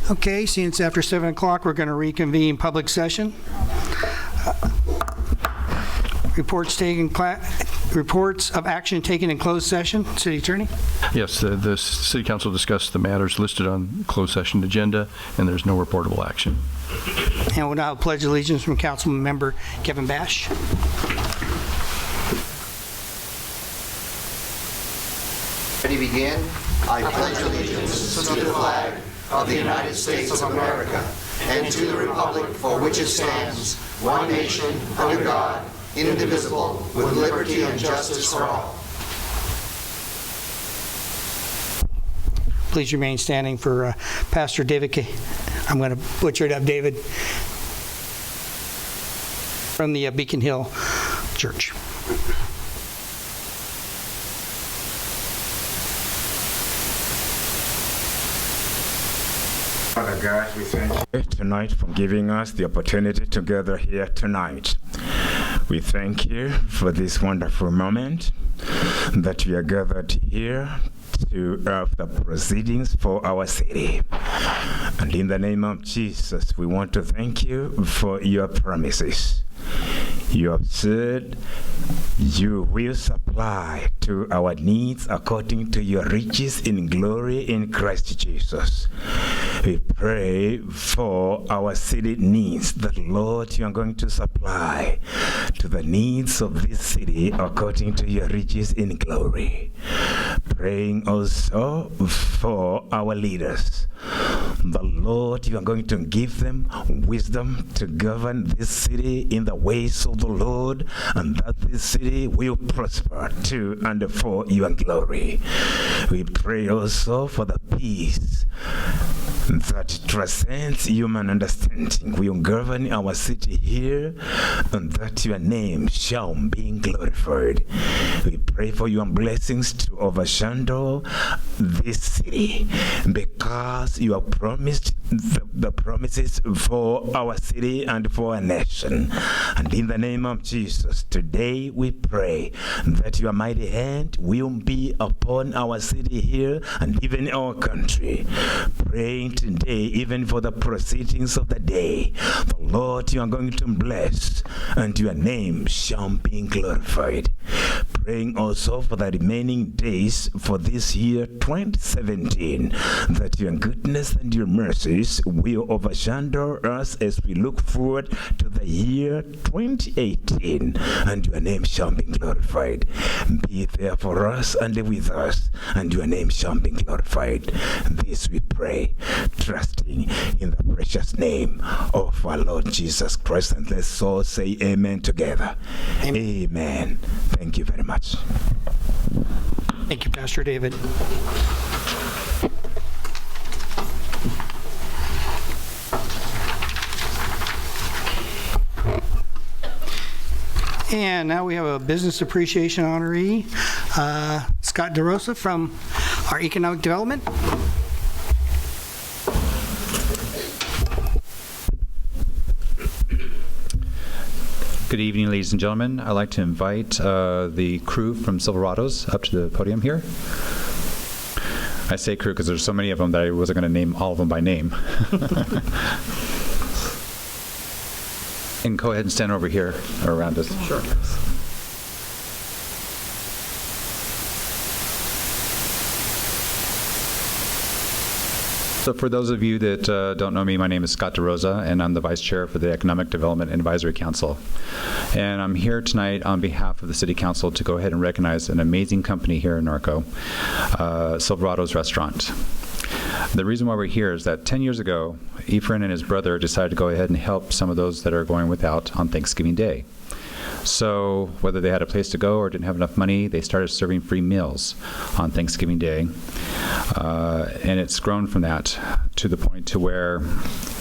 Okay, seeing it's after 7 o'clock, we're going to reconvene public session. Reports of action taken in closed session. City Attorney? Yes, the City Council discussed the matters listed on closed session agenda, and there's no reportable action. And we'll now pledge allegiance from Councilman Member Kevin Bash. Ready to begin? I pledge allegiance to the flag of the United States of America and to the republic for which it stands, one nation, under God, indivisible, with liberty and justice for all. Please remain standing for Pastor David I'm going to butcher it up, David, from the Beacon Hill Church. Father God, we thank you tonight for giving us the opportunity to gather here tonight. We thank you for this wonderful moment that we are gathered here to the proceedings for our city. And in the name of Jesus, we want to thank you for your promises. You have said you will supply to our needs according to your riches in glory in Christ Jesus. We pray for our city needs, that Lord, you are going to supply to the needs of this city according to your riches in glory. Praying also for our leaders. The Lord, you are going to give them wisdom to govern this city in the ways of the Lord, and that this city will prosper to and for your glory. We pray also for the peace that transcends human understanding will govern our city here, and that your name shall be glorified. We pray for your blessings to overshadow this city, because you have promised the promises for our city and for our nation. And in the name of Jesus, today we pray that your mighty hand will be upon our city here and even our country. Praying today even for the proceedings of the day. The Lord, you are going to bless, and your name shall be glorified. Praying also for the remaining days for this year 2017, that your goodness and your mercies will overshadow us as we look forward to the year 2018, and your name shall be glorified. Be there for us and with us, and your name shall be glorified. This we pray, trusting in the precious name of our Lord Jesus Christ. And let's all say amen together. Amen. Amen. Thank you very much. Thank you, Pastor David. And now we have a business appreciation honoree, Scott DeRosa from our Economic Development. Good evening, ladies and gentlemen. I'd like to invite the crew from Silverados up to the podium here. I say crew because there's so many of them that I wasn't going to name all of them by name. And go ahead and stand over here or around us. Sure. So for those of you that don't know me, my name is Scott DeRosa, and I'm the Vice Chair for the Economic Development Advisory Council. And I'm here tonight on behalf of the City Council to go ahead and recognize an amazing company here in Norco, Silverados Restaurant. The reason why we're here is that 10 years ago, Ephraim and his brother decided to go ahead and help some of those that are going without on Thanksgiving Day. So whether they had a place to go or didn't have enough money, they started serving free meals on Thanksgiving Day. And it's grown from that to the point to where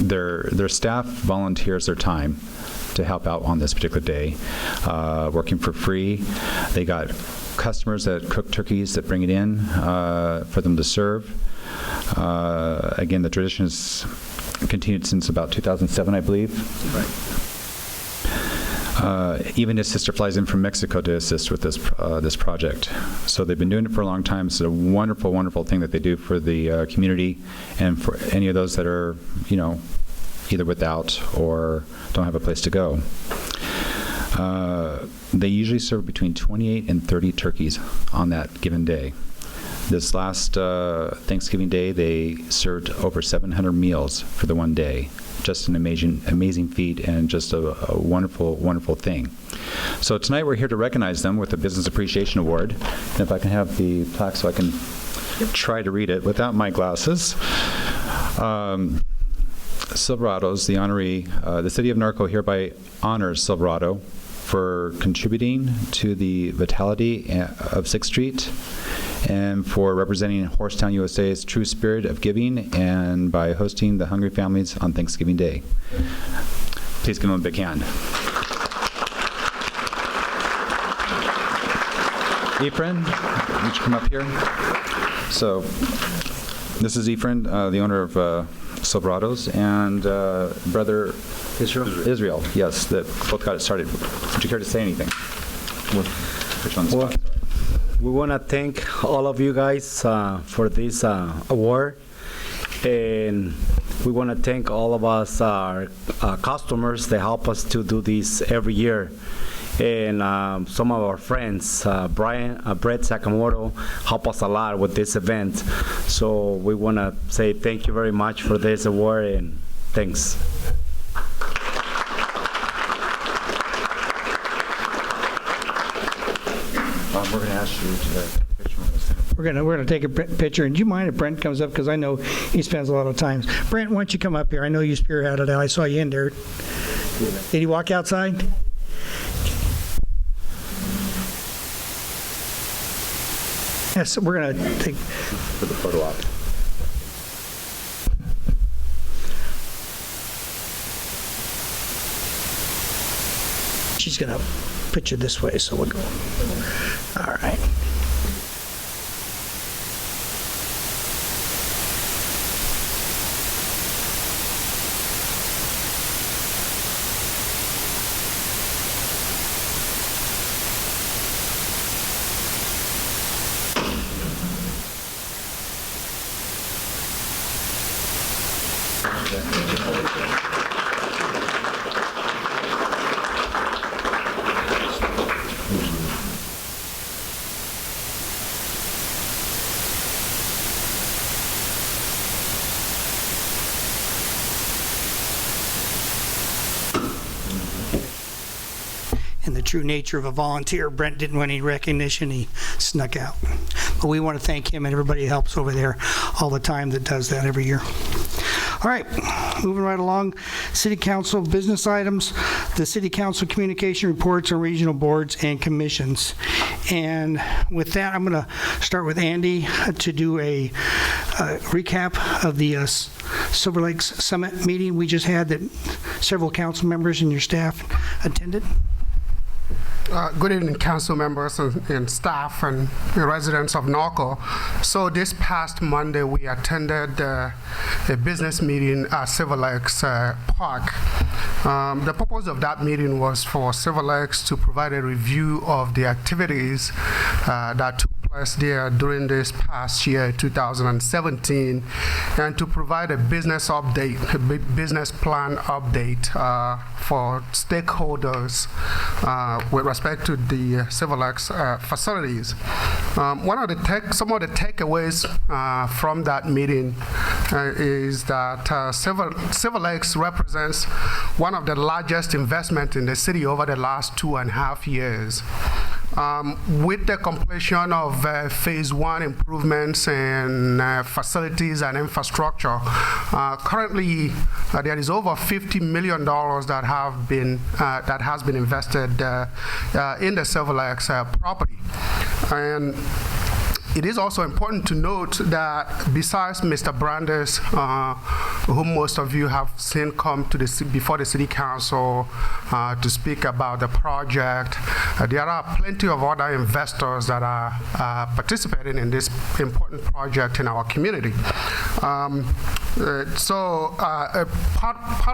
their staff volunteers their time to help out on this particular day, working for free. They got customers that cook turkeys that bring it in for them to serve. Again, the tradition has continued since about 2007, I believe. Right. Even his sister flies in from Mexico to assist with this project. So they've been doing it for a long time. It's a wonderful, wonderful thing that they do for the community and for any of those that are, either without or don't have a place to go. They usually serve between 28 and 30 turkeys on that given day. This last Thanksgiving Day, they served over 700 meals for the one day. Just an amazing feat and just a wonderful, wonderful thing. So tonight we're here to recognize them with the Business Appreciation Award. And if I can have the plaque so I can try to read it without my glasses. Silverado's the honoree. The City of Norco hereby honors Silverado for contributing to the vitality of 6th Street and for representing Horsetown, USA's true spirit of giving and by hosting the hungry families on Thanksgiving Day. Please give them a big hand. Efren, would you come up here? So this is Efren, the owner of Silverado's, and brother Israel, yes, that both got it started. Would you care to say anything? Put you on the spot. We want to thank all of you guys for this award, and we want to thank all of us, our customers that help us to do this every year, and some of our friends, Brett Sakamoto, help us a lot with this event. So we want to say thank you very much for this award, and thanks. We're going to ask you to take a picture. We're gonna take a picture. And do you mind if Brent comes up? Because I know he spends a lot of time. Brent, why don't you come up here? I know you spearheaded it. I saw you in there. Did he walk outside? Yes, we're going to take... For the photo op. She's going to put you this way, so we'll go. All right. In the true nature of a volunteer, Brent didn't want any recognition. He snuck out. But we want to thank him and everybody who helps over there all the time that does that every year. All right, moving right along. City Council business items, the City Council communication reports on regional boards and commissions. And with that, I'm going to start with Andy to do a recap of the Silver Lakes Summit meeting we just had that several council members and your staff attended. Good evening, council members and staff and residents of Norco. So this past Monday, we attended a business meeting at Silver Lakes Park. The purpose of that meeting was for Silver Lakes to provide a review of the activities that took place there during this past year, 2017, and to provide a business update, a business plan update for stakeholders with respect to the Silver Lakes facilities. Some of the takeaways from that meeting is that Silver Lakes represents one of the largest investments in the city over the last 2.5 years. With the completion of phase 1 improvements in facilities and infrastructure, currently there is over $50 million that has been invested in the Silver Lakes property. And it is also important to note that besides Mr. Brandes, whom most of you have seen come to before the City Council to speak about the project, there are plenty of other investors that are participating in this important project in our community. Part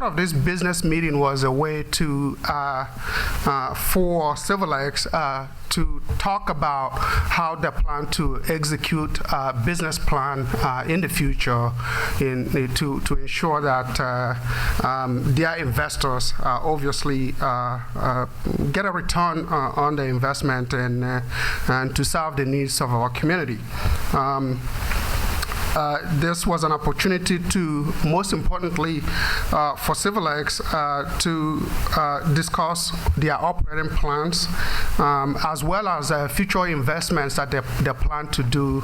of this business meeting was a way to for Civilex to talk about how they plan to execute a business plan in the future to ensure that their investors obviously get a return on the investment and to serve the needs of our community. This was an opportunity to, most importantly, for Civilex to discuss their operating plans as well as future investments that they plan to do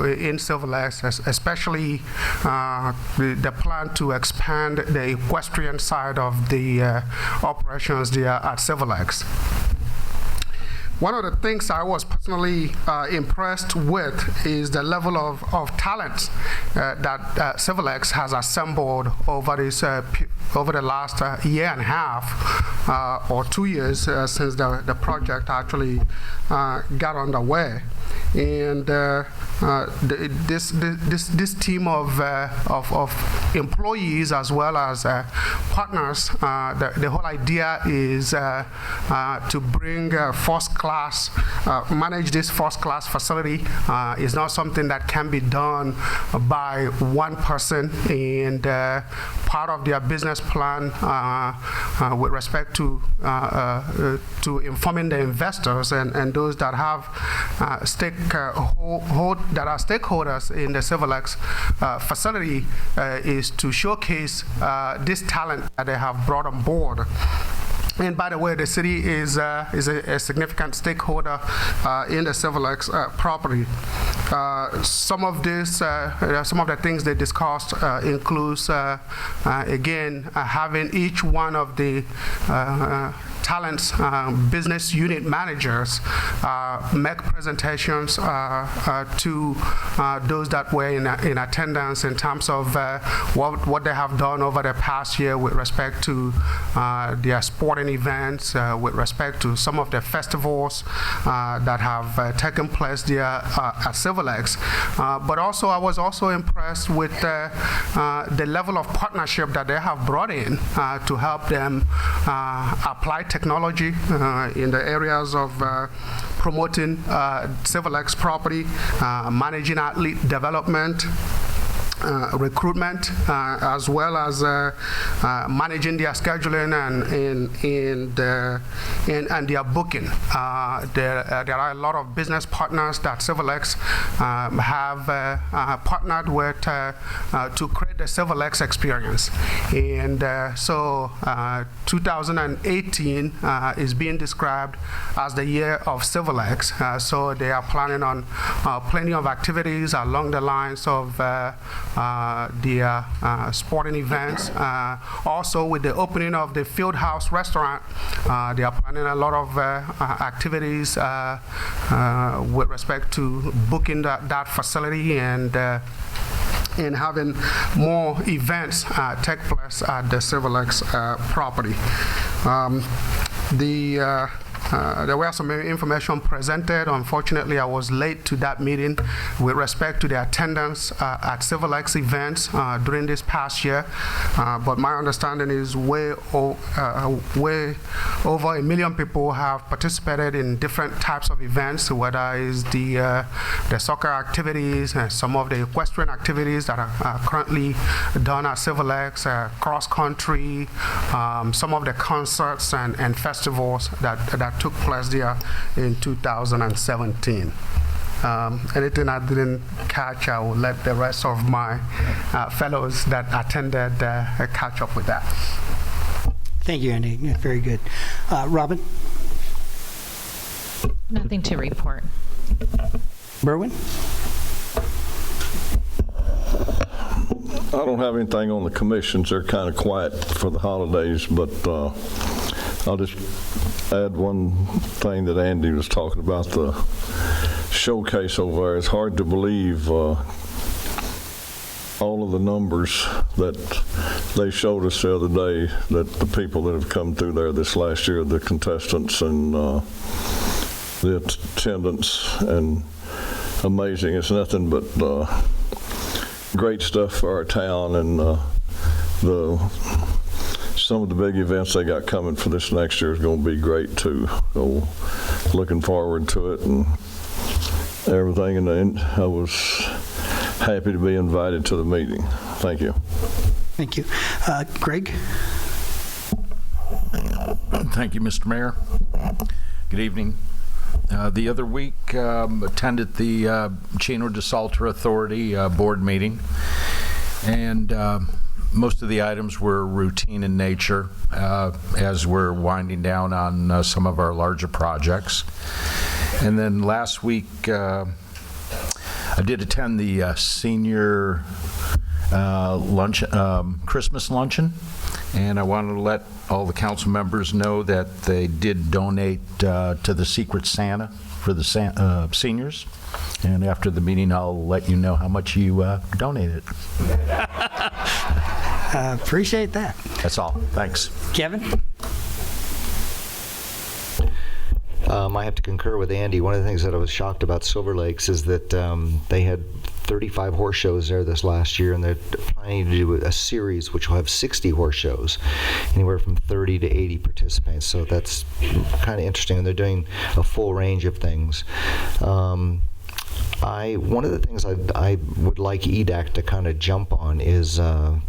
in Civilex, especially the plan to expand the equestrian side of the operations there at Civilex. One of the things I was personally impressed with is the level of talent that Civilex has assembled over the last year and a half or 2 years since the project actually got underway. And this team of employees as well as partners, the whole idea is to bring first-class, manage this first-class facility. Is not something that can be done by one person, and part of their business plan with respect to informing the investors and those that have that are stakeholders in the Civilex facility is to showcase this talent that they have brought on board. And by the way, the city is a significant stakeholder in the Civilex property. Some of the things they discussed includes again having each one of the talents business unit managers make presentations to those that were in attendance in terms of what they have done over the past year with respect to their sporting events, with respect to some of the festivals that have taken place there at Civilex. But also, I was also impressed with the level of partnership that they have brought in to help them apply technology in the areas of promoting Civilex property, managing athlete development, recruitment, as well as managing their scheduling and their booking. There are a lot of business partners that Civilex have partnered with to create the Civilex experience. And so 2018 is being described as the year of Civilex. So they are planning on plenty of activities along the lines of their sporting events. Also, with the opening of the Field House restaurant, they are planning a lot of activities with respect to booking that facility and having more events take place at the Civilex property. There were some information presented. Unfortunately, I was late to that meeting with respect to the attendance at Civilex events during this past year. But my understanding is way over 1 million people have participated in different types of events, whether it's the soccer activities and some of the equestrian activities that are currently done at Civilex, cross country, some of the concerts and festivals that took place there in 2017. Anything I didn't catch, I will let the rest of my fellows that attended catch up with that. Thank you, Andy. Yeah, very good. Robin? Nothing to report. Berwin? I don't have anything on the commissions. They're kind of quiet for the holidays, but I'll just add one thing that Andy was talking about, the showcase over there. It's hard to believe all of the numbers that they showed us the other day, that the people that have come through there this last year, the contestants and the attendance, and amazing. It's nothing but great stuff for our town, and some of the big events they got coming for this next year is going to be great too. So looking forward to it and everything, and I was happy to be invited to the meeting. Thank you. Thank you. Greg? Thank you, Mr. Mayor. Good evening. The other week, attended the Chino de Salter Authority board meeting, and most of the items were routine in nature as we're winding down on some of our larger projects. And then last week, I did attend the senior Christmas luncheon, and I wanted to let all the council members know that they did donate to the Secret Santa for the seniors. And after the meeting, I'll let you know how much you donated. Appreciate that. That's all. Thanks. Kevin? I have to concur with Andy. One of the things that I was shocked about Silver Lakes is that they had 35 horse shows there this last year, and they're planning to do a series which will have 60 horse shows, anywhere from 30 to 80 participants. So that's kind of interesting, and they're doing a full range of things. One of the things I would like EDAC to kind of jump on is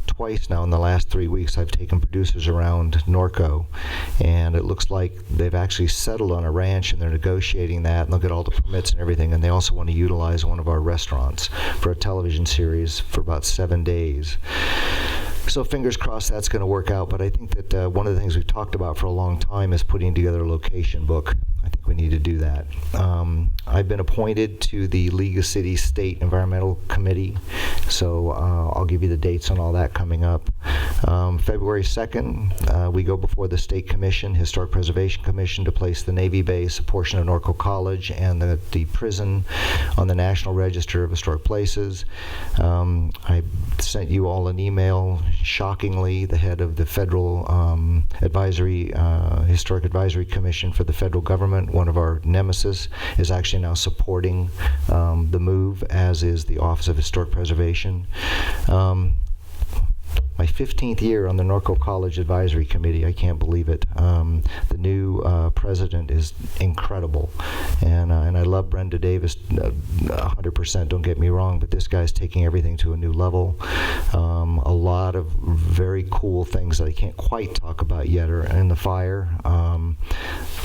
twice now in the last 3 weeks I've taken producers around Norco, and it looks like they've actually settled on a ranch, and they're negotiating that, and they'll get all the permits and everything, and they also want to utilize one of our restaurants for a television series for about 7 days. So fingers crossed that's going to work out, but I think that one of the things we've talked about for a long time is putting together a location book. I think we need to do that. I've been appointed to the League of Cities State Environmental Committee, so I'll give you the dates on all that coming up. February 2nd, we go before the State Commission, Historic Preservation Commission, to place the Navy base, a portion of Norco College, and the prison on the National Register of Historic Places. I sent you all an email. Shockingly, the head of the Federal Historic Advisory Commission for the federal government, one of our nemesis, is actually now supporting the move, as is the Office of Historic Preservation. My 15th year on the Norco College Advisory Committee. I can't believe it. The new president is incredible, and I love Brenda Davis 100%, don't get me wrong, but this guy's taking everything to a new level. A lot of very cool things that I can't quite talk about yet are in the fire.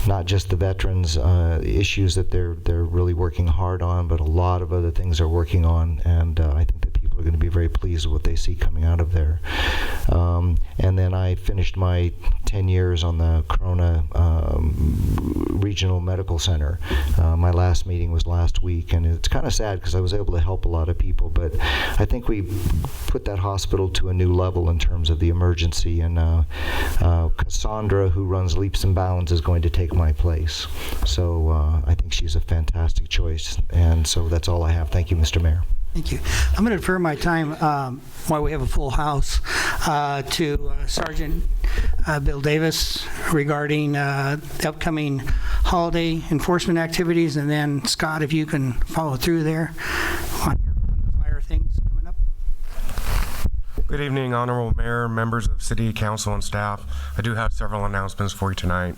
Not just the veterans issues that they're really working hard on, but a lot of other things they're working on, and I think that people are going to be very pleased with what they see coming out of there. And then I finished my 10 years on the Corona Regional Medical Center. My last meeting was last week, and it's kind of sad because I was able to help a lot of people, but I think we put that hospital to a new level in terms of the emergency, and Cassandra, who runs Leaps and Bounds, is going to take my place. So I think she's a fantastic choice, and so that's all I have. Thank you, Mr. Mayor. Thank you. I'm going to defer my time while we have a full house to Sergeant Bill Davis regarding the upcoming holiday enforcement activities, and then Scott, if you can follow through there on the fire things coming up. Good evening, Honorable Mayor, members of City Council, and staff. I do have several announcements for you tonight.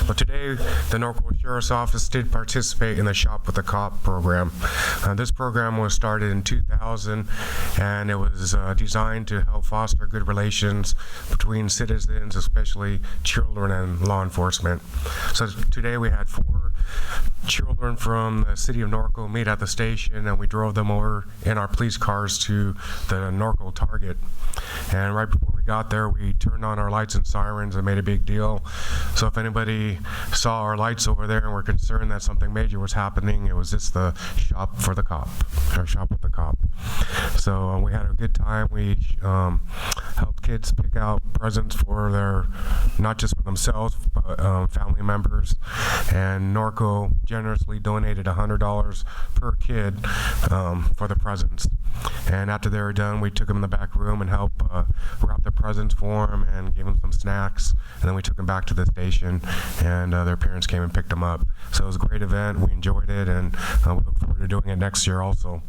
But today, the Norco Sheriff's Office did participate in the Shop with a Cop program. This program was started in 2000, and it was designed to help foster good relations between citizens, especially children and law enforcement. So today we had 4 children from the city of Norco meet at the station, and we drove them over in our police cars to the Norco Target. And right before we got there, we turned on our lights and sirens and made a big deal. So if anybody saw our lights over there and were concerned that something major was happening, it was just the Shop for the Cop, or Shop with the Cop. So we had a good time. We helped kids pick out presents for their, not just for themselves, but family members. And Norco generously donated $100 per kid for the presents. And after they were done, we took them in the back room and helped wrap the presents for them and gave them some snacks. And then we took them back to the station, and their parents came and picked them up. So it was a great event. We enjoyed it, and we look forward to doing it next year also.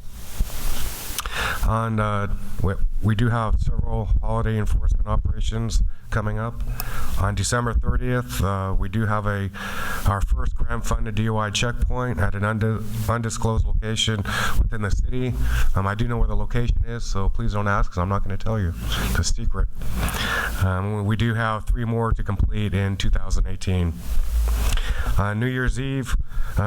We do have several holiday enforcement operations coming up. On December 30th, we do have our first grant-funded DUI checkpoint at an undisclosed location within the city. I do know where the location is, so please don't ask, because I'm not going to tell you. It's a secret. We do have 3 more to complete in 2018. New Year's Eve,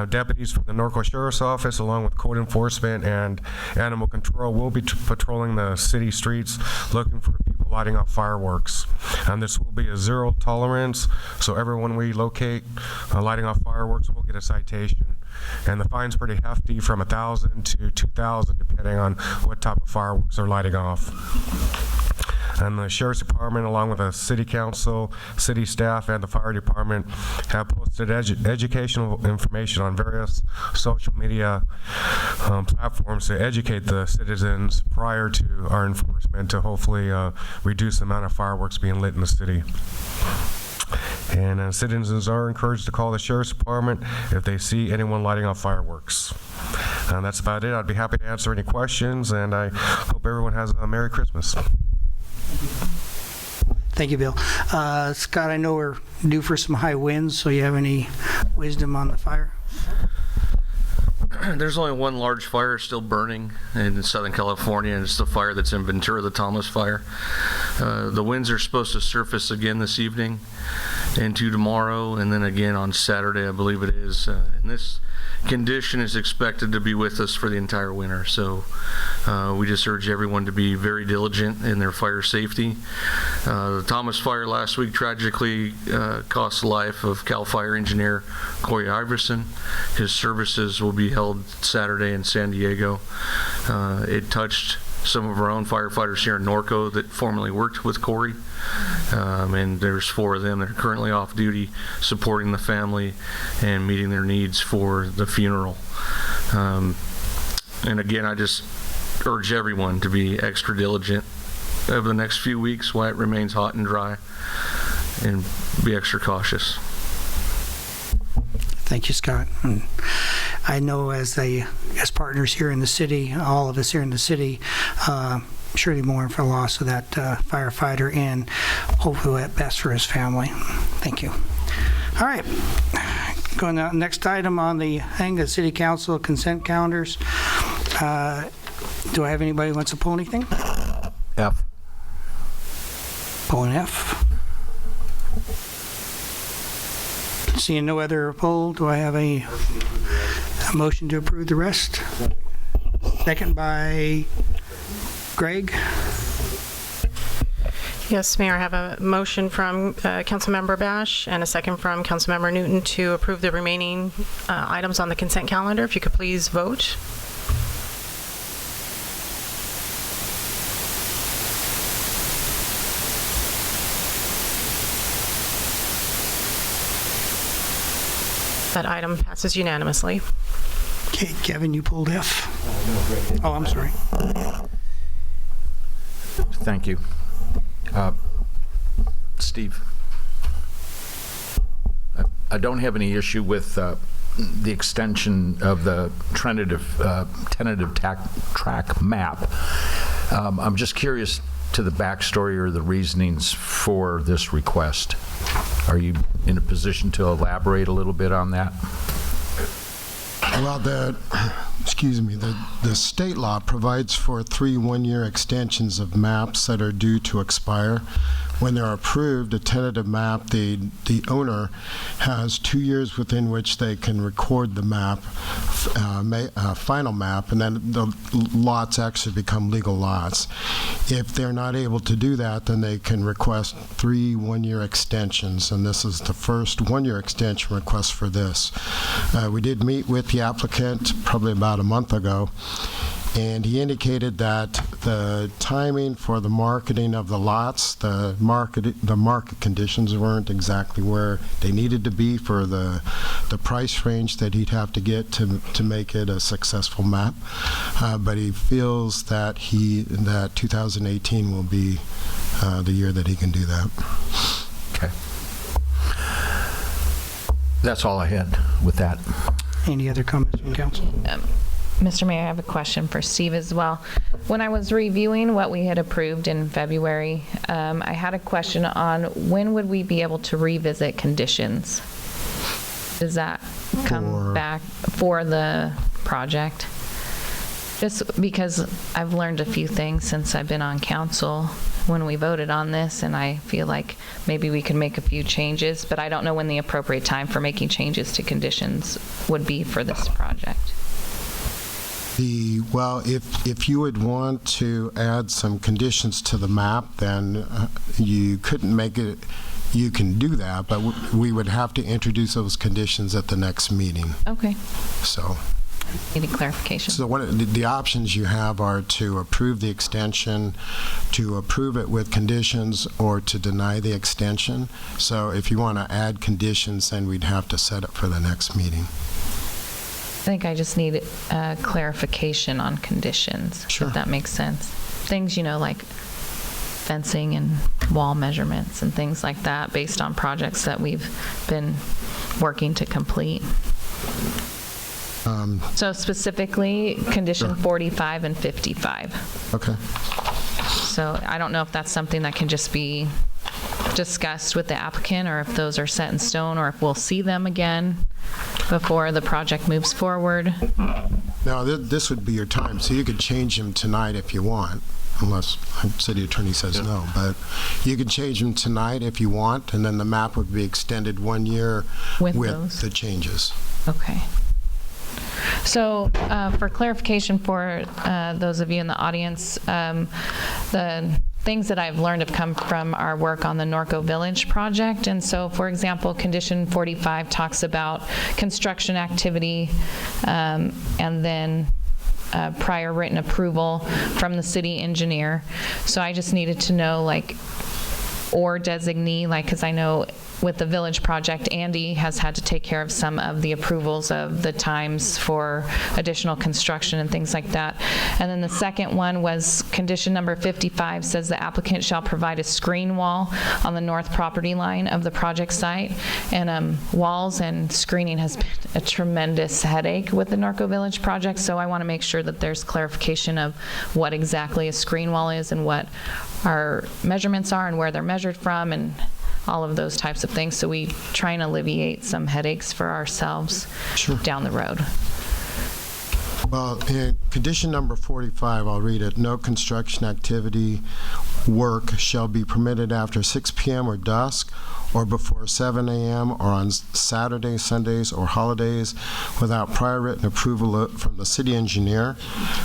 deputies from the Norco Sheriff's Office, along with code enforcement and animal control, will be patrolling the city streets looking for people lighting off fireworks. And this will be a zero tolerance, so everyone we locate lighting off fireworks will get a citation. And the fine's pretty hefty, from $1,000 to $2,000, depending on what type of fireworks they're lighting off. And the Sheriff's Department, along with the City Council, city staff, and the Fire Department, have posted educational information on various social media platforms to educate the citizens prior to our enforcement, to hopefully reduce the amount of fireworks being lit in the city. And citizens are encouraged to call the Sheriff's Department if they see anyone lighting off fireworks. And that's about it. I'd be happy to answer any questions, and I hope everyone has a Merry Christmas. Thank you, Bill. Scott, I know we're due for some high winds, so you have any wisdom on the fire? There's only one large fire still burning in Southern California, and it's the fire that's in Ventura, the Thomas Fire. The winds are supposed to surface again this evening into tomorrow, and then again on Saturday, I believe it is. And this condition is expected to be with us for the entire winter. So we just urge everyone to be very diligent in their fire safety. The Thomas Fire last week tragically cost the life of CAL FIRE engineer Corey Iverson. His services will be held Saturday in San Diego. It touched some of our own firefighters here in Norco that formerly worked with Corey. And there's 4 of them that are currently off duty supporting the family and meeting their needs for the funeral. And again, I just urge everyone to be extra diligent over the next few weeks while it remains hot and dry, and be extra cautious. Thank you, Scott. And I know as partners here in the city, all of us here in the city, surely mourn for the loss of that firefighter, and hopefully at best for his family. Thank you. All right. Going to the next item on the City Council consent calendars. Do I have anybody who wants to pull anything? F. Pulling F. Seeing no other pull, do I have a motion to approve the rest? Second by Greg. Yes, Mayor, I have a motion from Councilmember Bash and a second from Councilmember Newton to approve the remaining items on the consent calendar. If you could please vote. That item passes unanimously. Okay, Kevin, you pulled F. Oh, I'm sorry. Thank you. Steve, I don't have any issue with the extension of the tentative track map. I'm just curious to the backstory or the reasonings for this request. Are you in a position to elaborate a little bit on that? Well, the state law provides for 3 one-year extensions of maps that are due to expire. When they're approved, a tentative map, the owner has 2 years within which they can record the map, final map, and then the lots actually become legal lots. If they're not able to do that, then they can request 3 one-year extensions, and this is the first one-year extension request for this. We did meet with the applicant probably about a month ago, and he indicated that the timing for the marketing of the lots, the market conditions weren't exactly where they needed to be for the price range that he'd have to get to make it a successful map. But he feels that 2018 will be the year that he can do that. Okay. That's all I had with that. Any other comments from council? Mr. Mayor, I have a question for Steve as well. When I was reviewing what we had approved in February, I had a question on when would we be able to revisit conditions? Does that come back for the project? Just because I've learned a few things since I've been on council when we voted on this, and I feel like maybe we could make a few changes, but I don't know when the appropriate time for making changes to conditions would be for this project. Well, if you would want to add some conditions to the map, then you couldn't make it. You can do that, but we would have to introduce those conditions at the next meeting. Okay. So. Any clarification? So the options you have are to approve the extension, to approve it with conditions, or to deny the extension. So if you want to add conditions, then we'd have to set it for the next meeting. I think I just need clarification on conditions, if that makes sense. Things, like fencing and wall measurements and things like that based on projects that we've been working to complete. So specifically, condition 45 and 55. Okay. So I don't know if that's something that can just be discussed with the applicant, or if those are set in stone, or if we'll see them again before the project moves forward. Now, this would be your time, so you could change them tonight if you want, unless city attorney says no. But you could change them tonight if you want, and then the map would be extended 1 year with the changes. Okay. So for clarification for those of you in the audience, the things that I've learned have come from our work on the Norco Village project. And so, for example, condition 45 talks about construction activity and then prior written approval from the city engineer. So I just needed to know, or designee, because I know with the village project, Andy has had to take care of some of the approvals of the times for additional construction and things like that. And then the second one was condition number 55 says the applicant shall provide a screen wall on the north property line of the project site. And walls and screening has been a tremendous headache with the Norco Village project, so I want to make sure that there's clarification of what exactly a screen wall is and what our measurements are and where they're measured from and all of those types of things, so we try and alleviate some headaches for ourselves down the road. Well, in condition number 45, I'll read it. No construction activity work shall be permitted after 6 p.m. or dusk or before 7 a.m. or on Saturdays, Sundays, or holidays without prior written approval from the city engineer,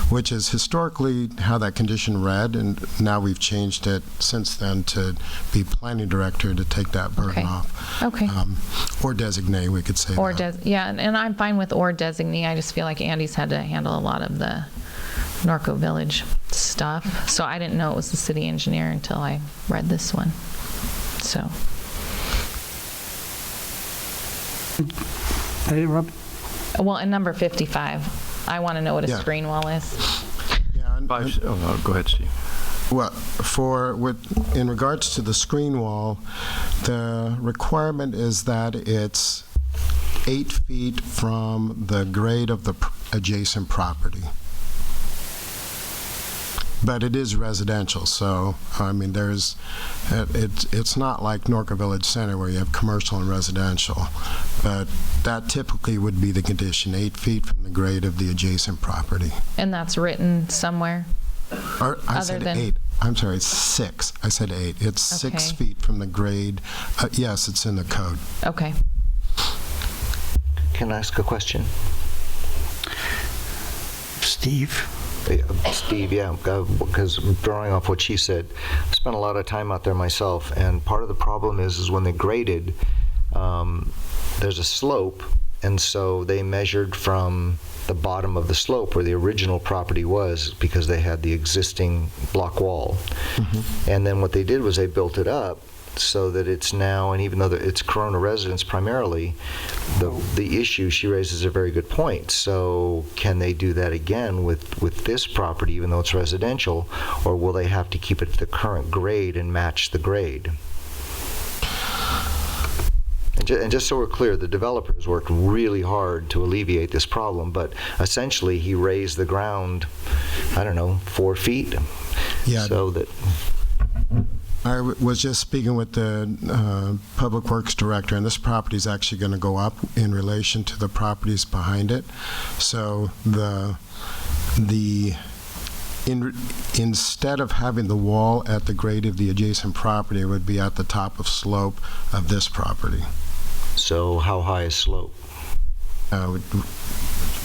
which is historically how that condition read, and now we've changed it since then to be planning director to take that burden off. Okay. Or designate, we could say that. Yeah, and I'm fine with or designate. I just feel like Andy's had to handle a lot of the Norco Village stuff, so I didn't know it was the city engineer until I read this one. So. Rob? Well, in number 55, I want to know what a screen wall is. Yeah. Go ahead, Steve. Well, in regards to the screen wall, the requirement is that it's 8 feet from the grade of the adjacent property. But it is residential, so I mean, it's not like Norco Village Center where you have commercial and residential, but that typically would be the condition, 8 feet from the grade of the adjacent property. And that's written somewhere? I said 8. I'm sorry, it's 6. I said 8. It's 6 feet from the grade. Yes, it's in the code. Okay. Can I ask a question? Steve? Steve, yeah, because drawing off what she said, I spent a lot of time out there myself, and part of the problem is when they graded, there's a slope, and so they measured from the bottom of the slope where the original property was because they had the existing block wall. Mm-hmm. And then what they did was they built it up so that it's now, and even though it's Corona residents primarily, the issue she raises a very good point. So can they do that again with this property, even though it's residential, or will they have to keep it to the current grade and match the grade? And just so we're clear, the developers worked really hard to alleviate this problem, but essentially he raised the ground, I don't know, 4 feet. Yeah. So that I was just speaking with the Public Works Director, and this property is actually going to go up in relation to the properties behind it. So instead of having the wall at the grade of the adjacent property, it would be at the top of slope of this property. So how high is slope? We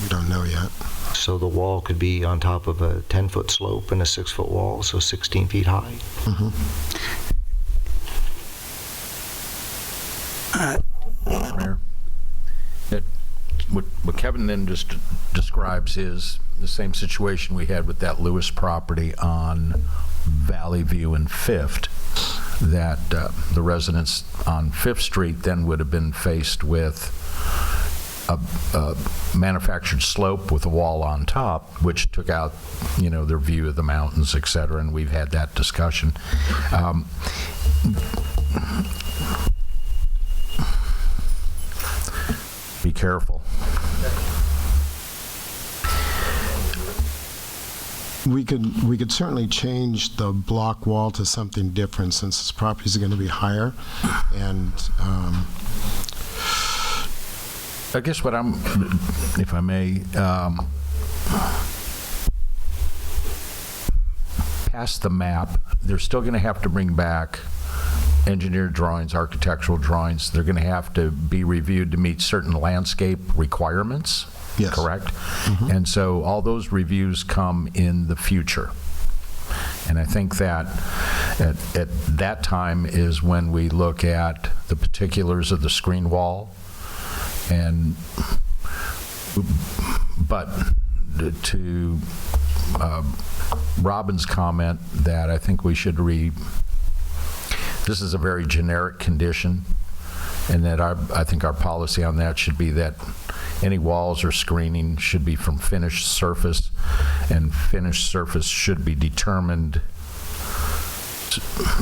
don't know yet. So the wall could be on top of a 10-foot slope and a 6-foot wall, so 16 feet high. Mayor, what Kevin then just describes is the same situation we had with that Lewis property on Valley View and Fifth, that the residents on Fifth Street then would have been faced with a manufactured slope with a wall on top, which took out, their view of the mountains, et cetera, and we've had that discussion. Be careful. We could certainly change the block wall to something different, since this property is going to be higher, and I guess what I'm, if I may, past the map, they're still going to have to bring back engineered drawings, architectural drawings. They're going to have to be reviewed to meet certain landscape requirements. Yes. Correct? And so all those reviews come in the future. And I think that at that time is when we look at the particulars of the screen wall. But to Robin's comment that I think we should this is a very generic condition, and that I think our policy on that should be that any walls or screening should be from finished surface, and finished surface should be determined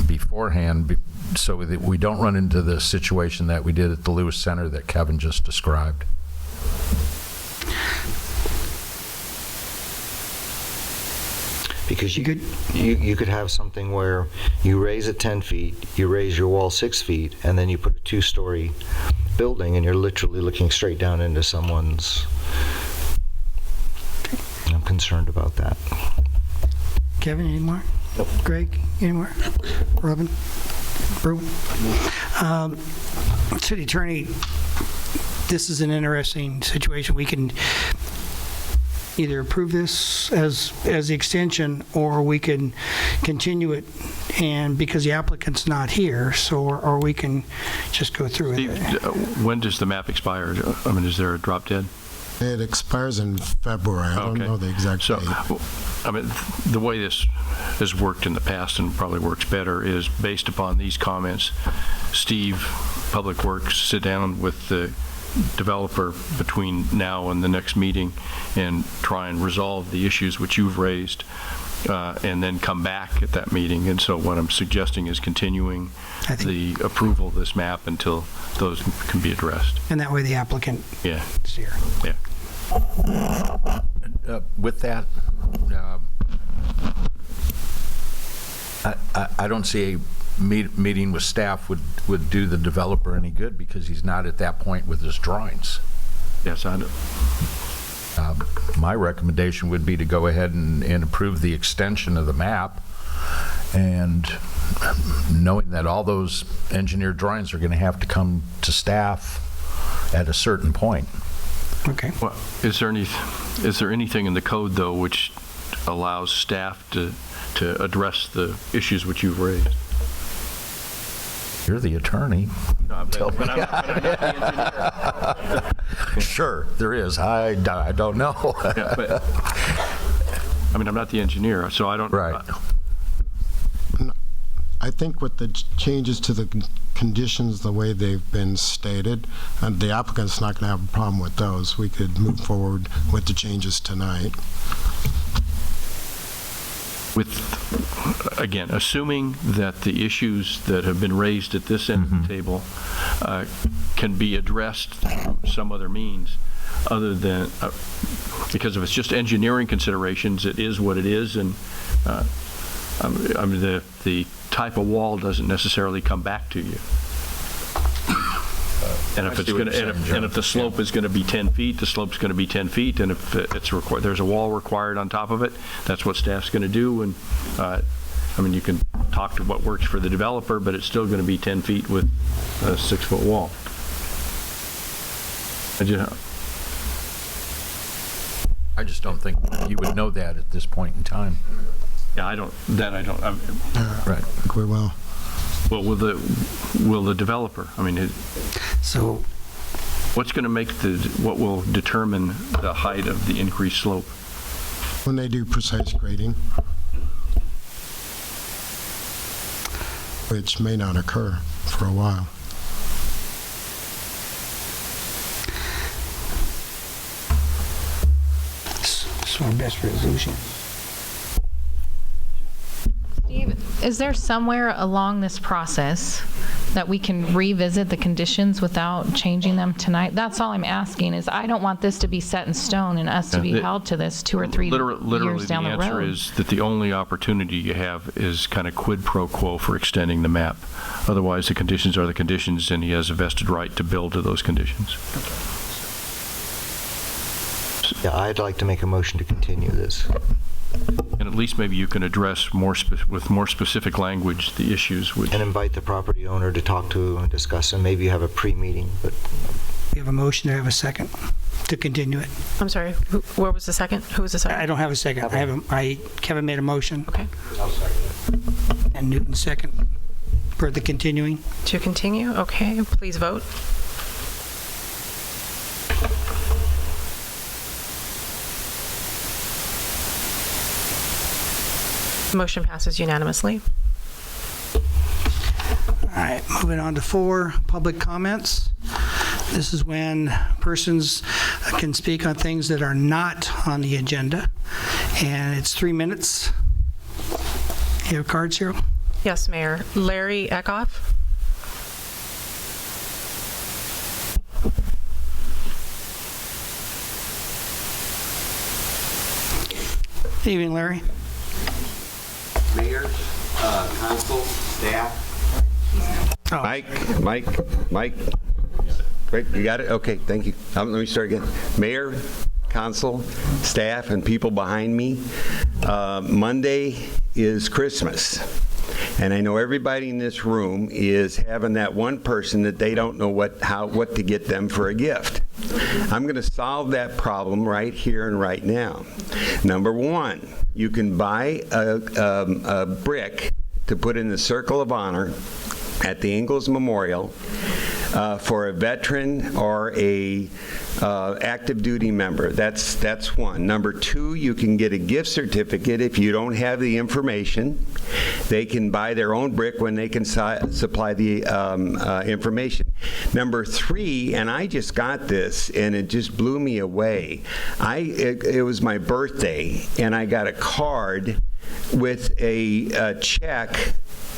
beforehand so that we don't run into the situation that we did at the Lewis Center that Kevin just described. Because you could have something where you raise it 10 feet, you raise your wall 6 feet, and then you put a 2-story building, and you're literally looking straight down into someone's. I'm concerned about that. Kevin, any more? Nope. Greg, any more? Robin? Brew? City Attorney, this is an interesting situation. We can either approve this as the extension, or we can continue it, and because the applicant's not here, or we can just go through it. When does the map expire? I mean, is there a drop dead? It expires in February. I don't know the exact date. I mean, the way this has worked in the past, and probably works better, is based upon these comments. Steve, Public Works, sit down with the developer between now and the next meeting and try and resolve the issues which you've raised, and then come back at that meeting. And so what I'm suggesting is continuing the approval of this map until those can be addressed. And that way the applicant is here. Yeah. With that, I don't see a meeting with staff would do the developer any good, because he's not at that point with his drawings. Yes, I know. My recommendation would be to go ahead and approve the extension of the map, and knowing that all those engineered drawings are going to have to come to staff at a certain point. Okay. Well, is there anything in the code, though, which allows staff to address the issues which you've raised? You're the attorney. No, but I'm not the engineer. Sure, there is. I don't know. Yeah, but, I mean, I'm not the engineer, so I don't. Right. I think with the changes to the conditions, the way they've been stated, and the applicant's not going to have a problem with those. We could move forward with the changes tonight. Again, assuming that the issues that have been raised at this end of the table can be addressed through some other means other than, because if it's just engineering considerations, it is what it is, and I mean, the type of wall doesn't necessarily come back to you. And if it's going to, and if the slope is going to be 10 feet, the slope's going to be 10 feet, and if it's required, there's a wall required on top of it, that's what staff's going to do. And I mean, you can talk to what works for the developer, but it's still going to be 10 feet with a 6-foot wall. I just don't think you would know that at this point in time. Yeah, I don't. Right. We will. Well, will the developer? I mean, So what's going to make what will determine the height of the increased slope? When they do precise grading, which may not occur for a while. So our best resolution. Steve, is there somewhere along this process that we can revisit the conditions without changing them tonight? That's all I'm asking, is I don't want this to be set in stone and us to be held to this 2 or 3 years down the road. The answer is that the only opportunity you have is kind of quid pro quo for extending the map. Otherwise, the conditions are the conditions, and he has a vested right to build to those conditions. Yeah, I'd like to make a motion to continue this. And at least maybe you can address with more specific language the issues which... And invite the property owner to talk to and discuss, and maybe you have a pre-meeting, but... We have a motion to have a second to continue it. I'm sorry, what was the second? Who was the second? I don't have a second. Kevin made a motion. Okay. I'll second it. And Newton second for the continuing. To continue? Okay, please vote. Motion passes unanimously. All right, moving on to 4, public comments. This is when persons can speak on things that are not on the agenda, and it's 3 minutes. You have cards here? Yes, Mayor. Larry Eckhoff. Good evening, Larry. Mayor, council, staff. Oh. Mike. Great, you got it? Okay, thank you. Let me start again. Mayor, council, staff, and people behind me. Monday is Christmas. And I know everybody in this room is having that one person that they don't know what to get them for a gift. I'm going to solve that problem right here and right now. Number 1, you can buy a brick to put in the Circle of Honor at the Ingalls Memorial for a veteran or a active duty member. That's one. Number 2, you can get a gift certificate if you don't have the information. They can buy their own brick when they can supply the information. Number 3, and I just got this and it just blew me away. It was my birthday and I got a card with a check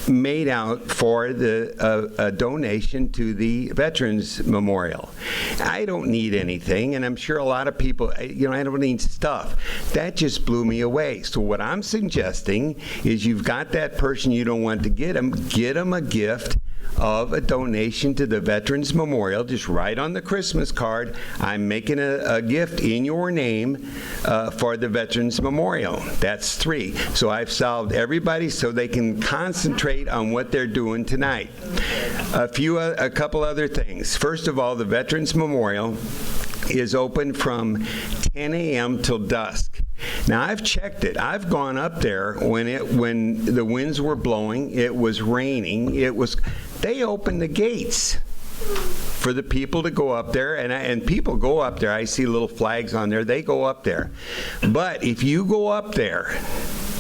made out for a donation to the Veterans Memorial. I don't need anything, and I'm sure a lot of people, I don't need stuff. That just blew me away. So what I'm suggesting is you've got that person you don't want to get them a gift of a donation to the Veterans Memorial. Just write on the Christmas card, I'm making a gift in your name for the Veterans Memorial. That's 3. So I've solved everybody so they can concentrate on what they're doing tonight. A couple other things. First of all, the Veterans Memorial is open from 10 a.m. till dusk. Now, I've checked it. I've gone up there when the winds were blowing, it was raining, they opened the gates for the people to go up there, and people go up there. I see little flags on there. They go up there. But if you go up there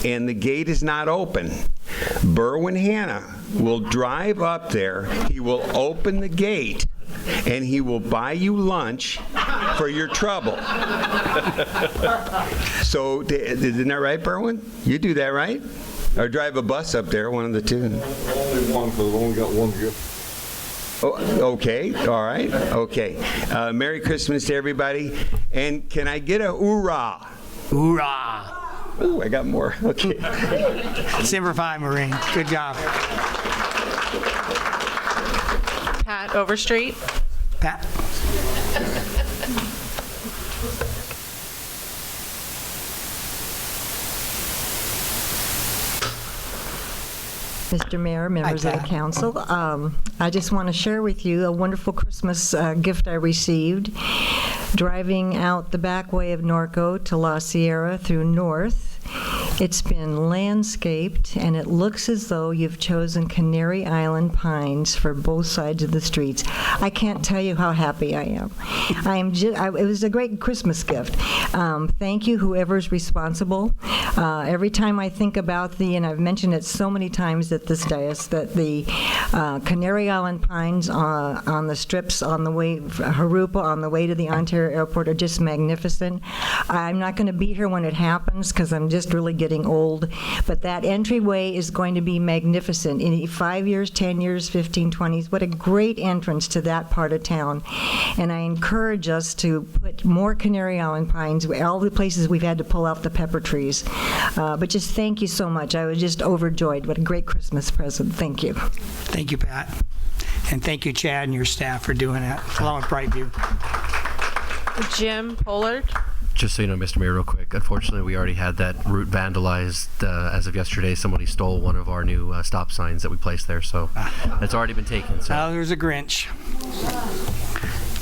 and the gate is not open, Berwin Hanna will drive up there. He will open the gate, and he will buy you lunch for your trouble. So, isn't that right, Berwin? You do that, right? Or drive a bus up there, one of the two. Only one, because I've only got one gift. Oh, okay, all right, okay. Merry Christmas to everybody. And can I get a hoorah? Hoorah! Oh, I got more. Okay. Semper Fi, Maureen. Good job. Pat Overstreet. Pat. Mr. Mayor, members of the council, I just want to share with you a wonderful Christmas gift I received. Driving out the back way of Norco to La Sierra through North, it's been landscaped, and it looks as though you've chosen Canary Island pines for both sides of the streets. I can't tell you how happy I am. It was a great Christmas gift. Thank you, whoever's responsible. Every time I think about and I've mentioned it so many times at this dais, that the Canary Island pines on the strips on the way, Harupa, on the way to the Ontario Airport are just magnificent. I'm not going to be here when it happens because I'm just really getting old, but that entryway is going to be magnificent. In 5 years, 10 years, 15, 20, what a great entrance to that part of town. And I encourage us to put more Canary Island pines, all the places we've had to pull out the pepper trees. But just thank you so much. I was just overjoyed. What a great Christmas present. Thank you. Thank you, Pat. And thank you, Chad, and your staff for doing that, along with Brightview. Jim Pollard. Just so you know, Mr. Mayor, real quick, unfortunately, we already had that route vandalized as of yesterday. Somebody stole one of our new stop signs that we placed there, so it's already been taken. So. Oh, there's a Grinch.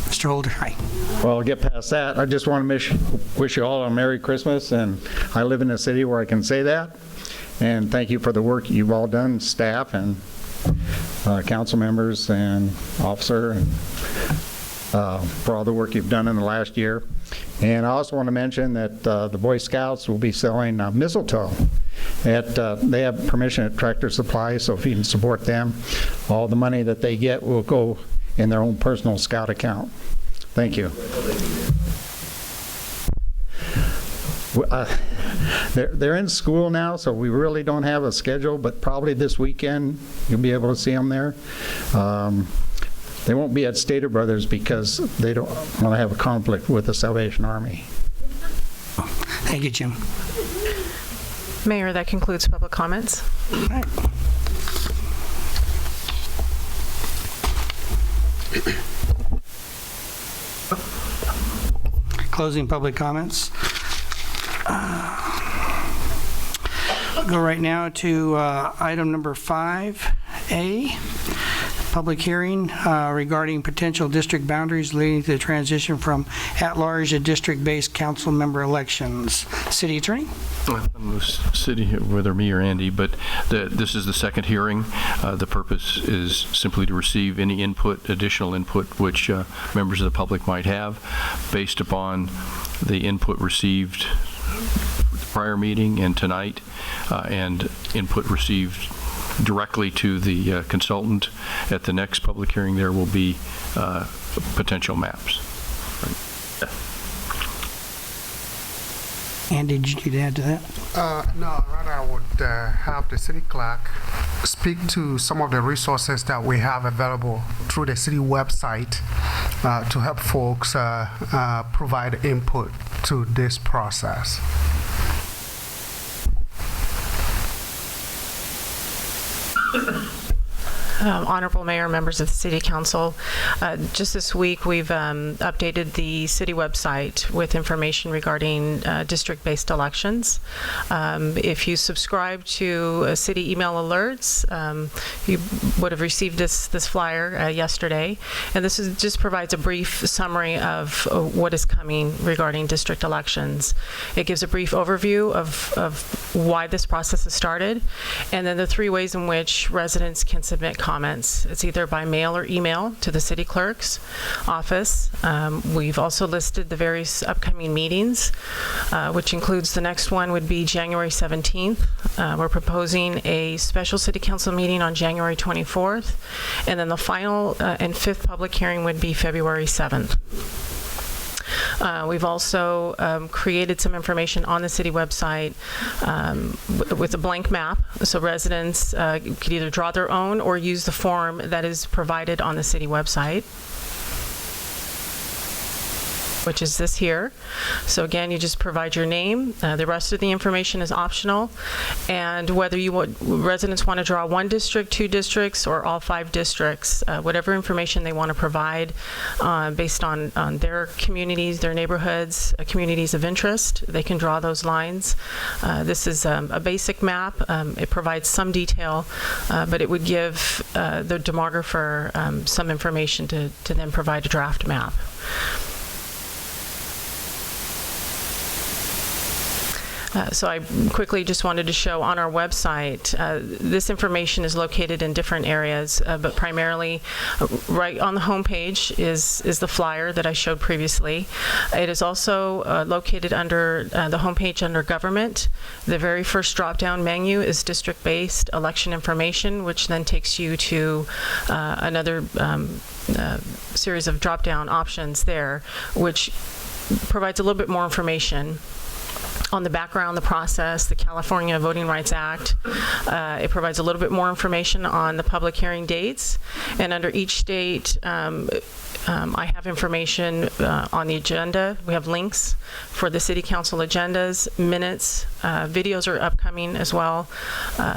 Mr. Holder, hi. Well, get past that. I just want to wish you all a Merry Christmas, and I live in a city where I can say that. And thank you for the work you've all done, staff and council members and officer, and for all the work you've done in the last year. And I also want to mention that the Boy Scouts will be selling mistletoe. They have permission at Tractor Supply, so if you can support them, all the money that they get will go in their own personal Scout account. Thank you. They're in school now, so we really don't have a schedule, but probably this weekend you'll be able to see them there. They won't be at Stater Brothers because they don't want to have a conflict with the Salvation Army. Thank you, Jim. Mayor, that concludes public comments. All right. Closing public comments. Go right now to item number 5A. Public hearing regarding potential district boundaries leading to the transition from at-large to district-based council member elections. City Attorney? I'm the city, whether me or Andy, but this is the second hearing. The purpose is simply to receive any additional input which members of the public might have based upon the input received the prior meeting and tonight, and input received directly to the consultant. At the next public hearing, there will be potential maps. Andy, did you need to add to that? No, rather I would have the city clerk speak to some of the resources that we have available through the city website to help folks provide input to this process. Honorable Mayor, members of the City Council, just this week we've updated the city website with information regarding district-based elections. If you subscribe to city email alerts, you would have received this flyer yesterday, and this just provides a brief summary of what is coming regarding district elections. It gives a brief overview of why this process has started, and then the 3 ways in which residents can submit comments. It's either by mail or email to the city clerk's office. We've also listed the various upcoming meetings, which includes the next one would be January 17th. We're proposing a special city council meeting on January 24th, and then the final and 5th public hearing would be February 7th. We've also created some information on the city website with a blank map, so residents could either draw their own or use the form that is provided on the city website, which is this here. So again, you just provide your name. The rest of the information is optional. And whether residents want to draw one district, two districts, or all 5 districts, whatever information they want to provide based on their communities, their neighborhoods, communities of interest, they can draw those lines. This is a basic map. It provides some detail, but it would give the demographer some information to then provide a draft map. So I quickly just wanted to show on our website, this information is located in different areas, but primarily right on the homepage is the flyer that I showed previously. It is also located under the homepage under Government. The very first drop-down menu is district-based election information, which then takes you to another series of drop-down options there, which provides a little bit more information on the background, the process, the California Voting Rights Act. It provides a little bit more information on the public hearing dates. And under each state, I have information on the agenda. We have links for the city council agendas, minutes, videos are upcoming as well.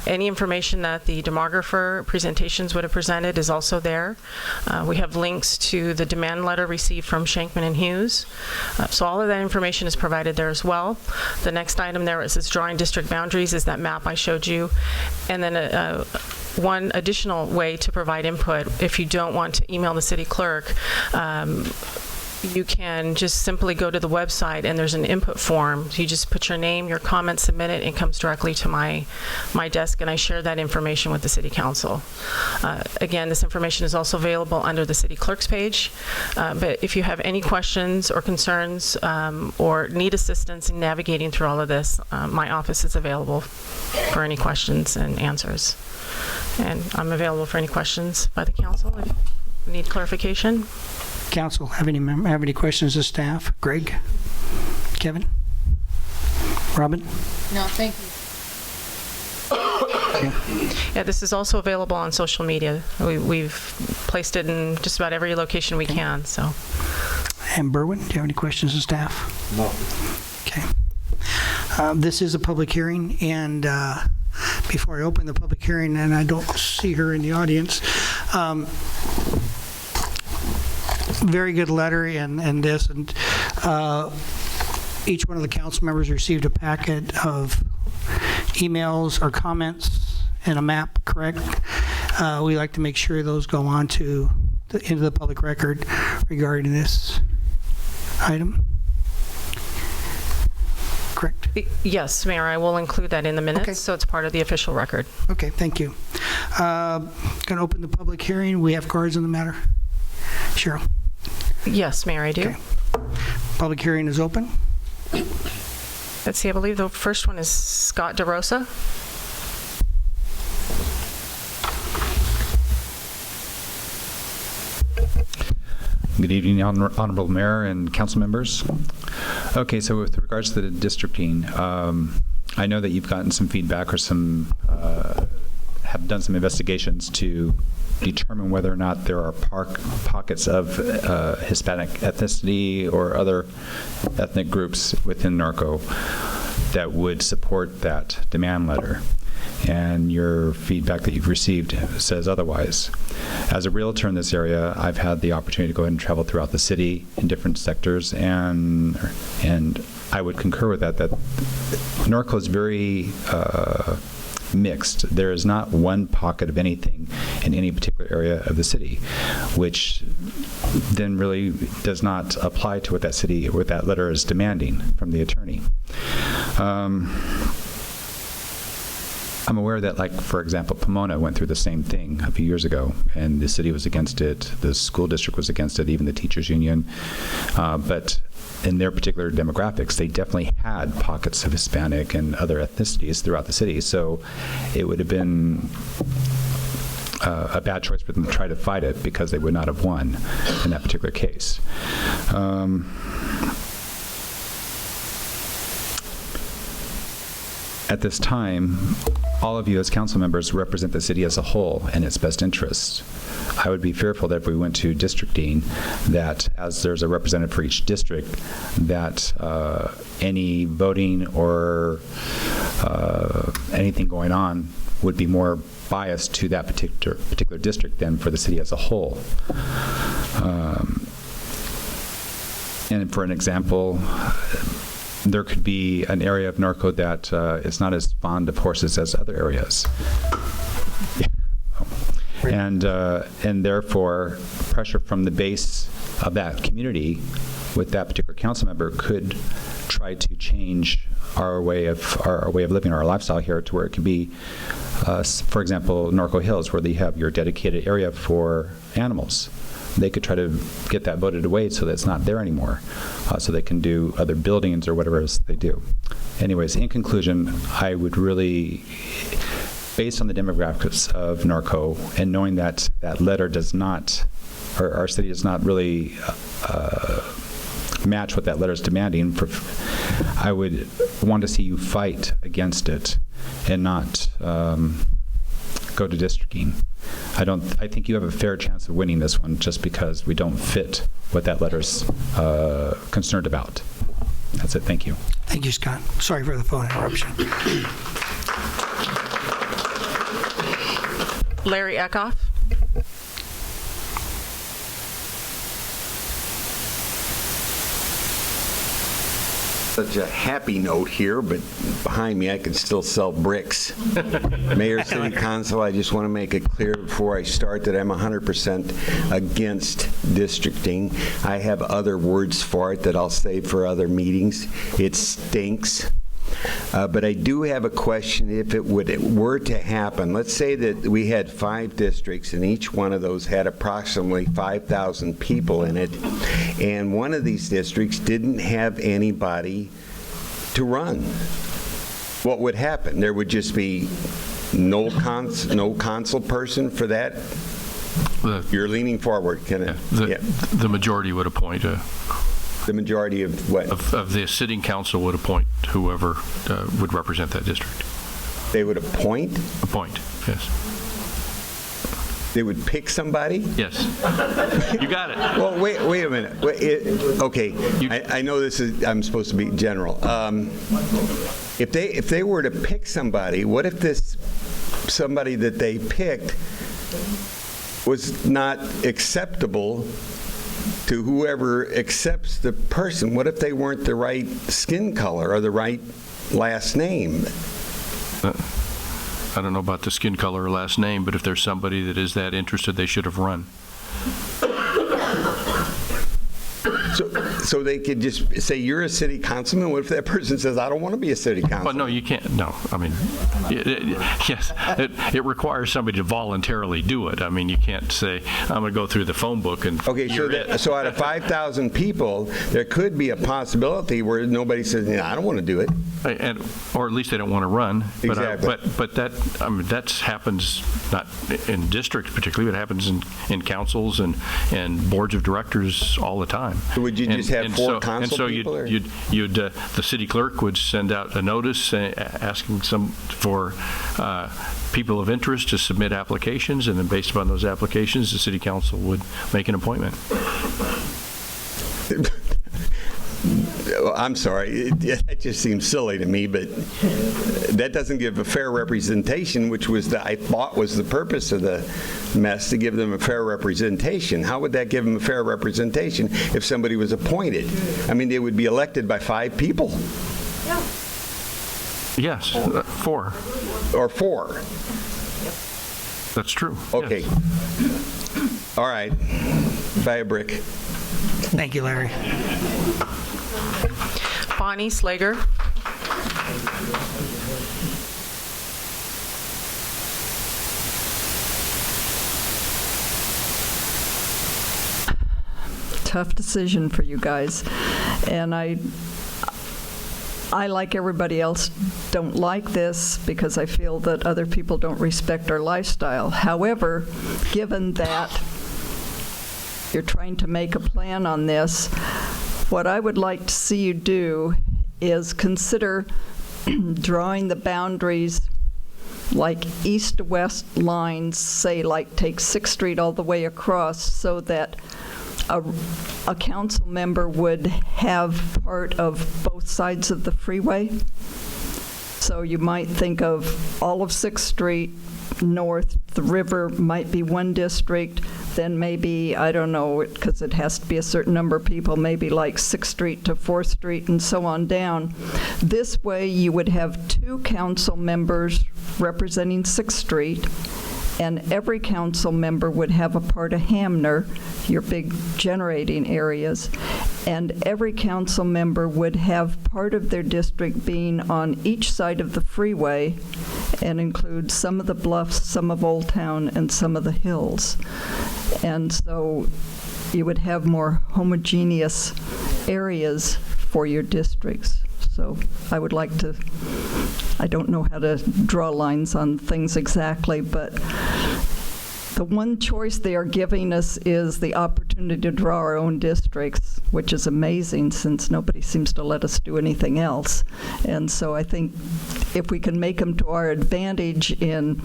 Any information that the demographer presentations would have presented is also there. We have links to the demand letter received from Shankman and Hughes. So all of that information is provided there as well. The next item there is drawing district boundaries, is that map I showed you. And then one additional way to provide input, if you don't want to email the city clerk, you can just simply go to the website and there's an input form. You just put your name, your comment, submit it, and it comes directly to my desk, and I share that information with the city council. Again, this information is also available under the city clerk's page, but if you have any questions or concerns or need assistance in navigating through all of this, my office is available for any questions and answers. And I'm available for any questions by the council if you need clarification. Council, have any questions of staff? Greg? Kevin? Robin? No, thank you. Yeah, this is also available on social media. We've placed it in just about every location we can. So. And Berwin, do you have any questions of staff? No. Okay. This is a public hearing, and before I open the public hearing, and I don't see her in the audience, very good letter and this, and each one of the council members received a packet of emails or comments and a map, correct? We like to make sure those go on to into the public record regarding this item. Correct? Yes, Mayor, I will include that in the minutes, so it's part of the official record. Okay, thank you. Going to open the public hearing. We have cards on the matter. Cheryl? Yes, Mayor, I do. Okay. Public hearing is open. Let's see, I believe the first one is Scott DeRosa. Good evening, Honorable Mayor and council members. Okay, so with regards to the districting, I know that you've gotten some feedback or have done some investigations to determine whether or not there are pockets of Hispanic ethnicity or other ethnic groups within Norco that would support that demand letter. And your feedback that you've received says otherwise. As a realtor in this area, I've had the opportunity to go ahead and travel throughout the city in different sectors, and I would concur with that Norco is very mixed. There is not one pocket of anything in any particular area of the city, which then really does not apply to what that letter is demanding from the attorney. I'm aware that, like, for example, Pomona went through the same thing a few years ago, and the city was against it, the school district was against it, even the teachers union, but in their particular demographics, they definitely had pockets of Hispanic and other ethnicities throughout the city, so it would have been a bad choice for them to try to fight it because they would not have won in that particular case. at this time, all of you as council members represent the city as a whole and its best interests. I would be fearful that if we went to districting, that as there's a representative for each district, that any voting or anything going on would be more biased to that particular district than for the city as a whole. And for an example, there could be an area of Norco that is not as fond of horses as other areas. And therefore, pressure from the base of that community with that particular council member could try to change our way of living, our lifestyle here, to where it could be, for example, Norco Hills, where they have your dedicated area for animals. They could try to get that voted away so that it's not there anymore, so they can do other buildings or whatever else they do. Anyways, in conclusion, I would really, based on the demographics of Norco and knowing that that letter does not, or our city does not really match what that letter is demanding, I would want to see you fight against it and not go to districting. I think you have a fair chance of winning this one just because we don't fit what that letter's concerned about. That's it. Thank you. Thank you, Scott. Sorry for the phone interruption. Larry Eckhoff. Such a happy note here, but behind me I can still sell bricks. Mayor, City Council, I just want to make it clear before I start that I'm 100% against districting. I have other words for it that I'll save for other meetings. It stinks. But I do have a question. If it were to happen, let's say that we had 5 districts and each one of those had approximately 5,000 people in it, and one of these districts didn't have anybody to run. What would happen? There would just be no council person for that? You're leaning forward. The majority would appoint the majority of what? Of the sitting council would appoint whoever would represent that district. They would appoint? Appoint, yes. They would pick somebody? Yes. You got it. Well, wait a minute. Okay, I know this is, I'm supposed to be general. If they were to pick somebody, what if this somebody that they picked was not acceptable to whoever accepts the person? What if they weren't the right skin color or the right last name? I don't know about the skin color or last name, but if there's somebody that is that interested, they should have run. So they could just say, you're a city councilman. What if that person says, I don't want to be a city councilman? Well, no, you can't. No, I mean, yes, it requires somebody to voluntarily do it. I mean, you can't say, I'm going to go through the phone book and. Okay, so out of 5,000 people, there could be a possibility where nobody says, I don't want to do it. Or at least they don't want to run. Exactly. But that, I mean, that happens not in districts particularly, but it happens in councils and boards of directors all the time. Would you just have 4 council people? And so you'd the city clerk would send out a notice asking for people of interest to submit applications, and then based upon those applications, the city council would make an appointment. I'm sorry, it just seems silly to me, but that doesn't give a fair representation, which was I thought was the purpose of the mess, to give them a fair representation. How would that give them a fair representation if somebody was appointed? I mean, they would be elected by 5 people. Yes, 4. Or 4. That's true. Okay. Yes. All right. Buy a brick. Thank you, Larry. Bonnie Slager. Tough decision for you guys, and I like everybody else don't like this because I feel that other people don't respect our lifestyle. However, given that you're trying to make a plan on this, what I would like to see you do is consider drawing the boundaries like east to west lines, say like take 6th Street all the way across, so that a council member would have part of both sides of the freeway. So you might think of all of 6th Street north, the river might be one district, then maybe, I don't know, because it has to be a certain number of people, maybe like 6th Street to 4th Street and so on down. This way you would have 2 council members representing 6th Street, and every council member would have a part of Hamner, your big generating areas, and every council member would have part of their district being on each side of the freeway, and include some of the bluffs, some of Old Town, and some of the hills. And so you would have more homogeneous areas for your districts. So I would like to, I don't know how to draw lines on things exactly, but the one choice they are giving us is the opportunity to draw our own districts, which is amazing since nobody seems to let us do anything else. And so I think if we can make them to our advantage in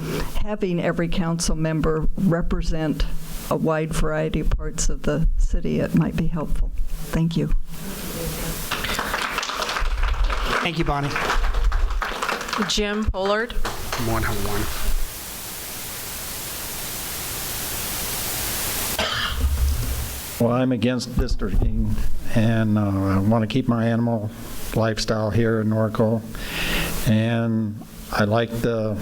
having every council member represent a wide variety of parts of the city, it might be helpful. Thank you. Thank you, Bonnie. Jim Pollard. One. Well, I'm against districting, and I want to keep my animal lifestyle here in Norco. And I like the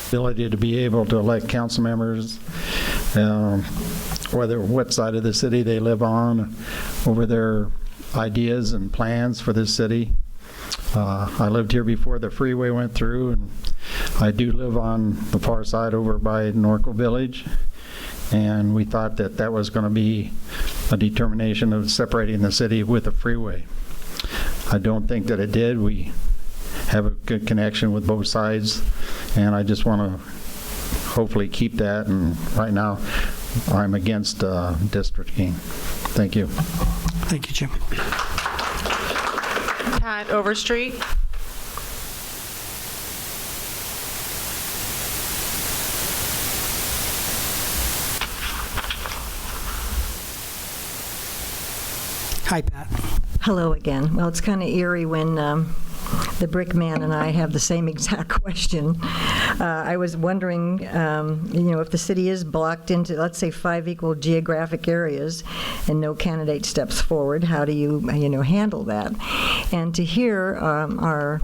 ability to be able to elect council members, what side of the city they live on, over their ideas and plans for this city. I lived here before the freeway went through, and I do live on the far side over by Norco Village, and we thought that that was going to be a determination of separating the city with the freeway. I don't think that it did. We have a good connection with both sides, and I just want to hopefully keep that, and right now I'm against districting. Thank you. Thank you, Jim. Pat Overstreet. Hi, Pat. Hello again. Well, it's kind of eerie when the brick man and I have the same exact question. I was wondering, if the city is blocked into, let's say, 5 equal geographic areas and no candidate steps forward, how do you, handle that? And to hear our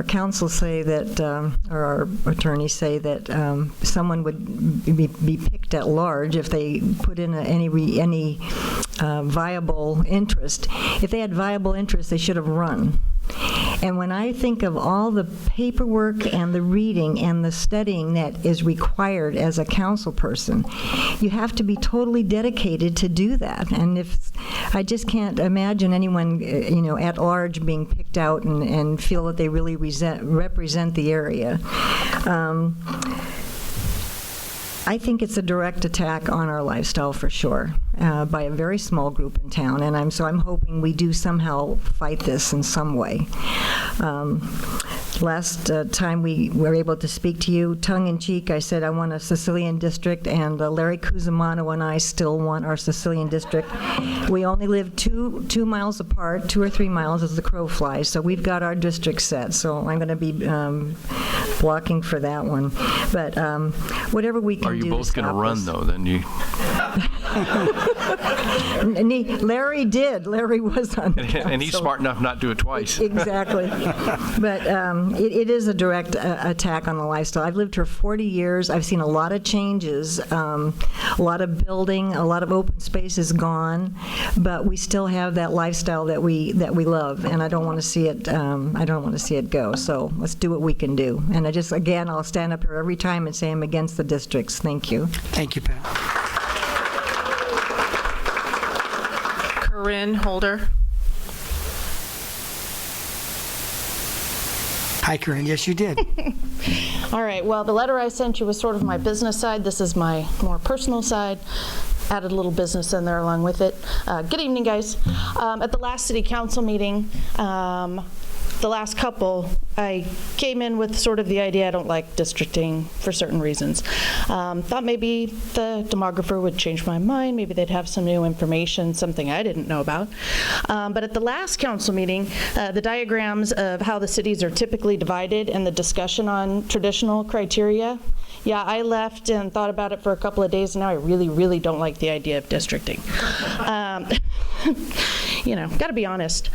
counsel say that, or our attorneys say that someone would be picked at large if they put in any viable interest. If they had viable interest, they should have run. And when I think of all the paperwork and the reading and the studying that is required as a council person, you have to be totally dedicated to do that. And if I just can't imagine anyone, at large being picked out and feel that they really represent the area. I think it's a direct attack on our lifestyle for sure, by a very small group in town, and I'm hoping we do somehow fight this in some way. Last time we were able to speak to you, tongue-in-cheek, I said I want a Sicilian district, and Larry Cusimano and I still want our Sicilian district. We only live 2 miles apart, 2 or 3 miles as the crow flies, so we've got our district set, so I'm going to be blocking for that one. But whatever we can do. Are you both going to run, though? Then you. Larry did. Larry was on the council. And he's smart enough not to do it twice. Exactly. But it is a direct attack on the lifestyle. I've lived here 40 years. I've seen a lot of changes, a lot of building, a lot of open space is gone, but we still have that lifestyle that we love, and I don't want to see it. I don't want to see it go. So let's do what we can do. And I'll stand up here every time and say I'm against the districts. Thank you. Thank you, Pat. Corinne Holder. Hi, Corinne. Yes, you did. All right. Well, the letter I sent you was sort of my business side. This is my more personal side. Added a little business in there along with it. Good evening, guys. At the last city council meeting, the last couple, I came in with sort of the idea I don't like districting for certain reasons. Thought maybe the demographer would change my mind, maybe they'd have some new information, something I didn't know about. But at the last council meeting, the diagrams of how the cities are typically divided and the discussion on traditional criteria, yeah, I left and thought about it for a couple of days, and now I really, really don't like the idea of districting. You know, got to be honest.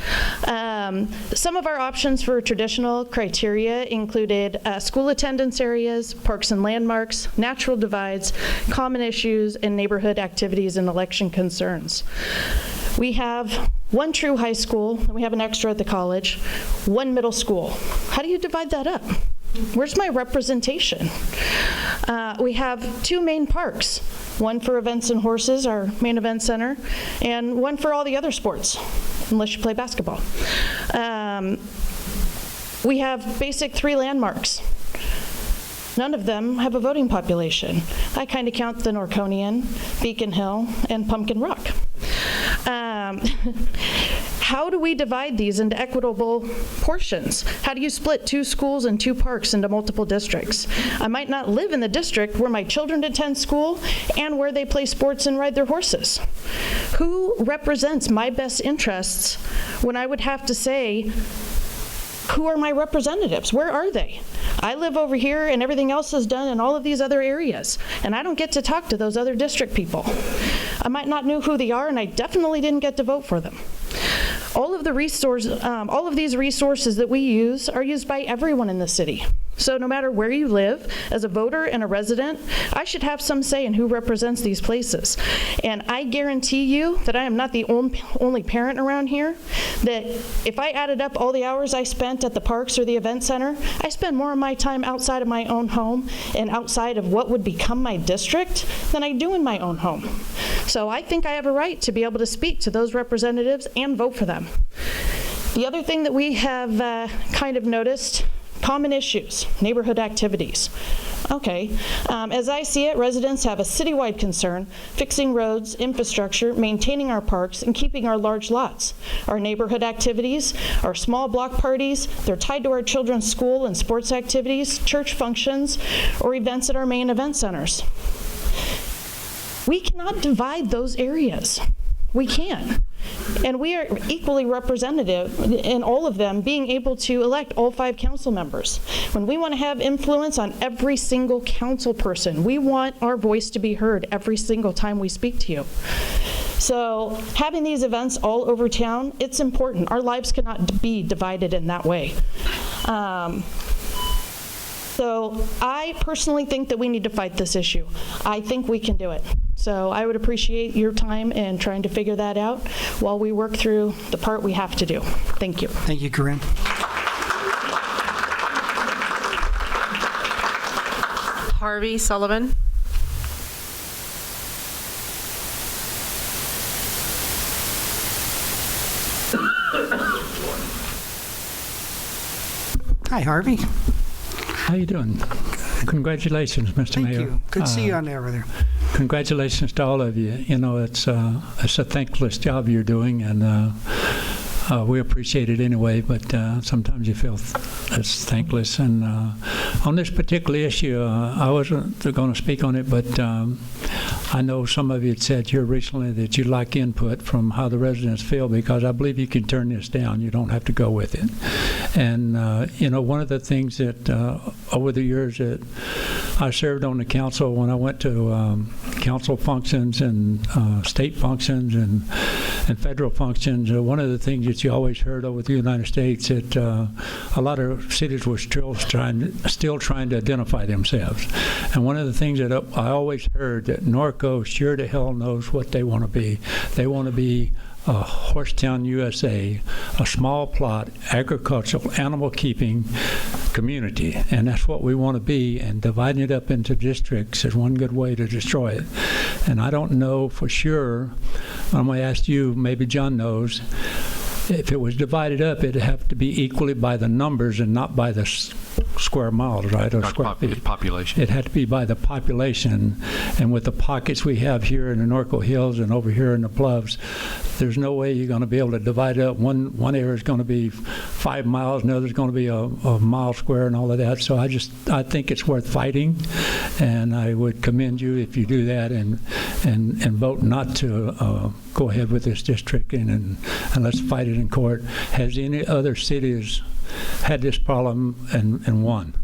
Some of our options for traditional criteria included school attendance areas, parks and landmarks, natural divides, common issues, and neighborhood activities and election concerns. We have one true high school, and we have an extra at the college, one middle school. How do you divide that up? Where's my representation? We have two main parks, one for events and horses, our main event center, and one for all the other sports, unless you play basketball. We have basic 3 landmarks. None of them have a voting population. I kind of count the Norconian, Beacon Hill, and Pumpkin Rock. How do we divide these into equitable portions? How do you split 2 schools and 2 parks into multiple districts? I might not live in the district where my children attend school and where they play sports and ride their horses. Who represents my best interests when I would have to say, who are my representatives? Where are they? I live over here and everything else is done in all of these other areas, and I don't get to talk to those other district people. I might not know who they are, and I definitely didn't get to vote for them. All of these resources that we use are used by everyone in the city. So no matter where you live, as a voter and a resident, I should have some say in who represents these places. And I guarantee you that I am not the only parent around here, that if I added up all the hours I spent at the parks or the event center, I spend more of my time outside of my own home and outside of what would become my district than I do in my own home. So I think I have a right to be able to speak to those representatives and vote for them. The other thing that we have kind of noticed, common issues, neighborhood activities. Okay, as I see it, residents have a citywide concern fixing roads, infrastructure, maintaining our parks, and keeping our large lots. Our neighborhood activities, our small block parties, they're tied to our children's school and sports activities, church functions, or events at our main event centers. We cannot divide those areas. We can't. And we are equally representative in all of them, being able to elect all 5 council members. When we want to have influence on every single council person, we want our voice to be heard every single time we speak to you. So having these events all over town, it's important. Our lives cannot be divided in that way. So I personally think that we need to fight this issue. I think we can do it. So I would appreciate your time in trying to figure that out while we work through the part we have to do. Thank you. Thank you, Corinne. Harvey Sullivan. Hi, Harvey. How you doing? Congratulations, Mr. Mayor. Thank you. Good to see you on there over there. Congratulations to all of you. You know, it's a thankless job you're doing, and we appreciate it anyway, but sometimes you feel it's thankless. And on this particular issue, I wasn't going to speak on it, but I know some of you had said here recently that you'd like input from how the residents feel, because I believe you can turn this down. You don't have to go with it. And, you know, one of the things that over the years that I served on the council, when I went to council functions and state functions and federal functions, one of the things that you always heard over the United States that a lot of cities were still trying to identify themselves. And one of the things that I always heard, that Norco sure to hell knows what they want to be. They want to be a Horsetown, USA, a small plot, agricultural, animal keeping community. And that's what we want to be, and dividing it up into districts is one good way to destroy it. And I don't know for sure, I'm going to ask you, maybe John knows, if it was divided up, it'd have to be equally by the numbers and not by the square miles, right? Or square feet. Population. It had to be by the population. And with the pockets we have here in the Norco Hills and over here in the Bluffs, there's no way you're going to be able to divide it up. One area is going to be 5 miles, another is going to be a mile square and all of that. So I think it's worth fighting, and I would commend you if you do that and vote not to go ahead with this district and let's fight it in court. Has any other cities had this problem and won?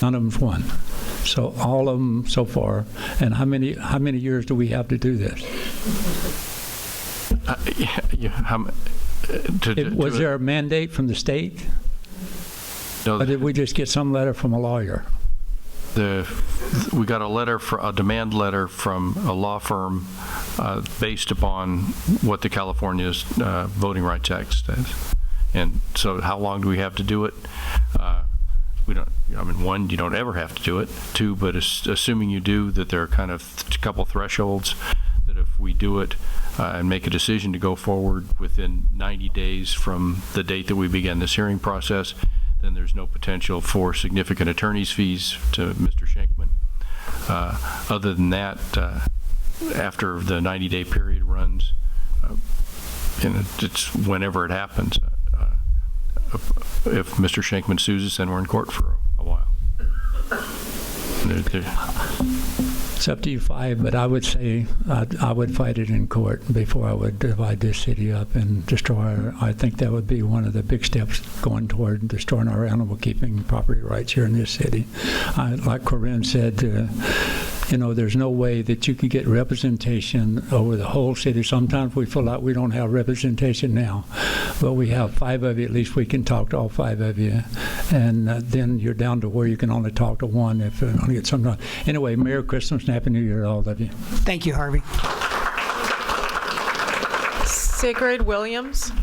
None of them's won. So all of them so far. And how many years do we have to do this? Was there a mandate from the state? No. Or did we just get some letter from a lawyer? We got a demand letter from a law firm based upon what the California's Voting Rights Act says. And so how long do we have to do it? We don't, one, you don't ever have to do it. Two, but assuming you do, that there are kind of a couple thresholds that if we do it and make a decision to go forward within 90 days from the date that we began this hearing process, then there's no potential for significant attorney's fees to Mr. Shankman. Other than that, after the 90-day period runs, and it's whenever it happens, if Mr. Shankman sues us, then we're in court for a while. It's up to you five, but I would say I would fight it in court before I would divide this city up and destroy. I think that would be one of the big steps going toward destroying our animal keeping property rights here in this city. Like Corinne said, there's no way that you can get representation over the whole city. Sometimes we feel like we don't have representation now, but we have 5 of you. At least we can talk to all 5 of you, and then you're down to where you can only talk to one if you only get some. Anyway, Merry Christmas and Happy New Year to all of you. Thank you, Harvey. Sigrid Williams.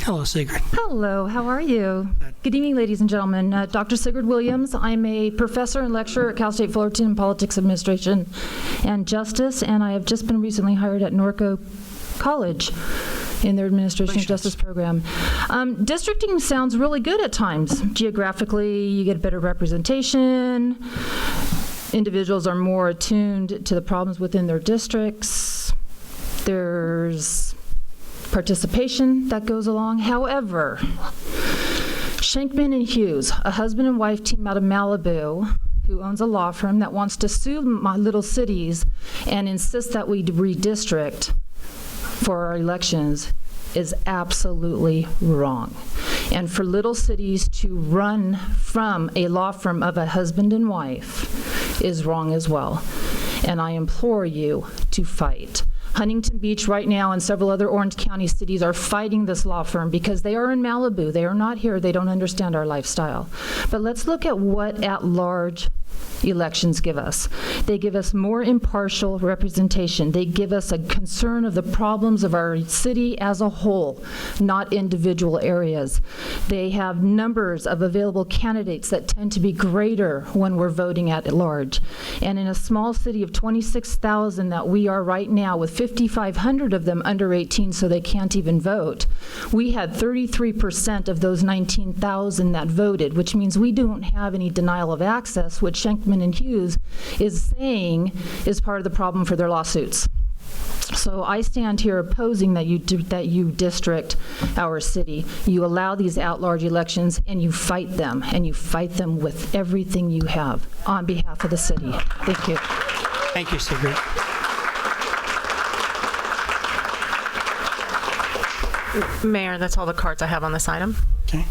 Hello, Sigrid. Hello, how are you? Good evening, ladies and gentlemen. Dr. Sigrid Williams. I'm a professor and lecturer at Cal State Fullerton in Politics Administration and Justice, and I have just been recently hired at Norco College in their Administration of Justice program. Districting sounds really good at times. Geographically, you get better representation. Individuals are more attuned to the problems within their districts. There's participation that goes along. However, Shankman and Hughes, a husband and wife team out of Malibu, who owns a law firm that wants to sue my little cities and insist that we redistrict for our elections, is absolutely wrong. And for little cities to run from a law firm of a husband and wife is wrong as well. And I implore you to fight. Huntington Beach right now and several other Orange County cities are fighting this law firm because they are in Malibu. They are not here. They don't understand our lifestyle. But let's look at what at-large elections give us. They give us more impartial representation. They give us a concern of the problems of our city as a whole, not individual areas. They have numbers of available candidates that tend to be greater when we're voting at large. And in a small city of 26,000 that we are right now, with 5,500 of them under 18, so they can't even vote, we had 33% of those 19,000 that voted, which means we don't have any denial of access, which Shankman and Hughes is saying is part of the problem for their lawsuits. So I stand here opposing that you district our city. You allow these at-large elections and you fight them, and you fight them with everything you have on behalf of the city. Thank you. Thank you, Sigrid. Mayor, that's all the cards I have on this item. Okay.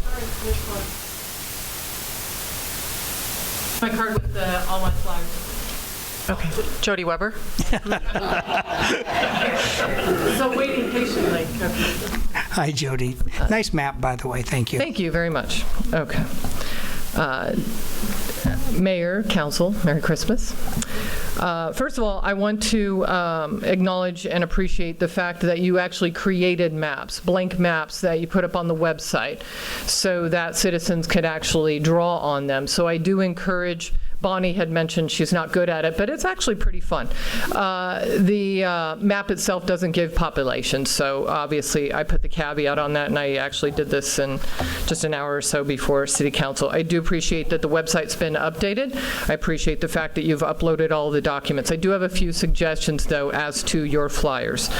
My card with all my flags. Okay. Jody Weber. So waiting patiently. Hi, Jody. Nice map, by the way. Thank you. Thank you very much. Okay. Mayor, Council, Merry Christmas. First of all, I want to acknowledge and appreciate the fact that you actually created maps, blank maps that you put up on the website so that citizens could actually draw on them. So I do encourage Bonnie had mentioned she's not good at it, but it's actually pretty fun. The map itself doesn't give population, so obviously I put the caveat on that, and I actually did this in just an hour or so before City Council. I do appreciate that the website's been updated. I appreciate the fact that you've uploaded all the documents. I do have a few suggestions, though, as to your flyers.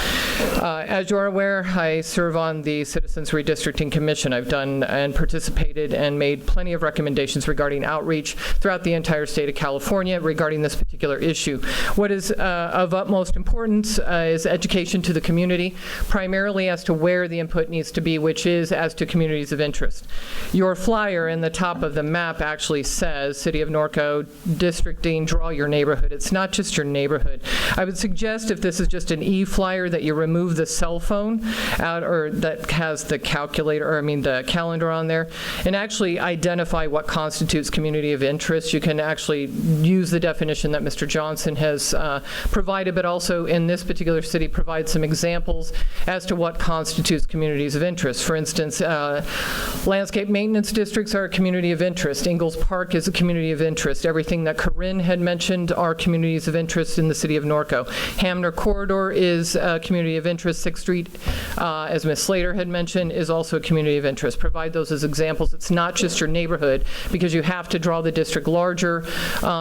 As you're aware, I serve on the Citizens Redistricting Commission. I've done and participated and made plenty of recommendations regarding outreach throughout the entire state of California regarding this particular issue. What is of utmost importance is education to the community, primarily as to where the input needs to be, which is as to communities of interest. Your flyer in the top of the map actually says, City of Norco, districting, draw your neighborhood. It's not just your neighborhood. I would suggest if this is just an e-flyer that you remove the cell phone out, or that has the calculator, or I mean the calendar on there, and actually identify what constitutes community of interest. You can actually use the definition that Mr. Johnson has provided, but also in this particular city provide some examples as to what constitutes communities of interest. For instance, landscape maintenance districts are a community of interest. Ingalls Park is a community of interest. Everything that Corinne had mentioned are communities of interest in the city of Norco. Hamner Corridor is a community of interest. 6th Street, as Ms. Slater had mentioned, is also a community of interest. Provide those as examples. It's not just your neighborhood, because you have to draw the district larger,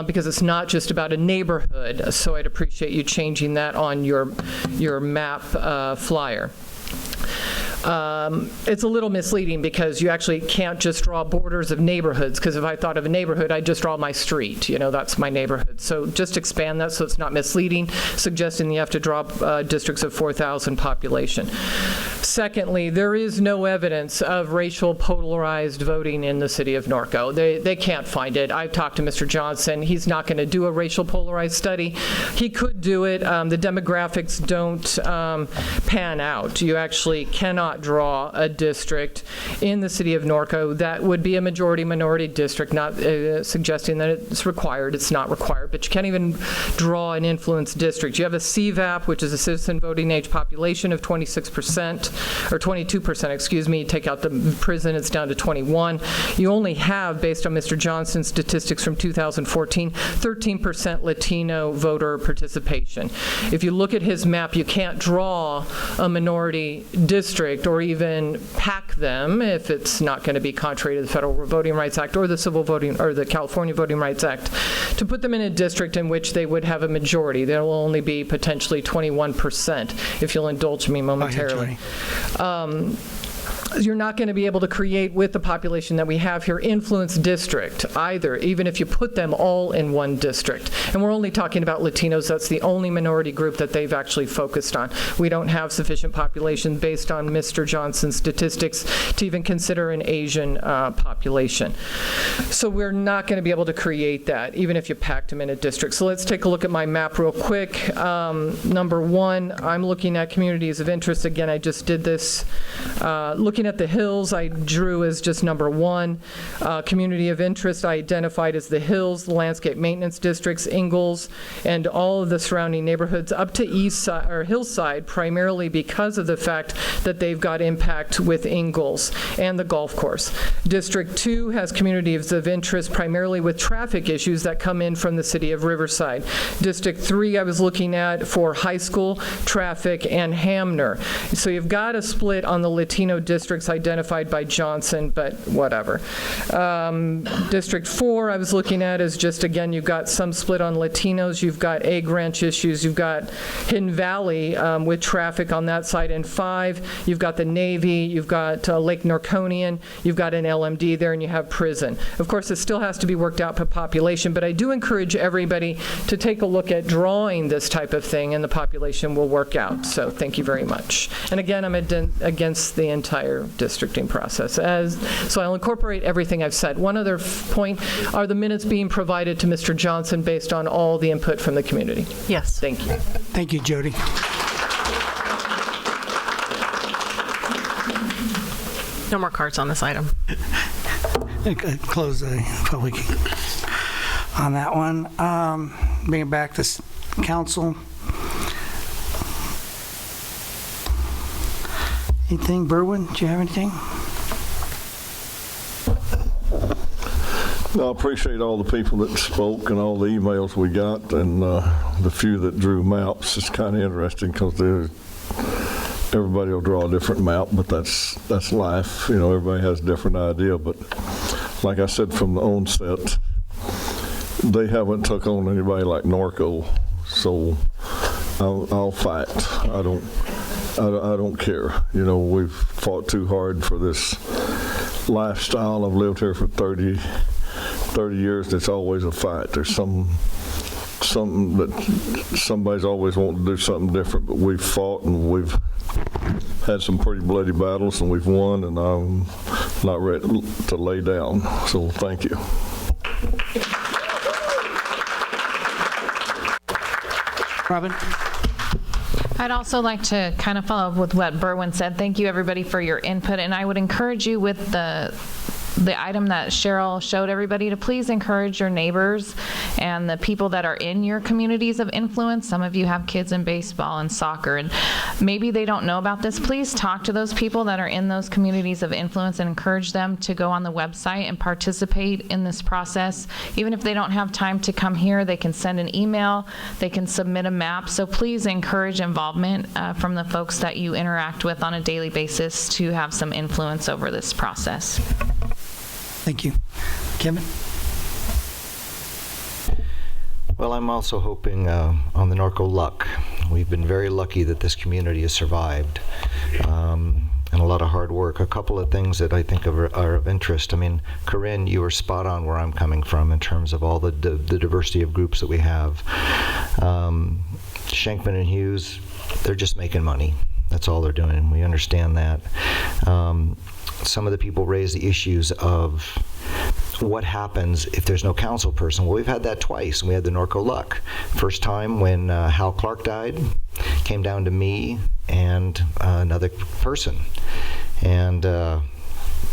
because it's not just about a neighborhood. So I'd appreciate you changing that on your map flyer. It's a little misleading because you actually can't just draw borders of neighborhoods, because if I thought of a neighborhood, I'd just draw my street. You know, that's my neighborhood. So just expand that so it's not misleading, suggesting you have to draw districts of 4,000 population. Secondly, there is no evidence of racial polarized voting in the city of Norco. They can't find it. I've talked to Mr. Johnson. He's not going to do a racial polarized study. He could do it. The demographics don't pan out. You actually cannot draw a district in the city of Norco that would be a majority-minority district, not suggesting that it's required. It's not required, but you can't even draw an influence district. You have a CVAP, which is a citizen voting age population of 26%, or 22%, excuse me. Take out the prison, it's down to 21. You only have, based on Mr. Johnson's statistics from 2014, 13% Latino voter participation. If you look at his map, you can't draw a minority district or even pack them if it's not going to be contrary to the Federal Voting Rights Act or the the California Voting Rights Act, to put them in a district in which they would have a majority. There will only be potentially 21%, if you'll indulge me momentarily. You're not going to be able to create, with the population that we have here, influence district either, even if you put them all in one district. And we're only talking about Latinos. That's the only minority group that they've actually focused on. We don't have sufficient population based on Mr. Johnson's statistics to even consider an Asian population. So we're not going to be able to create that, even if you packed them in a district. So let's take a look at my map real quick. Number one, I'm looking at communities of interest. Again, I just did this. Looking at the hills, I drew as just number one. Community of interest, I identified as the hills, the landscape maintenance districts, Ingalls, and all of the surrounding neighborhoods up to east side, or hillside, primarily because of the fact that they've got impact with Ingalls and the golf course. District 2 has communities of interest primarily with traffic issues that come in from the city of Riverside. District 3 I was looking at for high school, traffic, and Hamner. So you've got a split on the Latino districts identified by Johnson, but whatever. District 4 I was looking at is just, again, you've got some split on Latinos, you've got Egg Ranch issues, you've got Hidden Valley with traffic on that side, and 5, you've got the Navy, you've got Lake Norconian, you've got an LMD there, and you have prison. Of course, it still has to be worked out per population, but I do encourage everybody to take a look at drawing this type of thing, and the population will work out. So thank you very much. And again, I'm against the entire districting process. So I'll incorporate everything I've said. One other point, are the minutes being provided to Mr. Johnson based on all the input from the community? Yes. Thank you. Thank you, Jody. No more cards on this item. Close the public on that one. Bring it back to council. Anything, Berwin? Do you have anything? I appreciate all the people that spoke and all the emails we got, and the few that drew maps. It's kind of interesting because everybody will draw a different map, but that's life. You know, everybody has a different idea. But like I said from the onset, they haven't took on anybody like Norco, so I'll fight. I don't care. You know, we've fought too hard for this lifestyle. I've lived here for 30 years. It's always a fight. There's something that somebody's always wanting to do something different, but we've fought and we've had some pretty bloody battles and we've won, and I'm not ready to lay down. So thank you. Robin? I'd also like to kind of follow up with what Berwin said. Thank you, everybody, for your input, and I would encourage you with the item that Cheryl showed everybody to please encourage your neighbors and the people that are in your communities of influence. Some of you have kids in baseball and soccer, and maybe they don't know about this. Please talk to those people that are in those communities of influence and encourage them to go on the website and participate in this process. Even if they don't have time to come here, they can send an email, they can submit a map. So please encourage involvement from the folks that you interact with on a daily basis to have some influence over this process. Thank you. Kevin? Well, I'm also hoping on the Norco luck. We've been very lucky that this community has survived, and a lot of hard work. A couple of things that I think are of interest. I mean, Corinne, you were spot on where I'm coming from in terms of all the diversity of groups that we have. Schenkman and Hughes, they're just making money. That's all they're doing. We understand that. Some of the people raise the issues of what happens if there's no council person. Well, we've had that twice, and we had the Norco luck. First time when Hal Clark died, came down to me and another person. And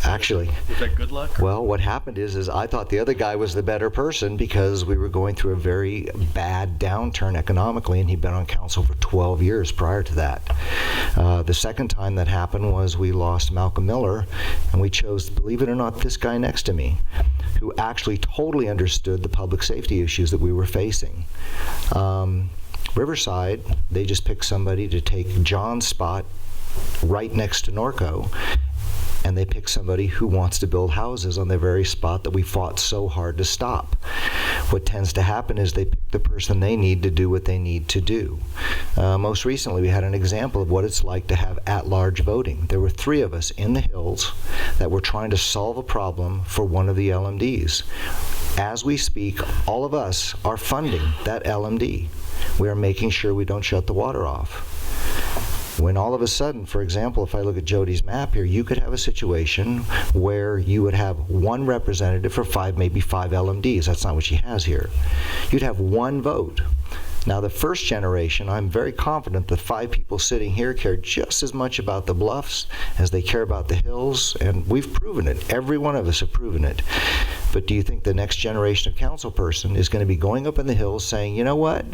actually, was that good luck? Well, what happened is I thought the other guy was the better person because we were going through a very bad downturn economically, and he'd been on council for 12 years prior to that. The second time that happened was we lost Malcolm Miller, and we chose, believe it or not, this guy next to me, who actually totally understood the public safety issues that we were facing. Riverside, they just picked somebody to take John's spot right next to Norco, and they pick somebody who wants to build houses on the very spot that we fought so hard to stop. What tends to happen is they pick the person they need to do what they need to do. Most recently, we had an example of what it's like to have at-large voting. There were 3 of us in the hills that were trying to solve a problem for one of the LMDs. As we speak, all of us are funding that LMD. We are making sure we don't shut the water off. When all of a sudden, for example, if I look at Jody's map here, you could have a situation where you would have 1 representative for 5, maybe 5 LMDs. That's not what she has here. You'd have 1 vote. Now, the first generation, I'm very confident the 5 people sitting here care just as much about the bluffs as they care about the hills, and we've proven it. Every one of us have proven it. But do you think the next generation of council person is going to be going up in the hills saying, you know what,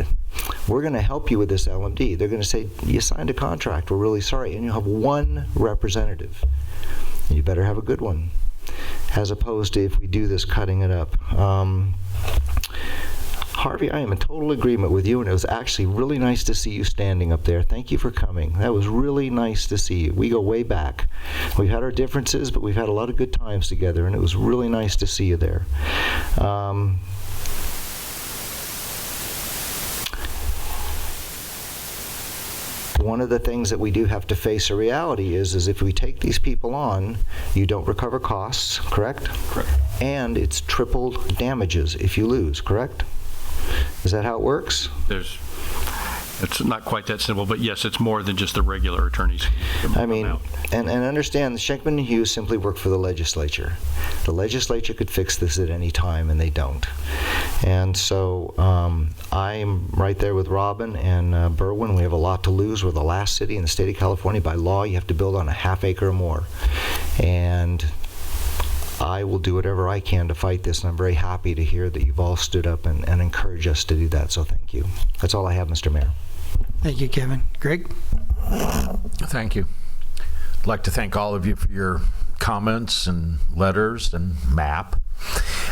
we're going to help you with this LMD? They're going to say, you signed a contract, we're really sorry, and you'll have 1 representative. And you better have a good one, as opposed to if we do this cutting it up. Harvey, I am in total agreement with you, and it was actually really nice to see you standing up there. Thank you for coming. That was really nice to see you. We go way back. We've had our differences, but we've had a lot of good times together, and it was really nice to see you there. One of the things that we do have to face a reality is if we take these people on, you don't recover costs, correct? Correct. And it's tripled damages if you lose, correct? Is that how it works? It's not quite that simple, but yes, it's more than just the regular attorneys. I mean, and understand, Schenkman and Hughes simply work for the legislature. The legislature could fix this at any time, and they don't. And so I'm right there with Robin and Berwin. We have a lot to lose. We're the last city in the state of California. By law, you have to build on a ½ acre or more. And I will do whatever I can to fight this, and I'm very happy to hear that you've all stood up and encouraged us to do that, so thank you. That's all I have, Mr. Mayor. Thank you, Kevin. Greg? Thank you. I'd like to thank all of you for your comments and letters and map.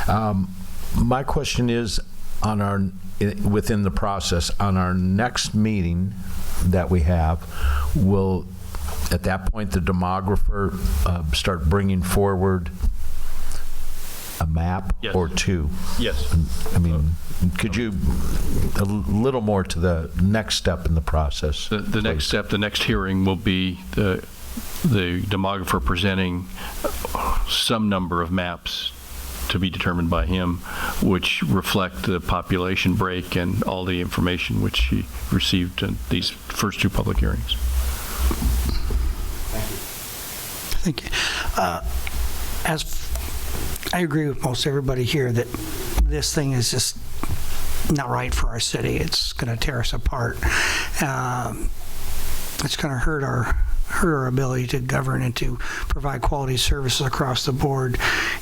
My question is, within the process, on our next meeting that we have, will, at that point, the demographer start bringing forward a map or two? Yes. I mean, could you, a little more to the next step in the process? The next step, the next hearing will be the demographer presenting some number of maps to be determined by him, which reflect the population break and all the information which he received in these first two public hearings. Thank you. I agree with most everybody here that this thing is just not right for our city. It's going to tear us apart. It's going to hurt our ability to govern and to provide quality services across the board.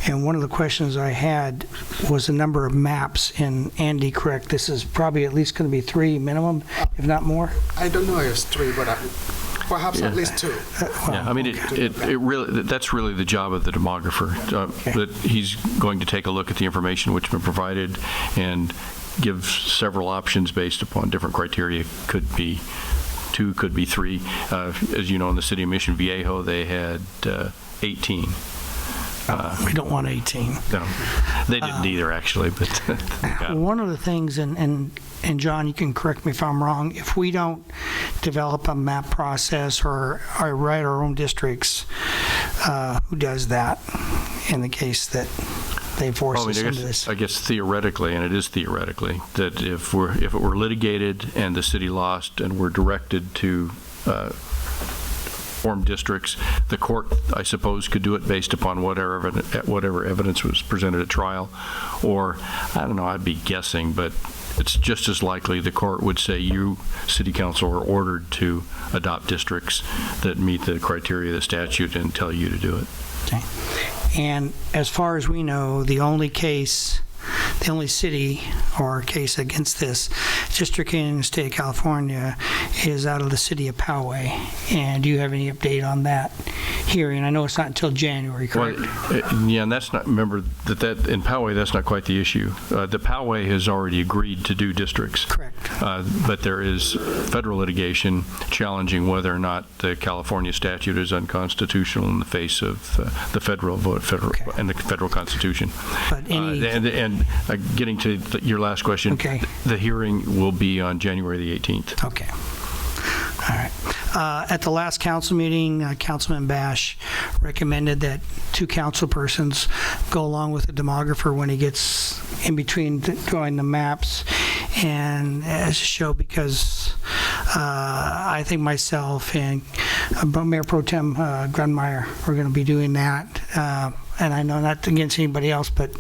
And one of the questions I had was the number of maps. And Andy, correct, this is probably at least going to be 3 minimum, if not more? I don't know if it's 3, but perhaps at least 2. Yeah, I mean, it really, that's really the job of the demographer, that he's going to take a look at the information which has been provided and give several options based upon different criteria. Could be 2, could be 3. As you know, in the city of Mission Viejo, they had 18. We don't want 18. No, they didn't either, actually. But one of the things, and John, you can correct me if I'm wrong, if we don't develop a map process or write our own districts, who does that in the case that they force us into this? I guess theoretically, and it is theoretically, that if it were litigated and the city lost and we're directed to form districts, the court, I suppose, could do it based upon whatever evidence was presented at trial. Or, I don't know, I'd be guessing, but it's just as likely the court would say you, city council, are ordered to adopt districts that meet the criteria of the statute and tell you to do it. Okay. And as far as we know, the only city or case against this district in the state of California is out of the city of Poway. And do you have any update on that hearing? I know it's not until January, correct? Well, yeah, and that's not, remember that in Poway, that's not quite the issue. The Poway has already agreed to do districts. Correct. But there is federal litigation challenging whether or not the California statute is unconstitutional in the face of the federal vote, and the federal Constitution. But getting to your last question, okay. The hearing will be on January the 18th. Okay. All right. At the last council meeting, Councilman Bash recommended that 2 council persons go along with the demographer when he gets in between drawing the maps, and as a show, because I think myself and Mayor Pro Tem Grunmeyer are going to be doing that. And I know not against anybody else, but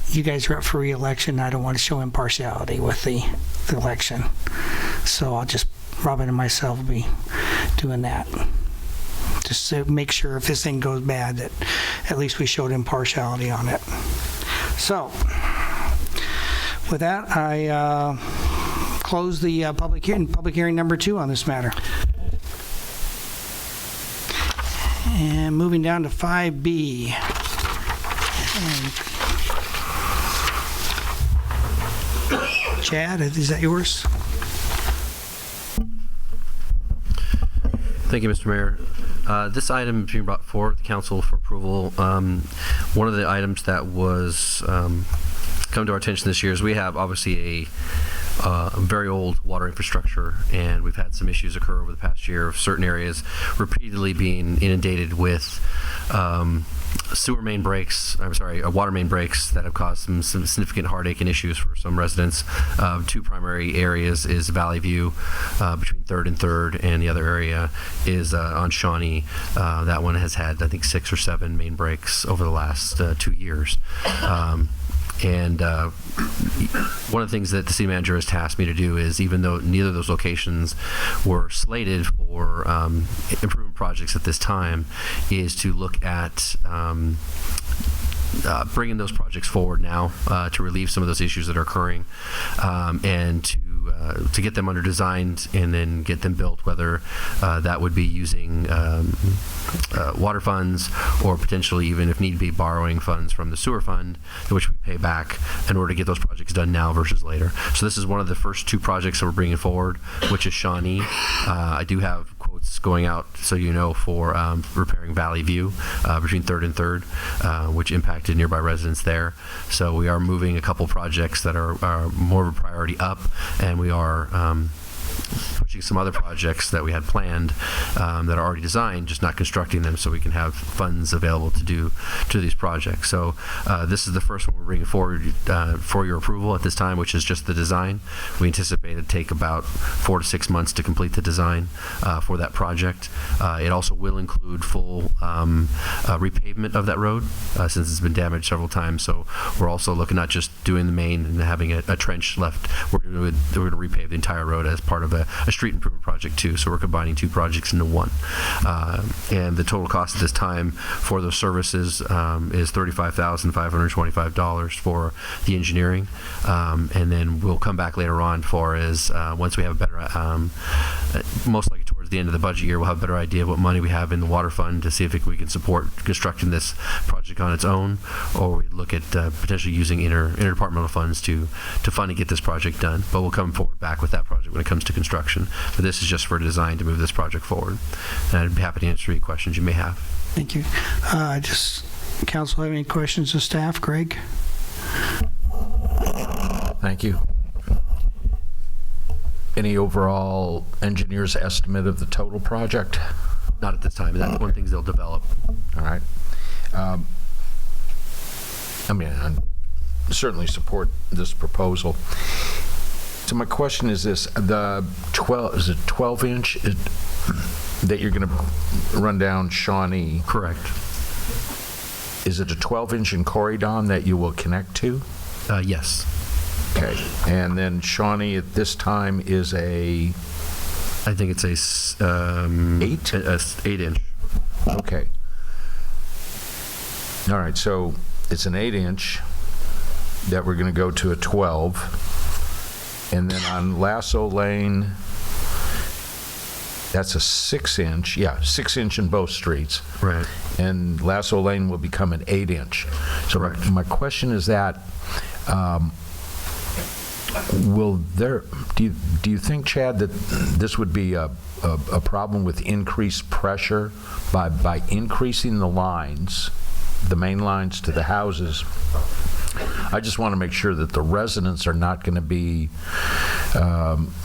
you guys are up for re-election. I don't want to show impartiality with the election. So Robin and myself will be doing that. Just to make sure if this thing goes bad that at least we showed impartiality on it. So, with that, I close the public hearing number 2 on this matter. And moving down to 5B. Chad, is that yours? Thank you, Mr. Mayor. This item is being brought forward to the council for approval. One of the items that was come to our attention this year is we have obviously a very old water infrastructure, and we've had some issues occur over the past year of certain areas repeatedly being inundated with water main breaks that have caused some significant heartache and issues for some residents. 2 primary areas is Valley View between 3rd and 3rd, and the other area is on Shawnee. That one has had, I think, 6 or 7 main breaks over the last 2 years. And one of the things that the city manager has tasked me to do is, even though neither of those locations were slated for improvement projects at this time, is to look at bringing those projects forward now to relieve some of those issues that are occurring, and to to get them under designed and then get them built, whether that would be using water funds or potentially even, if need be, borrowing funds from the sewer fund, which we pay back in order to get those projects done now versus later. So this is one of the first 2 projects that we're bringing forward, which is Shawnee. I do have quotes going out, so you know, for repairing Valley View between 3rd and 3rd, which impacted nearby residents there. So we are moving a couple projects that are more of a priority up, and we are pushing some other projects that we had planned that are already designed, just not constructing them, so we can have funds available to do these projects. So this is the first one we're bringing forward for your approval at this time, which is just the design. We anticipate it take about 4 to 6 months to complete the design for that project. It also will include full repavement of that road since it's been damaged several times. So we're also looking at just doing the main and having a trench left. We're going to repave the entire road as part of a street improvement project too. So we're combining 2 projects into one. And the total cost at this time for those services is $35,525 for the engineering. And then we'll come back later on for once we have a better, most likely towards the end of the budget year, we'll have a better idea of what money we have in the water fund to see if we can support constructing this project on its own, or we look at potentially using interdepartmental funds to fund and get this project done. But we'll come forward back with that project when it comes to construction. But this is just for design to move this project forward. And I'd be happy to answer any questions you may have. Thank you. Council have any questions of staff? Greg? Thank you. Any overall engineer's estimate of the total project? Not at this time. That's one of the things they'll develop. All right. I certainly support this proposal. So my question is this: is it 12-inch that you're going to run down Shawnee? Correct. Is it a 12-inch in Corridon that you will connect to? Yes. Okay. And then Shawnee at this time is I think it's a 8-inch. Okay. All right. So it's an 8-inch that we're going to go to a 12. And then on Lasso Lane, that's a 6-inch. Yeah, 6-inch in both streets. Right. And Lasso Lane will become an 8-inch. So my question is that, do you think, Chad, that this would be a problem with increased pressure by increasing the lines, the main lines to the houses? I just want to make sure that the residents are not going to be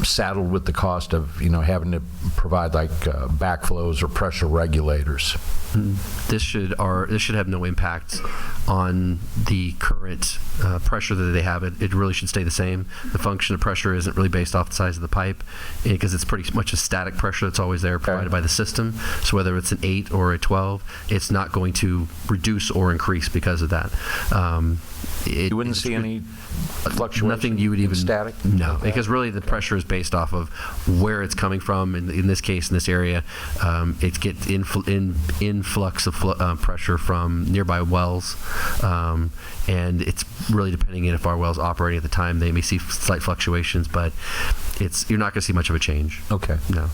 saddled with the cost of, having to provide like backflows or pressure regulators. This should have no impact on the current pressure that they have. It really should stay the same. The function of pressure isn't really based off the size of the pipe, because it's pretty much a static pressure that's always there, provided by the system. So whether it's an 8 or a 12, it's not going to reduce or increase because of that. You wouldn't see any fluctuation? Nothing you would even static? No, because really the pressure is based off of where it's coming from. In this case, in this area, it gets influx of pressure from nearby wells, and it's really depending on if our well's operating at the time. They may see slight fluctuations, but you're not going to see much of a change. Okay. No.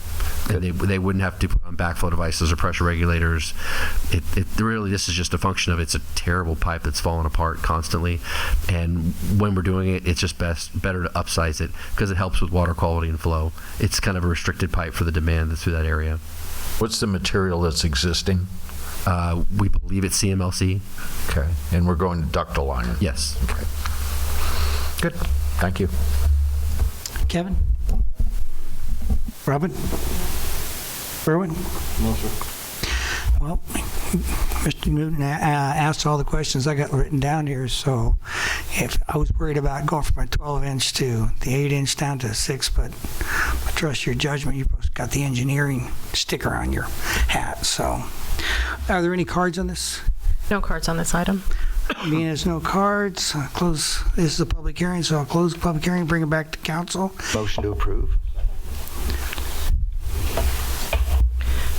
And they wouldn't have to put on backflow devices or pressure regulators. Really, this is just a function of it's a terrible pipe that's falling apart constantly, and when we're doing it, it's just better to upsize it because it helps with water quality and flow. It's kind of a restricted pipe for the demand that's through that area. What's the material that's existing? We believe it's CMLC. Okay. And we're going to ductile iron? Yes. Okay. Good. Thank you. Kevin? Robin? Berwin? No, sir. Well, Mr. Newton asked all the questions I got written down here, so if I was worried about going from a 12-inch to the 8-inch down to 6, but I trust your judgment. You've both got the engineering sticker on your hat, so. Are there any cards on this? No cards on this item. Being there's no cards, this is a public hearing, so I'll close the public hearing, bring it back to council. Motion to approve.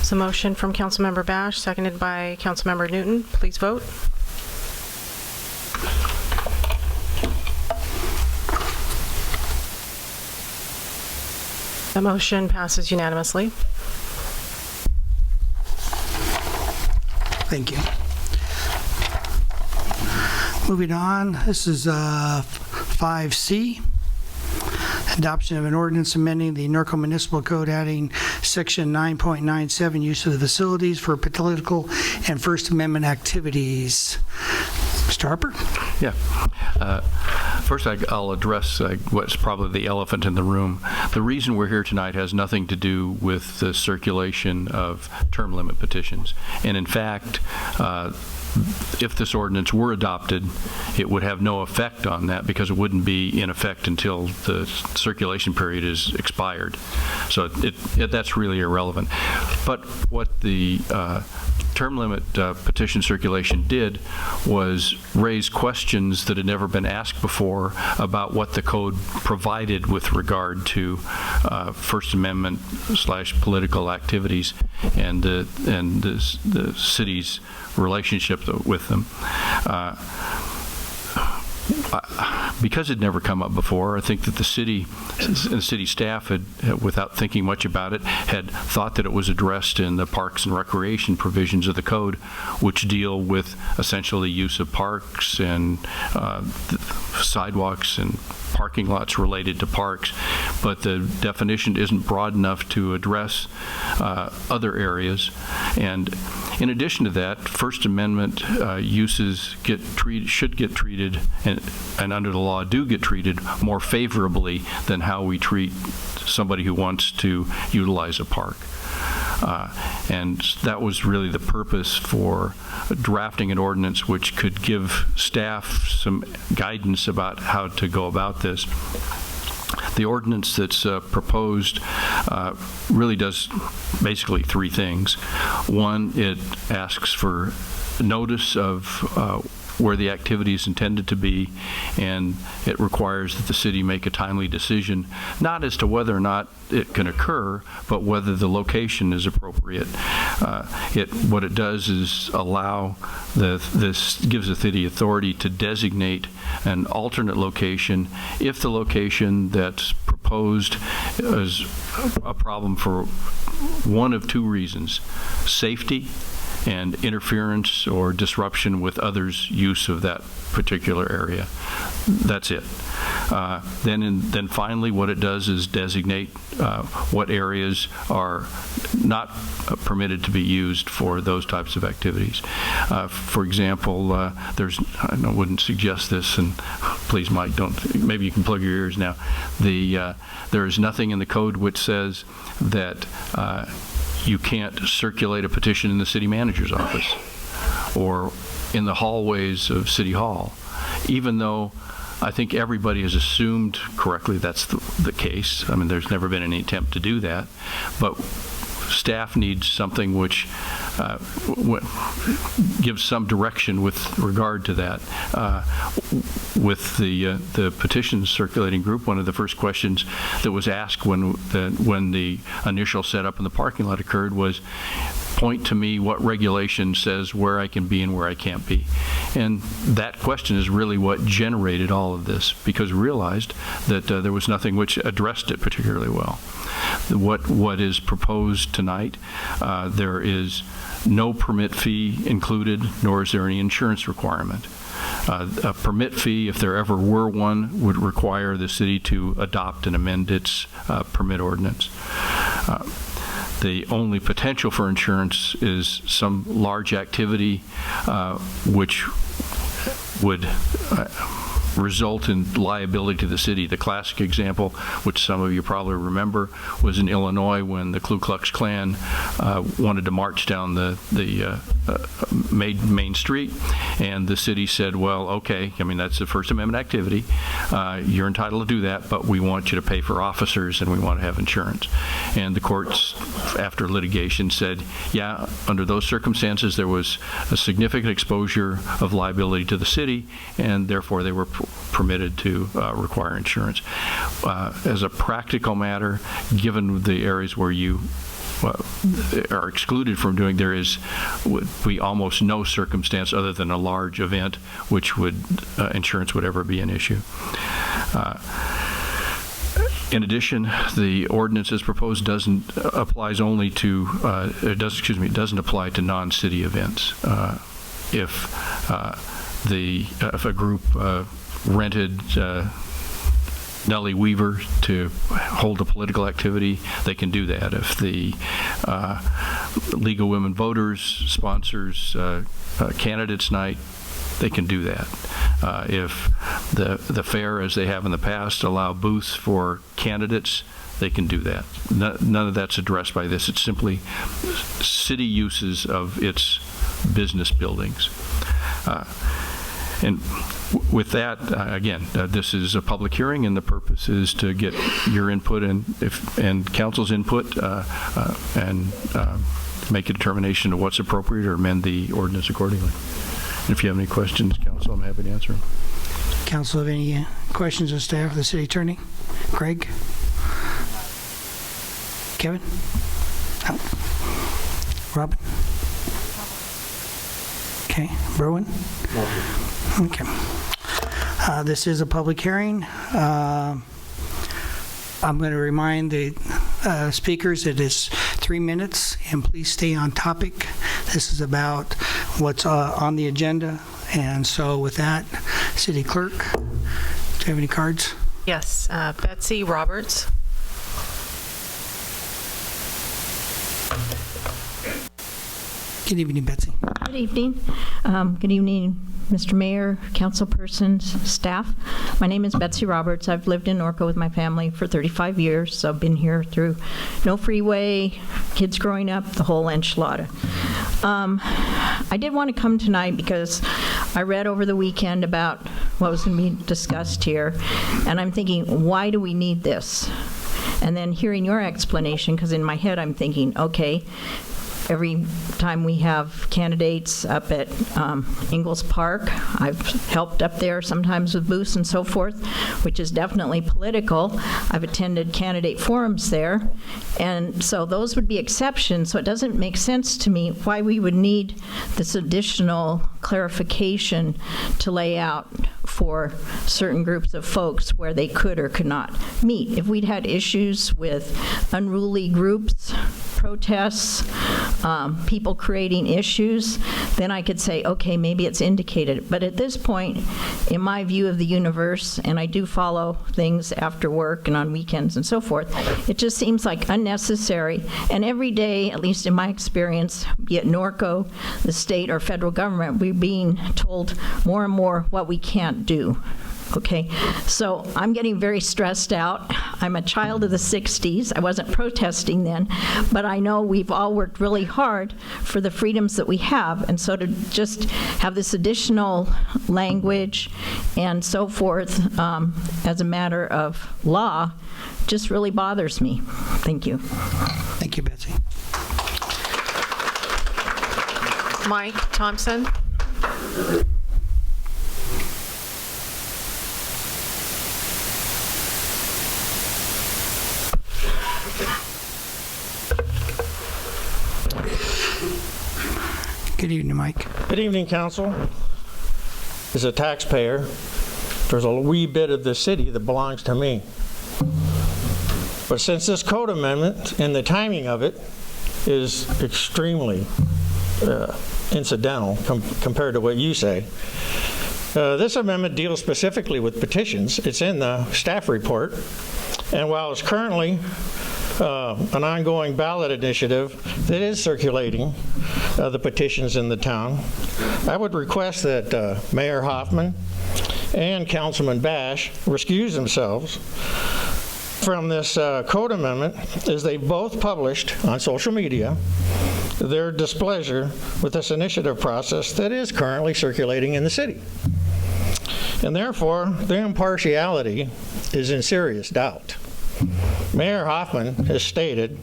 So motion from Councilmember Bash, seconded by Councilmember Newton. Please vote. The motion passes unanimously. Thank you. Moving on, this is 5C. Adoption of an ordinance amending the Norco Municipal Code, adding Section 9.97, use of the facilities for political and First Amendment activities. Mr. Harper? Yeah. First, I'll address what's probably the elephant in the room. The reason we're here tonight has nothing to do with the circulation of term limit petitions. And in fact, if this ordinance were adopted, it would have no effect on that because it wouldn't be in effect until the circulation period is expired. So that's really irrelevant. But what the term limit petition circulation did was raise questions that had never been asked before about what the code provided with regard to First Amendment / political activities and the city's relationship with them. Because it never come up before, I think that the city staff had, without thinking much about it, had thought that it was addressed in the parks and recreation provisions of the code, which deal with essentially use of parks and sidewalks and parking lots related to parks. But the definition isn't broad enough to address other areas. And in addition to that, First Amendment uses should get treated, and under the law do get treated more favorably than how we treat somebody who wants to utilize a park. And that was really the purpose for drafting an ordinance which could give staff some guidance about how to go about this. The ordinance that's proposed really does basically three things. One, it asks for notice of where the activity is intended to be, and it requires that the city make a timely decision, not as to whether or not it can occur, but whether the location is appropriate. What it does is allow this gives the city authority to designate an alternate location if the location that's proposed is a problem for one of two reasons: safety and interference or disruption with others' use of that particular area. That's it. Then finally, what it does is designate what areas are not permitted to be used for those types of activities. For example, I wouldn't suggest this, and please, Mike, maybe you can plug your ears now. There is nothing in the code which says that you can't circulate a petition in the city manager's office or in the hallways of City Hall, even though I think everybody has assumed correctly that's the case. I mean, there's never been any attempt to do that, but staff needs something which gives some direction with regard to that. With the petition circulating group, one of the first questions that was asked when the initial setup in the parking lot occurred was, point to me what regulation says where I can be and where I can't be. And that question is really what generated all of this, because we realized that there was nothing which addressed it particularly well. What is proposed tonight, there is no permit fee included, nor is there any insurance requirement. A permit fee, if there ever were one, would require the city to adopt and amend its permit ordinance. The only potential for insurance is some large activity which would result in liability to the city. The classic example, which some of you probably remember, was in Illinois when the Ku Klux Klan wanted to march down the main street, and the city said, well, okay, I mean, that's a First Amendment activity. You're entitled to do that, but we want you to pay for officers and we want to have insurance. And the courts, after litigation, said, yeah, under those circumstances, there was a significant exposure of liability to the city, and therefore they were permitted to require insurance. As a practical matter, given the areas where you are excluded from doing, there would be almost no circumstance other than a large event which would insurance would ever be an issue. In addition, the ordinance as proposed doesn't apply to non-city events. If a group rented Nellie Weaver to hold a political activity, they can do that. If the League of Women Voters sponsors Candidates Night, they can do that. If the fair, as they have in the past, allow booths for candidates, they can do that. None of that's addressed by this. It's simply city uses of its business buildings. And with that, again, this is a public hearing, and the purpose is to get your input and council's input and make a determination of what's appropriate or amend the ordinance accordingly. And if you have any questions, council, I'm happy to answer them. Council, have any questions of staff of the city attorney? Greg? Kevin? No. Robin? Okay. Berwin? Okay. This is a public hearing. I'm going to remind the speakers it is 3 minutes, and please stay on topic. This is about what's on the agenda. And so with that, City Clerk, do you have any cards? Yes. Betsy Roberts. Good evening, Betsy. Good evening. Good evening, Mr. Mayor, councilpersons, staff. My name is Betsy Roberts. I've lived in Norco with my family for 35 years, so I've been here through no freeway, kids growing up, the whole enchilada. I did want to come tonight because I read over the weekend about what was going to be discussed here, and I'm thinking, why do we need this? And then hearing your explanation, because in my head I'm thinking, okay, every time we have candidates up at Ingalls Park, I've helped up there sometimes with booths and so forth, which is definitely political. I've attended candidate forums there, and so those would be exceptions. So it doesn't make sense to me why we would need this additional clarification to lay out for certain groups of folks where they could or could not meet. If we'd had issues with unruly groups, protests, people creating issues, then I could say, okay, maybe it's indicated. But at this point, in my view of the universe, and I do follow things after work and on weekends and so forth, it just seems like unnecessary. And every day, at least in my experience, be it Norco, the state, or federal government, we're being told more and more what we can't do. Okay, so I'm getting very stressed out. I'm a child of the 60s. I wasn't protesting then, but I know we've all worked really hard for the freedoms that we have, and so to just have this additional language and so forth as a matter of law just really bothers me. Thank you. Thank you, Betsy. Mike Thompson. Good evening, Mike. Good evening, Council. As a taxpayer, there's a wee bit of the city that belongs to me. But since this code amendment and the timing of it is extremely incidental compared to what you say, this amendment deals specifically with petitions. It's in the staff report. And while it's currently an ongoing ballot initiative that is circulating the petitions in the town, I would request that Mayor Hoffman and Councilman Bash recuse themselves from this code amendment, as they both published on social media their displeasure with this initiative process that is currently circulating in the city. And therefore, their impartiality is in serious doubt. Mayor Hoffman has stated,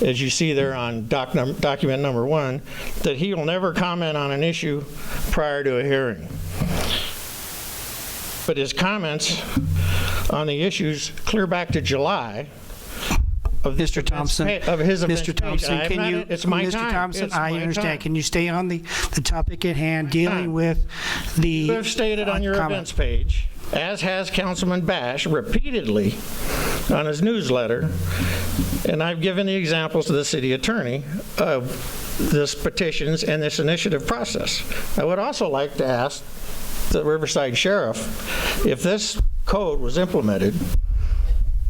as you see there on document number 1, that he will never comment on an issue prior to a hearing. But his comments on the issues clear back to July of Mr. Thompson, of his Mr. Thompson, can you, it's my Mr. time. Thompson, It's I my understand. time. Can you stay on the topic at hand, dealing with the You have stated on your events page, as has Councilman Bash repeatedly on his newsletter, and I've given the examples to the city attorney of this petitions and this initiative process. I would also like to ask the Riverside Sheriff if this code was implemented,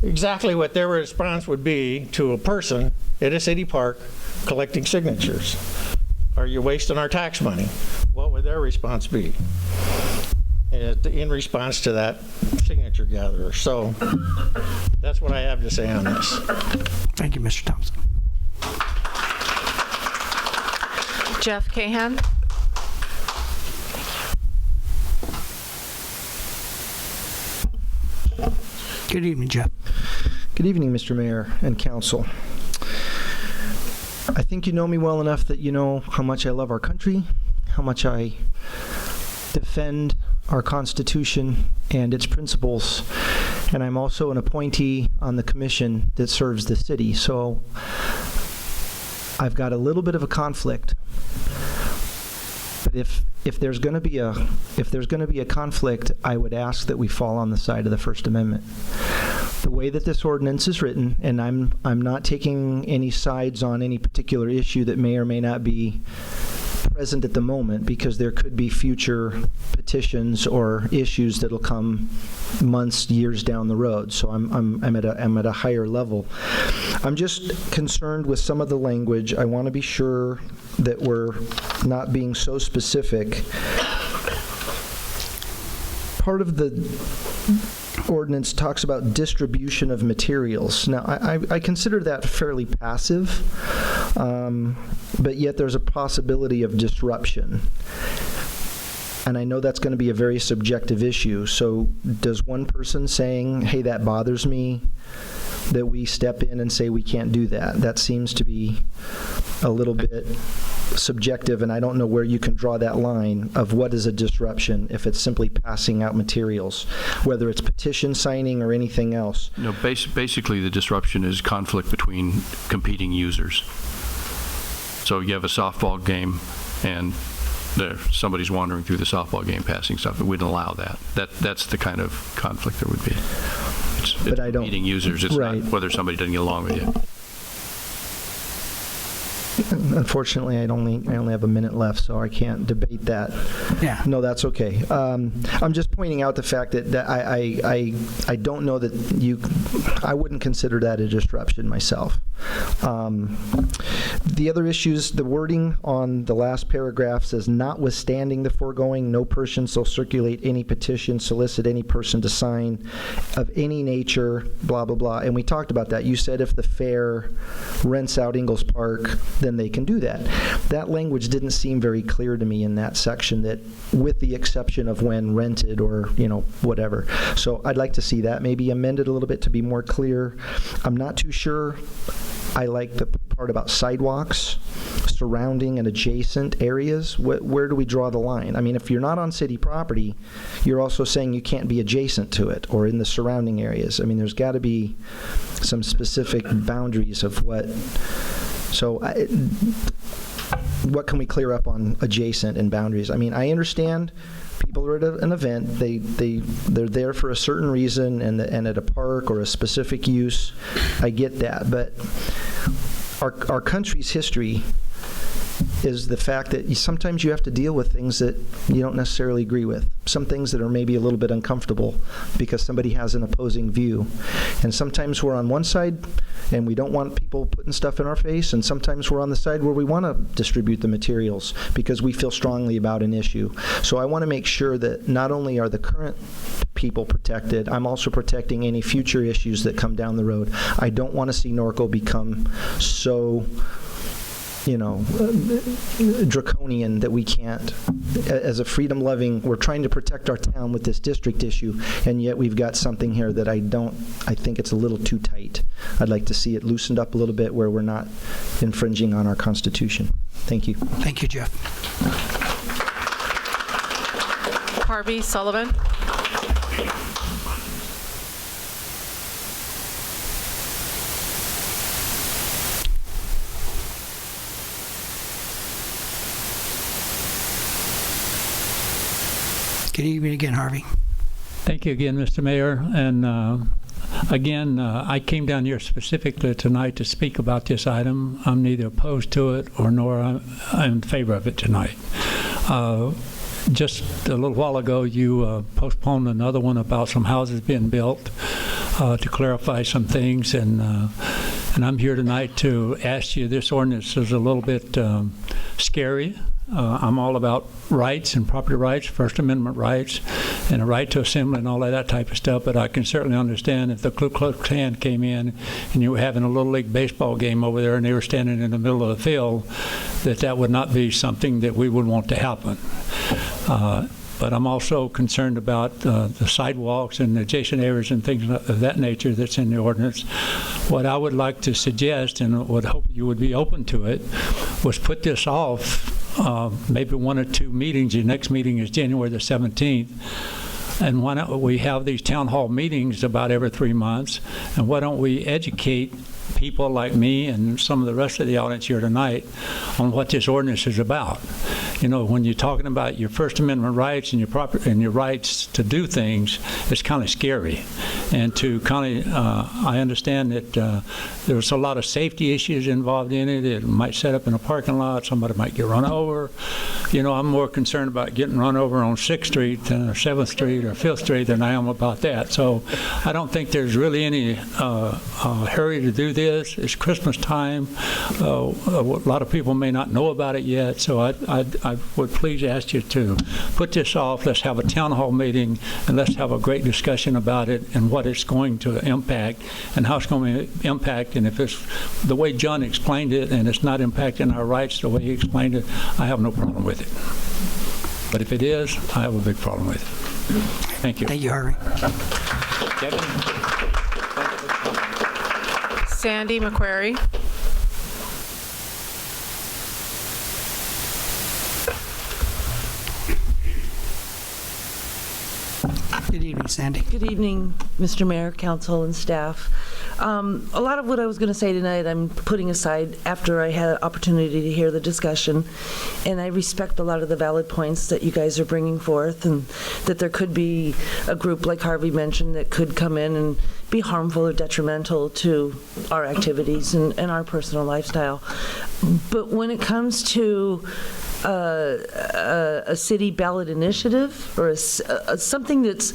exactly what their response would be to a person at a city park collecting signatures. Are you wasting our tax money? What would their response be in response to that signature gatherer? So that's what I have to say on this. Thank you, Mr. Thompson. Jeff Cahan. Good evening, Jeff. Good evening, Mr. Mayor and Council. I think you know me well enough that you know how much I love our country, how much I defend our Constitution and its principles, and I'm also an appointee on the commission that serves the city. So I've got a little bit of a conflict. But if there's going to be a conflict, I would ask that we fall on the side of the First Amendment. The way that this ordinance is written, and I'm not taking any sides on any particular issue that may or may not be present at the moment, because there could be future petitions or issues that'll come months, years down the road. So I'm at a higher level. I'm just concerned with some of the language. I want to be sure that we're not being so specific. Part of the ordinance talks about distribution of materials. Now, I consider that fairly passive, but yet there's a possibility of disruption. And I know that's going to be a very subjective issue. So does one person saying, hey, that bothers me, that we step in and say we can't do that? That seems to be a little bit subjective, and I don't know where you can draw that line of what is a disruption if it's simply passing out materials, whether it's petition signing or anything else. No, basically the disruption is conflict between competing users. So you have a softball game and somebody's wandering through the softball game passing stuff, but we don't allow that. That's the kind of conflict there would be. It's competing users. It's right. Not whether somebody doesn't get along with you. Unfortunately, I only have a minute left, so I can't debate that. Yeah. No, that's okay. I'm just pointing out the fact that I don't know that I wouldn't consider that a disruption myself. The other issues, the wording on the last paragraph says, notwithstanding the foregoing, no person shall circulate any petition, solicit any person to sign of any nature, blah, blah, blah. And we talked about that. You said if the fair rents out Ingalls Park, then they can do that. That language didn't seem very clear to me in that section, that with the exception of when rented or, whatever. So I'd like to see that maybe amended a little bit to be more clear. I'm not too sure. I like the part about sidewalks surrounding and adjacent areas. Where do we draw the line? I mean, if you're not on city property, you're also saying you can't be adjacent to it or in the surrounding areas. I mean, there's got to be some specific boundaries of what. So what can we clear up on adjacent and boundaries? I mean, I understand people are at an event, they're there for a certain reason and at a park or a specific use. I get that, but our country's history is the fact that sometimes you have to deal with things that you don't necessarily agree with. Some things that are maybe a little bit uncomfortable because somebody has an opposing view. And sometimes we're on one side and we don't want people putting stuff in our face, and sometimes we're on the side where we want to distribute the materials because we feel strongly about an issue. So I want to make sure that not only are the current people protected, I'm also protecting any future issues that come down the road. I don't want to see Norco become so draconian that we can't. As a freedom-loving, we're trying to protect our town with this district issue, and yet we've got something here that I think it's a little too tight. I'd like to see it loosened up a little bit where we're not infringing on our Constitution. Thank you. Thank you, Jeff. Harvey Sullivan. Good evening again, Harvey. Thank you again, Mr. Mayor. And Again, I came down here specifically tonight to speak about this item. I'm neither opposed to it nor I'm in favor of it tonight. Just a little while ago, you postponed another one about some houses being built to clarify some things, and I'm here tonight to ask you, this ordinance is a little bit scary. I'm all about rights and property rights, First Amendment rights, and a right to assembly and all of that type of stuff, but I can certainly understand if the Ku Klux Klan came in and you were having a Little League baseball game over there and they were standing in the middle of the field, that would not be something that we would want to happen. But I'm also concerned about the sidewalks and adjacent areas and things of that nature that's in the ordinance. What I would like to suggest, and would hope you would be open to it, was put this off maybe 1 or 2 meetings. Your next meeting is January the 17th. And why don't we have these town hall meetings about every 3 months? And why don't we educate people like me and some of the rest of the audience here tonight on what this ordinance is about? You know, when you're talking about your First Amendment rights and your rights to do things, it's kind of scary. And to kind of, I understand that there's a lot of safety issues involved in it. It might set up in a parking lot. Somebody might get run over. You know, I'm more concerned about getting run over on 6th Street or 7th Street or 5th Street than I am about that. So I don't think there's really any hurry to do this. It's Christmas time. A lot of people may not know about it yet. So I would please ask you to put this off. Let's have a town hall meeting and let's have a great discussion about it and what it's going to impact and how it's going to impact. And if it's the way John explained it and it's not impacting our rights the way he explained it, I have no problem with it. But if it is, I have a big problem with it. Thank you. Thank you, Harvey. Kevin? Sandy McQuarrie. Good evening, Sandy. Good evening, Mr. Mayor, council, and staff. A lot of what I was going to say tonight I'm putting aside after I had an opportunity to hear the discussion, and I respect a lot of the valid points that you guys are bringing forth, and that there could be a group like Harvey mentioned that could come in and be harmful or detrimental to our activities and our personal lifestyle. But when it comes to a city ballot initiative or something that's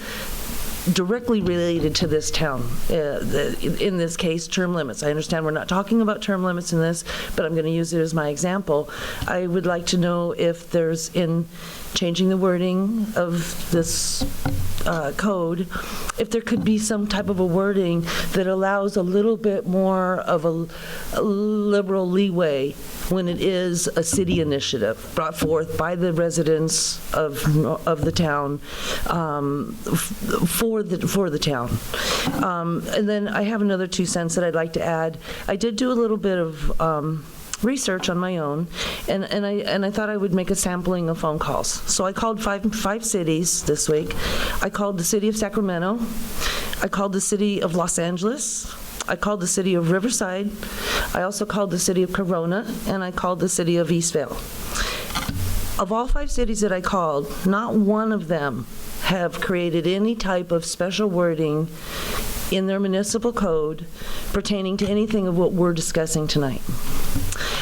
directly related to this town, in this case, term limits. I understand we're not talking about term limits in this, but I'm going to use it as my example. I would like to know if there's, in changing the wording of this code, if there could be some type of a wording that allows a little bit more of a liberal leeway when it is a city initiative brought forth by the residents of the town for the town. And then I have another 2 cents that I'd like to add. I did do a little bit of research on my own, and I thought I would make a sampling of phone calls. So I called five cities this week. I called the city of Sacramento. I called the city of Los Angeles. I called the city of Riverside. I also called the city of Corona, and I called the city of Eastvale. Of all 5 cities that I called, not one of them have created any type of special wording in their municipal code pertaining to anything of what we're discussing tonight.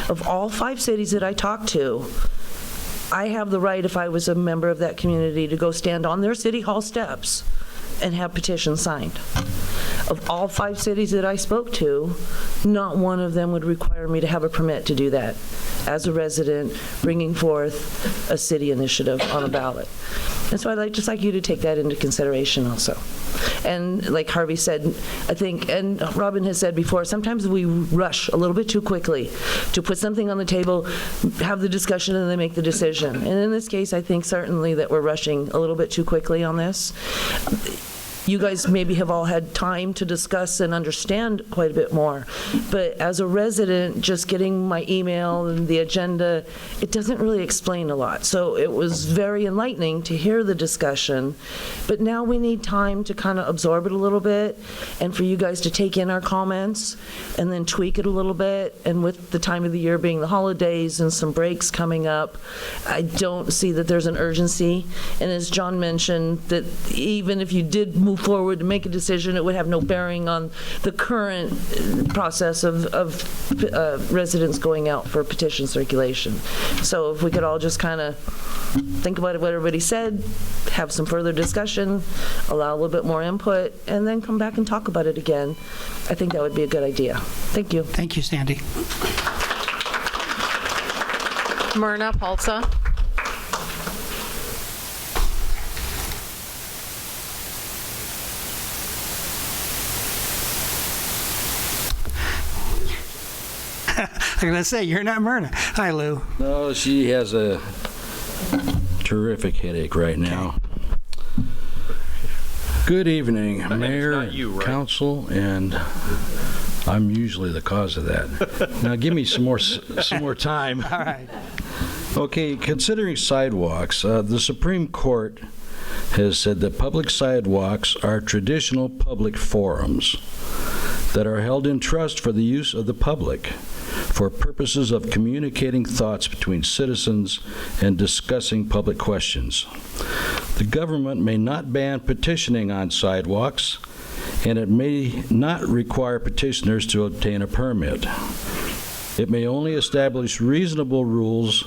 Of all 5 cities that I talked to, I have the right, if I was a member of that community, to go stand on their city hall steps and have petitions signed. Of all 5 cities that I spoke to, not one of them would require me to have a permit to do that as a resident bringing forth a city initiative on a ballot. And so I'd just like you to take that into consideration also. And like Harvey said, I think, and Robin has said before, sometimes we rush a little bit too quickly to put something on the table, have the discussion, and then make the decision. And in this case, I think certainly that we're rushing a little bit too quickly on this. You guys maybe have all had time to discuss and understand quite a bit more. But as a resident, just getting my email and the agenda, it doesn't really explain a lot. So it was very enlightening to hear the discussion. But now we need time to kind of absorb it a little bit and for you guys to take in our comments and then tweak it a little bit. And with the time of the year being the holidays and some breaks coming up, I don't see that there's an urgency. And as John mentioned, that even if you did move move forward and make a decision, it would have no bearing on the current process of residents going out for petition circulation. So if we could all just kind of think about what everybody said, have some further discussion, allow a little bit more input, and then come back and talk about it again, I think that would be a good idea. Thank you. Thank you, Sandy. Myrna Palsa. I'm going to say, you're not Myrna. Hi, Lou. No, she has a terrific headache right now. Good evening, Mayor, Council, and I'm usually the cause of that. Now, give me some more time. All right. Okay, considering sidewalks, the Supreme Court has said that public sidewalks are traditional public forums that are held in trust for the use of the public for purposes of communicating thoughts between citizens and discussing public questions. The government may not ban petitioning on sidewalks, and it may not require petitioners to obtain a permit. It may only establish reasonable rules,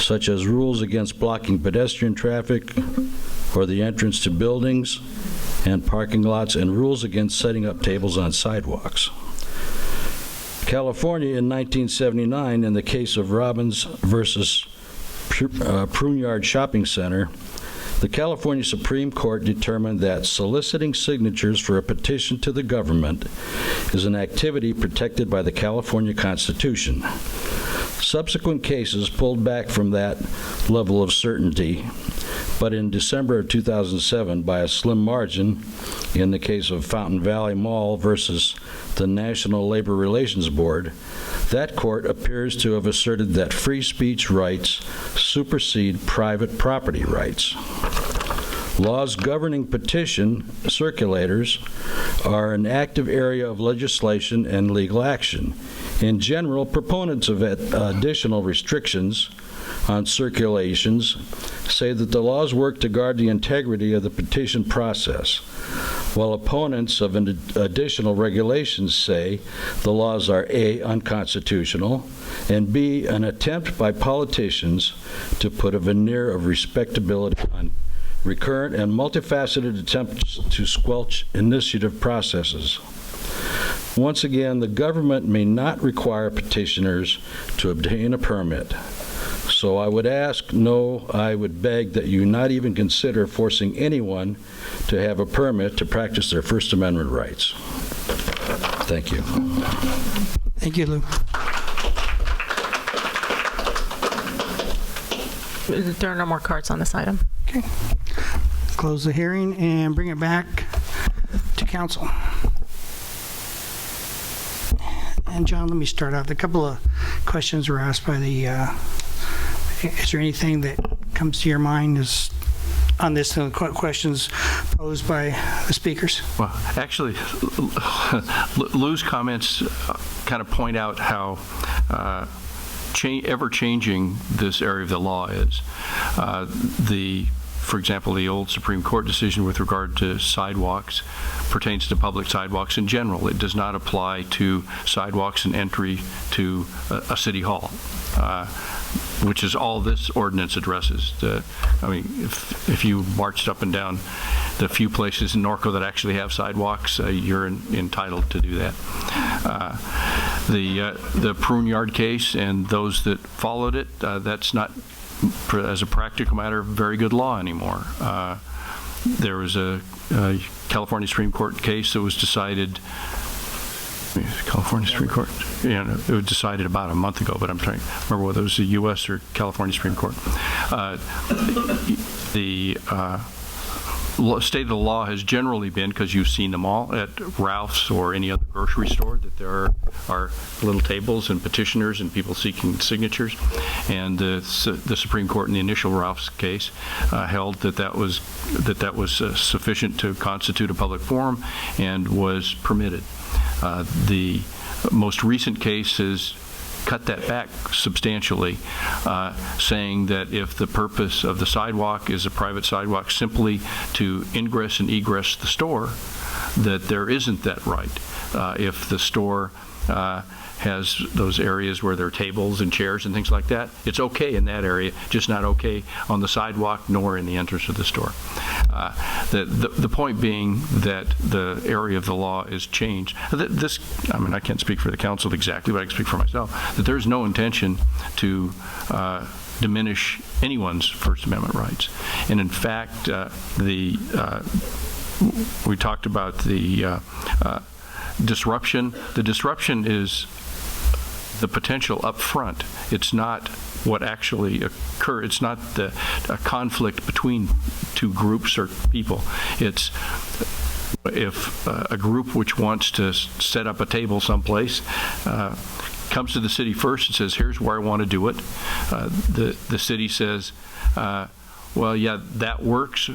such as rules against blocking pedestrian traffic or the entrance to buildings and parking lots, and rules against setting up tables on sidewalks. California in 1979, in the case of Robbins versus Pruneyard Shopping Center, the California Supreme Court determined that soliciting signatures for a petition to the government is an activity protected by the California Constitution. Subsequent cases pulled back from that level of certainty, but in December of 2007, by a slim margin, in the case of Fountain Valley Mall versus the National Labor Relations Board, that court appears to have asserted that free speech rights supersede private property rights. Laws governing petition circulators are an active area of legislation and legal action. In general, proponents of additional restrictions on circulations say that the laws work to guard the integrity of the petition process, while opponents of additional regulations say the laws are A, unconstitutional, and B, an attempt by politicians to put a veneer of respectability on recurrent and multifaceted attempts to squelch initiative processes. Once again, the government may not require petitioners to obtain a permit. So I would I would beg that you not even consider forcing anyone to have a permit to practice their First Amendment rights. Thank you. Thank you, Lou. There are no more cards on this item. Okay. Close the hearing and bring it back to council. And John, let me start out. A couple of questions were asked by the, is there anything that comes to your mind on this, questions posed by the speakers? Well, actually, Lou's comments kind of point out how ever-changing this area of the law is. For example, the old Supreme Court decision with regard to sidewalks pertains to public sidewalks in general. It does not apply to sidewalks and entry to a city hall, which is all this ordinance addresses. I mean, if you marched up and down the few places in Norco that actually have sidewalks, you're entitled to do that. The Pruneyard case and those that followed it, that's not, as a practical matter, very good law anymore. There was a California Supreme Court case that was decided, California Supreme Court? Yeah, it was decided about a month ago, but I'm trying to remember whether it was the U.S. or California Supreme Court. The state of the law has generally been, because you've seen them all at Ralph's or any other grocery store, that there are little tables and petitioners and people seeking signatures. And the Supreme Court in the initial Ralph's case held that was sufficient to constitute a public forum and was permitted. The most recent case is cut that back substantially, saying that if the purpose of the sidewalk is a private sidewalk simply to ingress and egress the store, that there isn't that right. If the store has those areas where there are tables and chairs and things like that, it's okay in that area, just not okay on the sidewalk nor in the entrance of the store. The point being that the area of the law is changed. This, I mean, I can't speak for the council exactly, but I can speak for myself, that there's no intention to diminish anyone's First Amendment rights. And in fact, we talked about the disruption. The disruption is the potential up front. It's not what actually occurs. It's not a conflict between two groups or people. It's if a group which wants to set up a table someplace comes to the city first and says, here's where I want to do it. The city says, well, yeah, that works.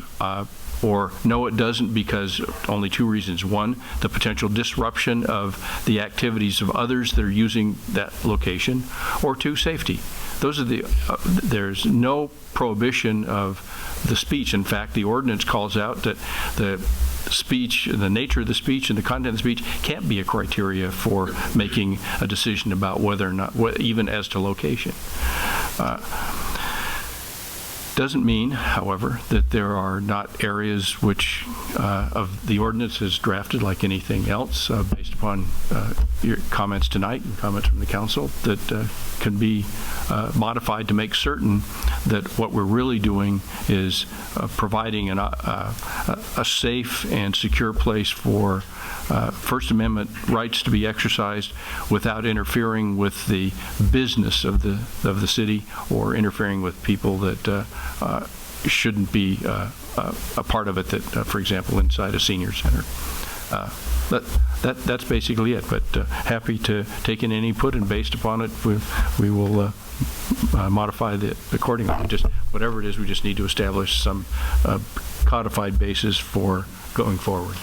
Or no, it doesn't, because only two reasons. One, the potential disruption of the activities of others that are using that location, or two, safety. Those are there's no prohibition of the speech. In fact, the ordinance calls out that the speech, the nature of the speech and the content of the speech can't be a criteria for making a decision about whether or not, even as to location. Doesn't mean, however, that there are not areas which of the ordinance is drafted like anything else based upon your comments tonight and comments from the council that can be modified to make certain that what we're really doing is providing a safe and secure place for First Amendment rights to be exercised without interfering with the business of the city or interfering with people that shouldn't be a part of it, that, for example, inside a senior center. That's basically it, but happy to take in any input, and based upon it, we will modify it accordingly. Just whatever it is, we just need to establish some codified basis for going forward.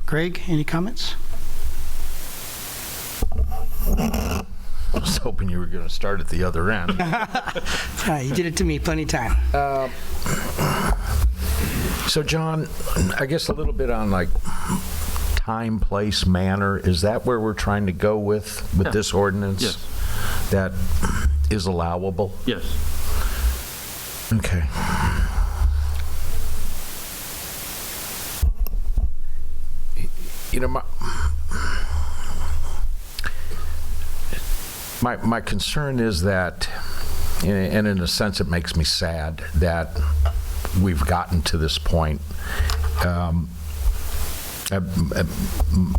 Greg, any comments? I was hoping you were going to start at the other end. You did it to me plenty of time. So, John, I guess a little bit on like time, place, manner. Is that where we're trying to go with this ordinance? Yes. That is allowable? Yes. Okay. You know, my concern is that, and in a sense it makes me sad that we've gotten to this point.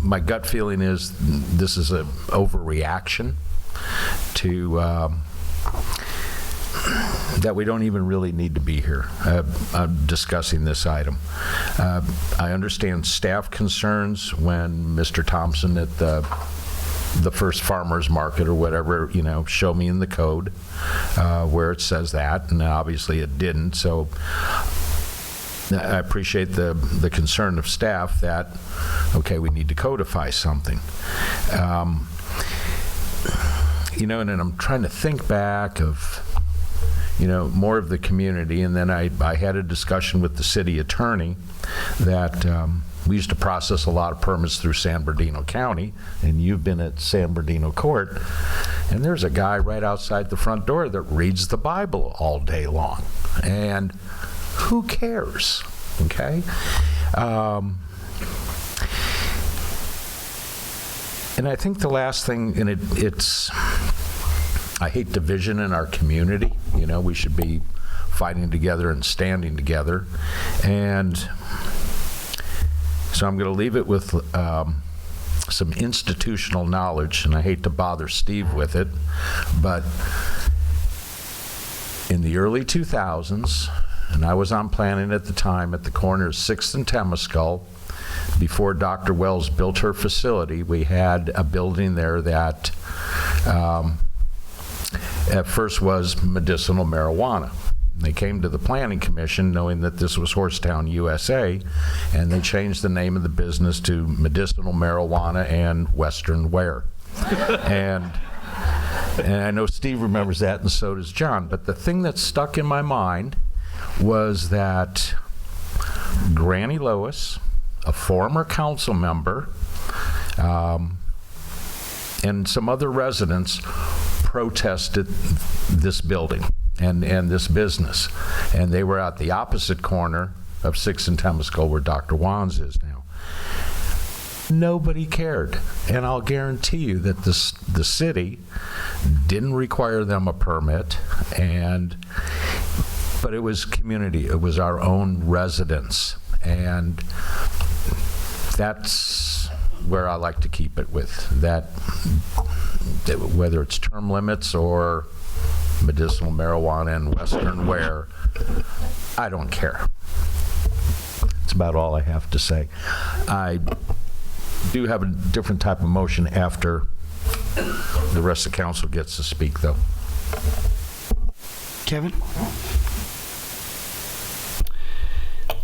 My gut feeling is this is an overreaction to that we don't even really need to be here discussing this item. I understand staff concerns when Mr. Thompson at the first farmer's market or whatever, you know, show me in the code where it says that, and obviously it didn't. So I appreciate the concern of staff that, okay, we need to codify something. You know, and then I'm trying to think back of, you know, more of the community, and then I had a discussion with the city attorney that we used to process a lot of permits through San Bernardino County, and you've been at San Bernardino Court, and there's a guy right outside the front door that reads the Bible all day long, and who cares, okay? And I think the last thing, and it's I hate division in our community. You know, we should be fighting together and standing together. And so I'm going to leave it with some institutional knowledge, and I hate to bother Steve with it, but in the early 2000s, and I was on planning at the time at the corner of 6th and Temescal, before Dr. Wells built her facility, we had a building there that at first was medicinal marijuana. They came to the Planning Commission knowing that this was Horsetown, USA, and they changed the name of the business to Medicinal Marijuana and Western Wear. And I know Steve remembers that, and so does John. But the thing that stuck in my mind was that Granny Lois, a former council member, and some other residents protested this building and this business. And they were at the opposite corner of 6th and Temescal, where Dr. Wands is now. Nobody cared. And I'll guarantee you that the city didn't require them a permit, but it was community. It was our own residents. And that's where I like to keep it with, that whether it's term limits or medicinal marijuana and Western wear, I don't care. That's about all I have to say. I do have a different type of motion after the rest of the council gets to speak, though. Kevin?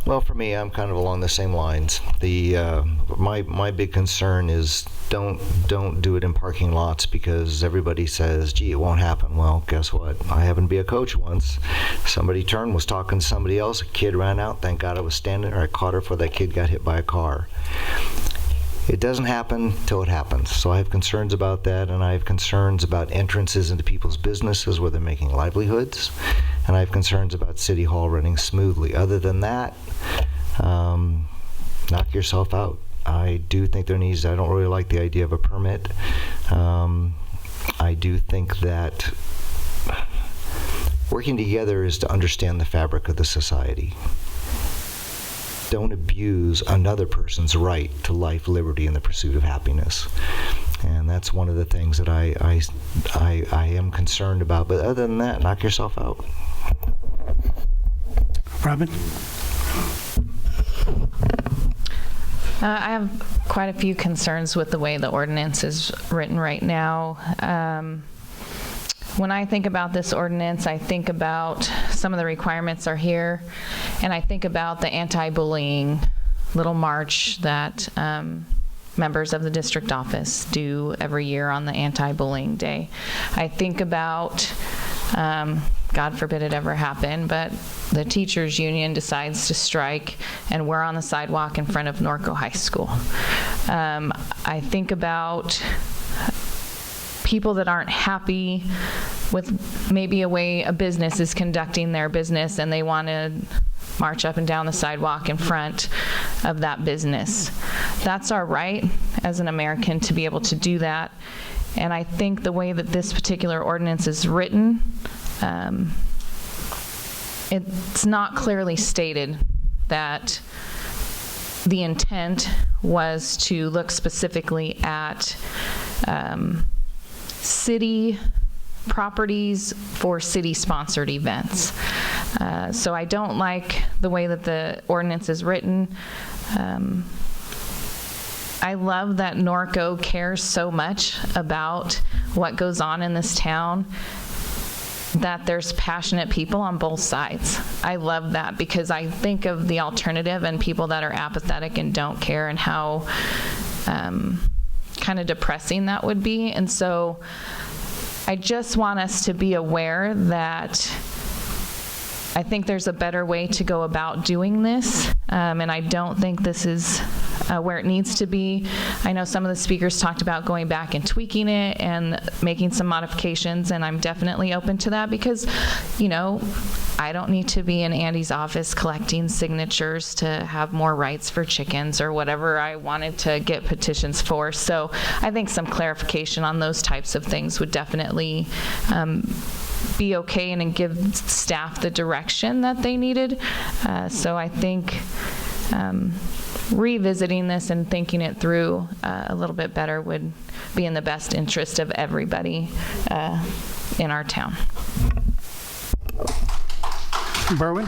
Well, for me, I'm kind of along the same lines. My big concern is don't do it in parking lots, because everybody says, gee, it won't happen. Well, guess what? I happened to be a coach once. Somebody turned, was talking to somebody else. A kid ran out. Thank God I was standing there. I caught her before that kid got hit by a car. It doesn't happen till it happens. So I have concerns about that, and I have concerns about entrances into people's businesses where they're making livelihoods, and I have concerns about City Hall running smoothly. Other than that, knock yourself out. I do think there needs, I don't really like the idea of a permit. I do think that working together is to understand the fabric of the society. Don't abuse another person's right to life, liberty, and the pursuit of happiness. And that's one of the things that I am concerned about. But other than that, knock yourself out. Robin? I have quite a few concerns with the way the ordinance is written right now. When I think about this ordinance, I think about some of the requirements are here, and I think about the anti-bullying little march that members of the district office do every year on the anti-bullying day. I think about, God forbid it ever happen, but the teachers union decides to strike and we're on the sidewalk in front of Norco High School. I think about people that aren't happy with maybe a way a business is conducting their business and they want to march up and down the sidewalk in front of that business. That's our right as an American to be able to do that. And I think the way that this particular ordinance is written, it's not clearly stated that the intent was to look specifically at city properties for city-sponsored events. So I don't like the way that the ordinance is written. I love that Norco cares so much about what goes on in this town, that there's passionate people on both sides. I love that, because I think of the alternative and people that are apathetic and don't care, and how kind of depressing that would be. And so I just want us to be aware that I think there's a better way to go about doing this, and I don't think this is where it needs to be. I know some of the speakers talked about going back and tweaking it and making some modifications, and I'm definitely open to that, because, you know, I don't need to be in Andy's office collecting signatures to have more rights for chickens or whatever I wanted to get petitions for. So I think some clarification on those types of things would definitely be okay and give staff the direction that they needed. So I think revisiting this and thinking it through a little bit better would be in the best interest of everybody in our town. Berwin?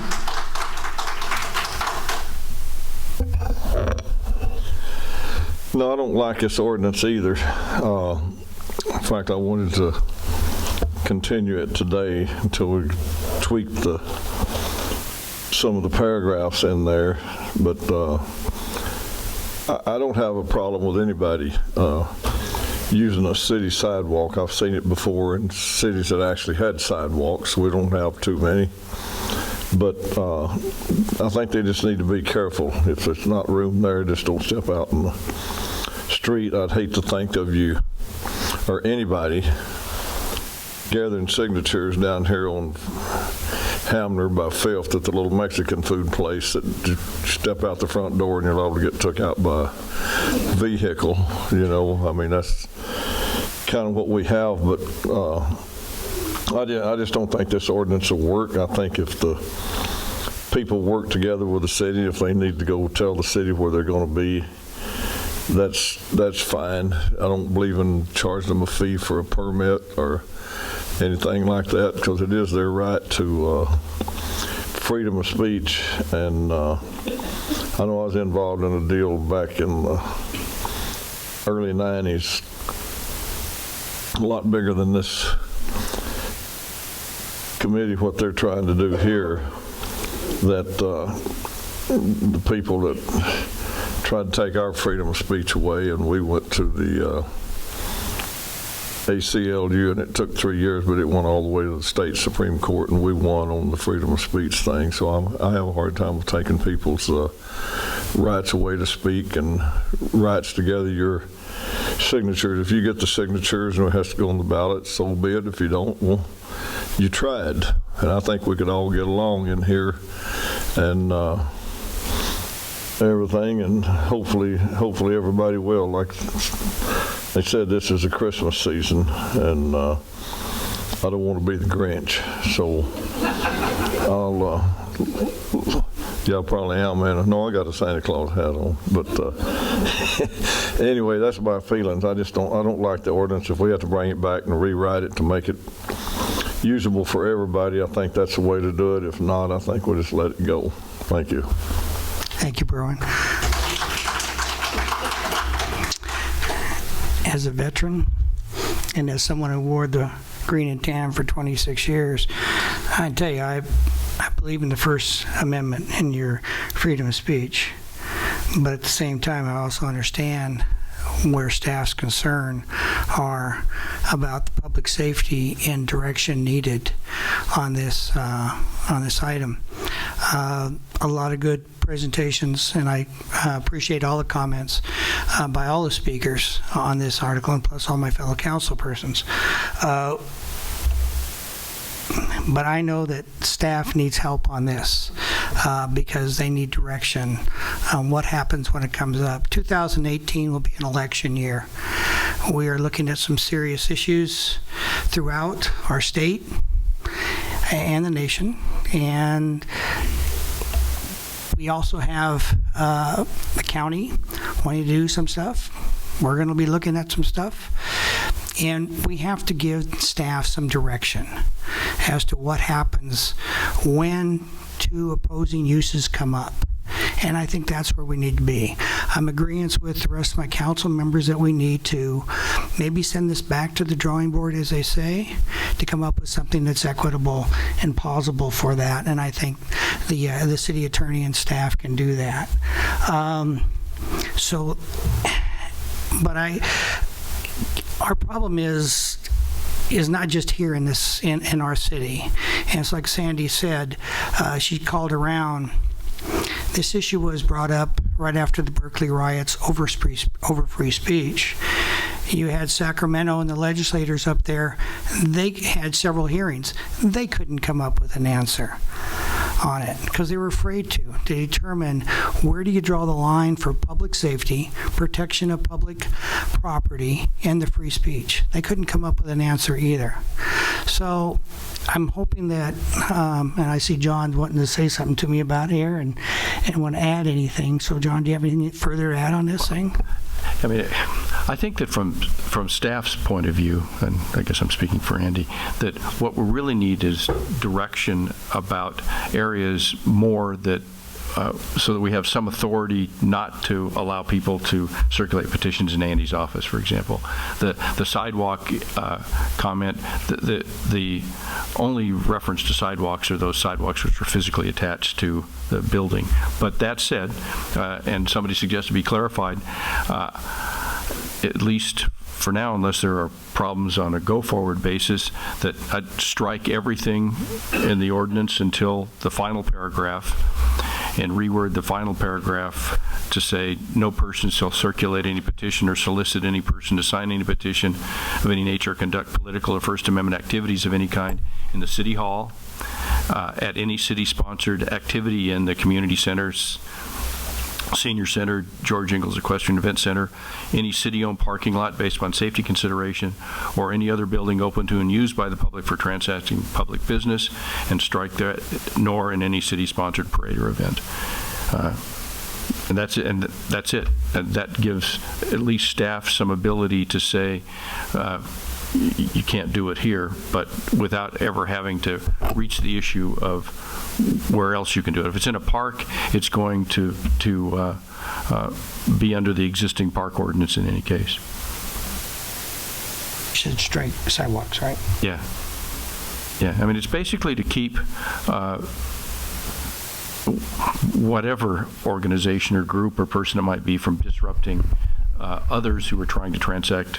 No, I don't like this ordinance either. In fact, I wanted to continue it today until we tweak some of the paragraphs in there. But I don't have a problem with anybody using a city sidewalk. I've seen it before in cities that actually had sidewalks. We don't have too many. But I think they just need to be careful. If there's not room there, just don't step out in the street. I'd hate to think of you or anybody gathering signatures down here on Hamner by 5th at the little Mexican food place that you step out the front door and you're liable to get took out by a vehicle. You know, I mean, that's kind of what we have, but I just don't think this ordinance will work. I think if the people work together with the city, if they need to go tell the city where they're going to be, that's fine. I don't believe in charging them a fee for a permit or anything like that, because it is their right to freedom of speech. And I know I was involved in a deal back in the early 90s, a lot bigger than this committee, what they're trying to do here, that the people that tried to take our freedom of speech away, and we went to the ACLU, and it took 3 years, but it went all the way to the state Supreme Court, and we won on the freedom of speech thing. So I have a hard time with taking people's rights away to speak and rights to gather your signatures. If you get the signatures and it has to go on the ballot, so be it. If you don't, well, you tried. And I think we could all get along in here and everything, and hopefully everybody will. Like they said, this is a Christmas season, and I don't want to be the Grinch, so yeah, I probably am, man. No, I got a Santa Claus hat on, but anyway, that's my feelings. I don't like the ordinance. If we have to bring it back and rewrite it to make it usable for everybody, I think that's the way to do it. If not, I think we'll just let it go. Thank you. Thank you, Berwin. As a veteran and as someone who wore the green and tan for 26 years, I tell you, I believe in the First Amendment and your freedom of speech. But at the same time, I also understand where staff's concern are about the public safety and direction needed on this item. A lot of good presentations, and I appreciate all the comments by all the speakers on this article, and plus all my fellow council persons. But I know that staff needs help on this because they need direction on what happens when it comes up. 2018 will be an election year. We are looking at some serious issues throughout our state and the nation, and we also have the county wanting to do some stuff. We're going to be looking at some stuff. And we have to give staff some direction as to what happens when two opposing uses come up. And I think that's where we need to be. I'm agreeing with the rest of my council members that we need to maybe send this back to the drawing board, as they say, to come up with something that's equitable and plausible for that. And I think the city attorney and staff can do that. Our problem is not just here in our city. And it's like Sandy said, she called around. This issue was brought up right after the Berkeley riots over free speech. You had Sacramento and the legislators up there. They had several hearings. They couldn't come up with an answer on it because they were afraid to determine where do you draw the line for public safety, protection of public property, and the free speech. They couldn't come up with an answer either. So I'm hoping that, and I see John wanting to say something to me about here and want to add anything. So John, do you have anything further to add on this thing? I mean, I think that from staff's point of view, and I guess I'm speaking for Andy, that what we really need is direction about areas more that so that we have some authority not to allow people to circulate petitions in Andy's office, for example. The sidewalk comment, the only reference to sidewalks are those sidewalks which are physically attached to the building. But that said, and somebody suggested to be clarified, at least for now, unless there are problems on a go-forward basis, that I'd strike everything in the ordinance until the final paragraph and reword the final paragraph to say, no person shall circulate any petition or solicit any person to sign any petition of any nature or conduct political or First Amendment activities of any kind in the City Hall, at any city-sponsored activity in the community centers, Senior Center, George Ingalls Equestrian Event Center, any city-owned parking lot based upon safety consideration, or any other building open to and used by the public for transacting public business, and strike that, nor in any city-sponsored parade or event. And that's it. And that gives at least staff some ability to say, you can't do it here, but without ever having to reach the issue of where else you can do it. If it's in a park, it's going to be under the existing park ordinance in any case. You should strike sidewalks, right? Yeah. Yeah. I mean, it's basically to keep whatever organization or group or person it might be from disrupting others who are trying to transact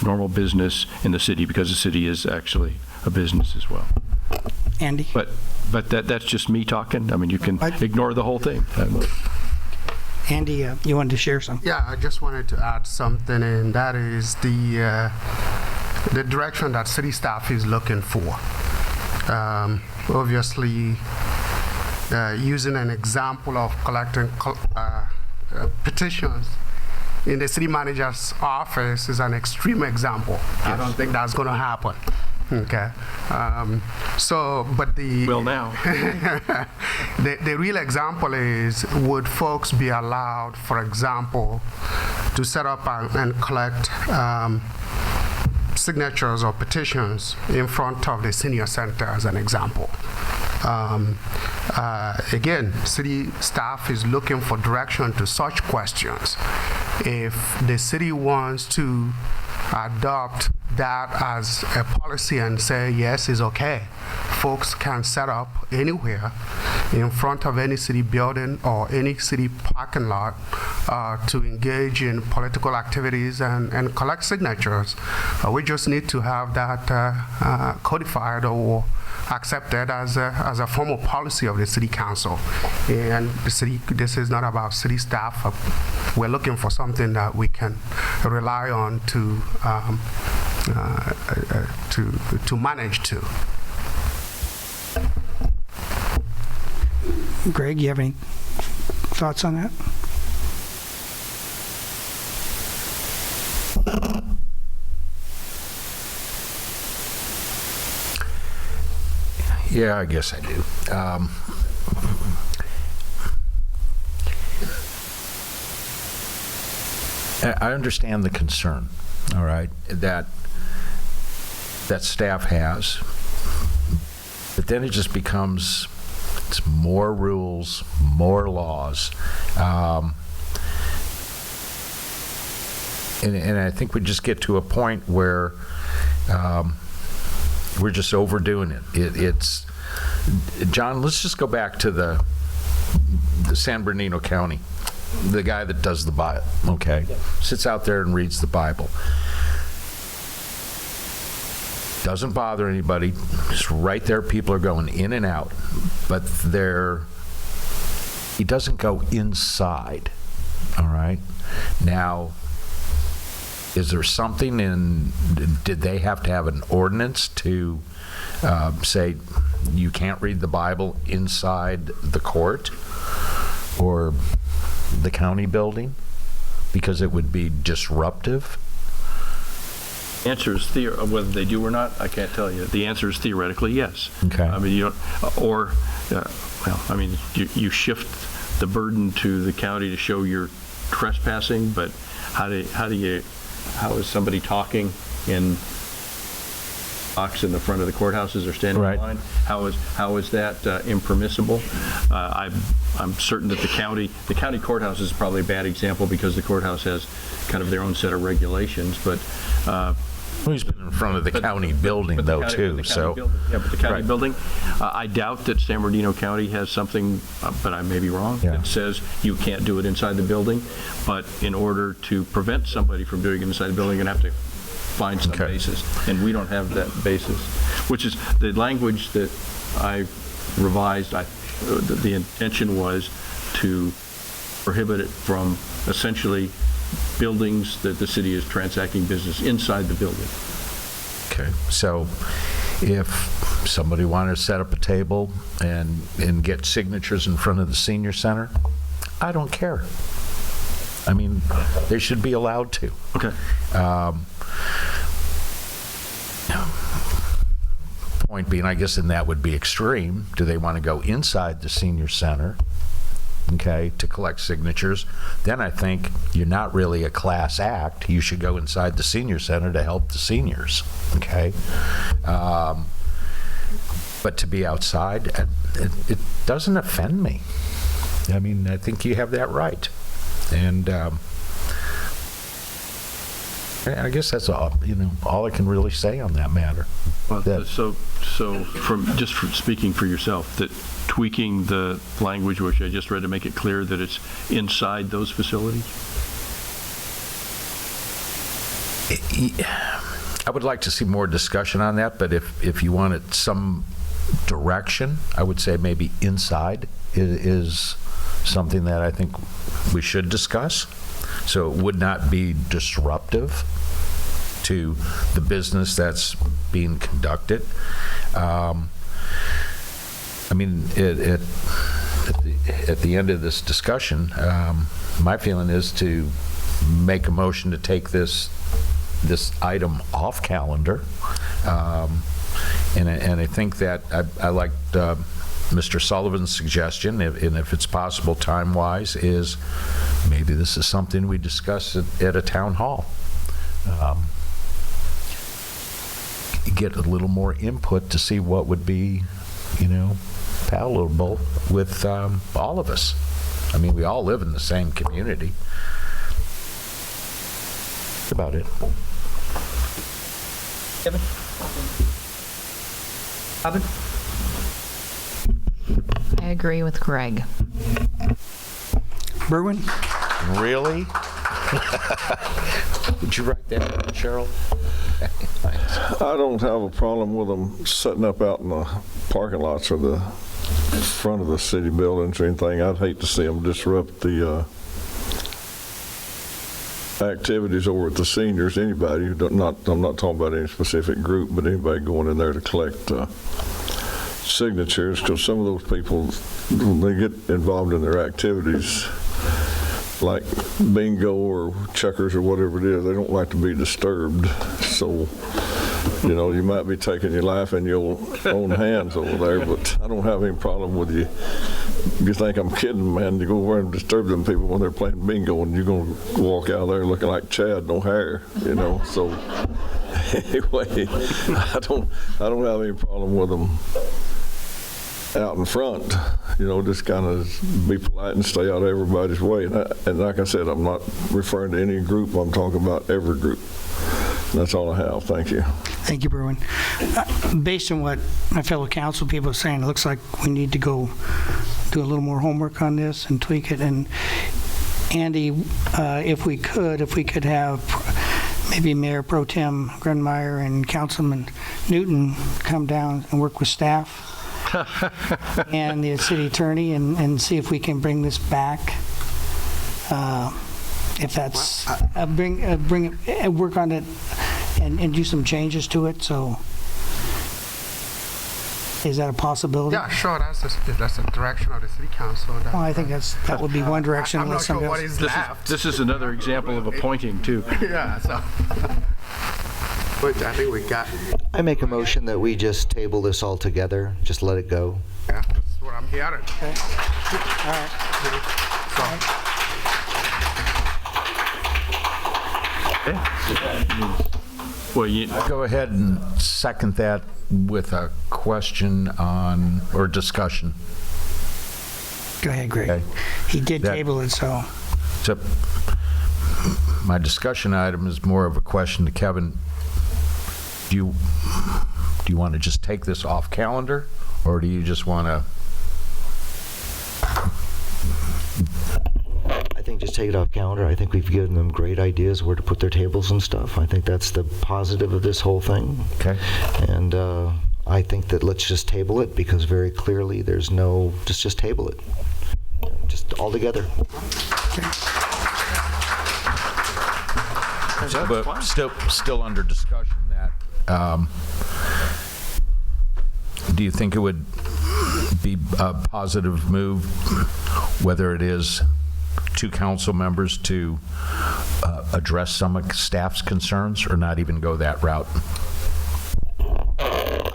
normal business in the city, because the city is actually a business as well. Andy? But that's just me talking. I mean, you can ignore the whole thing. Andy, you wanted to share something? Yeah, I just wanted to add something, and that is the direction that city staff is looking for. Obviously, using an example of collecting petitions in the city manager's office is an extreme example. Yes. I don't think that's going to happen. Okay. But the... Well, now. the real example is, would folks be allowed, for example, to set up and collect signatures or petitions in front of the senior center, as an example? Again, city staff is looking for direction to such questions. If the city wants to adopt that as a policy and say, yes, it's okay, folks can set up anywhere in front of any city building or any city parking lot to engage in political activities and collect signatures. We just need to have that codified or accepted as a formal policy of the city council. And the city, this is not about city staff. We're looking for something that we can rely on to manage to. Greg, you have any thoughts on that? Yeah, I guess I do. I understand the concern, all right, that staff has, but then it just becomes, it's more rules, more laws, and I think we just get to a point where we're just overdoing it. It's John, let's just go back to the San Bernardino County, the guy that does the Bible, okay? Yeah. Sits out there and reads the Bible. Doesn't bother anybody. Just right there, people are going in and out, but he doesn't go inside, all right? Now, is there something did they have to have an ordinance to say you can't read the Bible inside the court or the county building because it would be disruptive? The answer is whether they do or not, I can't tell you. The answer is theoretically yes. Okay. I mean, you don't, or well, I mean, you shift the burden to the county to show you're trespassing, but how is somebody talking in box in the front of the courthouses or standing in line? How is that impermissible? I'm certain that the county courthouse is probably a bad example because the courthouse has kind of their own set of regulations, but he's been in front of the county building though too. So yeah, but the county building, I doubt that San Bernardino County has something, but I may be wrong, that says you can't do it inside the building. But in order to prevent somebody from doing it inside the building, you're going to have to find some basis, and we don't have that basis, which is the language that I revised. The intention was to prohibit it from essentially buildings that the city is transacting business inside the building. Okay, so if somebody wanted to set up a table and get signatures in front of the senior center, I don't care. I mean, they should be allowed to. Okay. Point being, I guess, and that would be extreme. Do they want to go inside the senior center, okay, to collect signatures? Then I think you're not really a class act. You should go inside the senior center to help the seniors, okay? But to be outside, it doesn't offend me. I mean, I think you have that right. And I guess that's all, all I can really say on that matter. Well, so from speaking for yourself, that tweaking the language which I just read to make it clear that it's inside those facilities? I would like to see more discussion on that, but if you wanted some direction, I would say maybe inside is something that I think we should discuss, so it would not be disruptive to the business that's being conducted. I mean, at the end of this discussion, my feeling is to make a motion to take this item off calendar, and I think that I liked Mr. Sullivan's suggestion, and if it's possible time-wise, is maybe this is something we discuss at a town hall. Get a little more input to see what would be, palatable with all of us. I mean, we all live in the same community. That's about it. Kevin? Robin? I agree with Greg. Berwin? Really? Would you write that down, Cheryl? I don't have a problem with them setting up out in the parking lots or the front of the city buildings or anything. I'd hate to see them disrupt the activities over at the seniors. Anybody, I'm not talking about any specific group, but anybody going in there to collect signatures, because some of those people, when they get involved in their activities, like bingo or checkers or whatever it is, they don't like to be disturbed. So, you might be taking your life in your own hands over there, but I don't have any problem with you. You think I'm kidding, man, you go over and disturb them people when they're playing bingo, and you're going to walk out there looking like Chad, no hair, So anyway, I don't have any problem with them out in front, just kind of be polite and stay out of everybody's way. And like I said, I'm not referring to any group, I'm talking about every group. That's all I have. Thank you. Thank you, Berwin. Based on what my fellow council people are saying, it looks like we need to go do a little more homework on this and tweak it. And Andy, if we could have maybe Mayor Pro Tem Grunmeyer and Councilman Newton come down and work with staff and the city attorney and see if we can bring this back. If that's work on it and do some changes to it. So, is that a possibility? Yeah, sure. That's the direction of the city council. Well, I think that would be one direction. I'm not sure what is left. This is another example of appointing too. Yeah. So, but I think we got. I make a motion that we just table this all together. Just let it go. Yeah, that's what I'm hearing. Okay. All right. Well, I'll go ahead and second that with a question or discussion. Go ahead, Greg. Okay. He did table it, so. My discussion item is more of a question to Kevin. Do you want to just take this off calendar, or do you just want to? I think just take it off calendar. I think we've given them great ideas where to put their tables and stuff. I think that's the positive of this whole thing. Okay. And I think that let's just table it, because very clearly there's no, just table it. Just all together. But still under discussion that, do you think it would be a positive move, whether it is two council members to address some of staff's concerns, or not even go that route?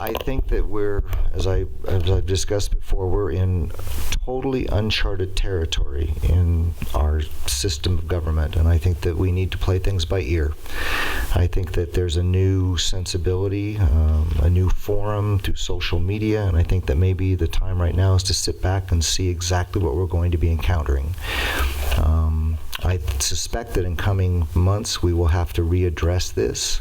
I think that we're, as I've discussed before, we're in totally uncharted territory in our system of government, and I think that we need to play things by ear. I think that there's a new sensibility, a new forum through social media, and I think that maybe the time right now is to sit back and see exactly what we're going to be encountering. I suspect that in coming months we will have to readdress this.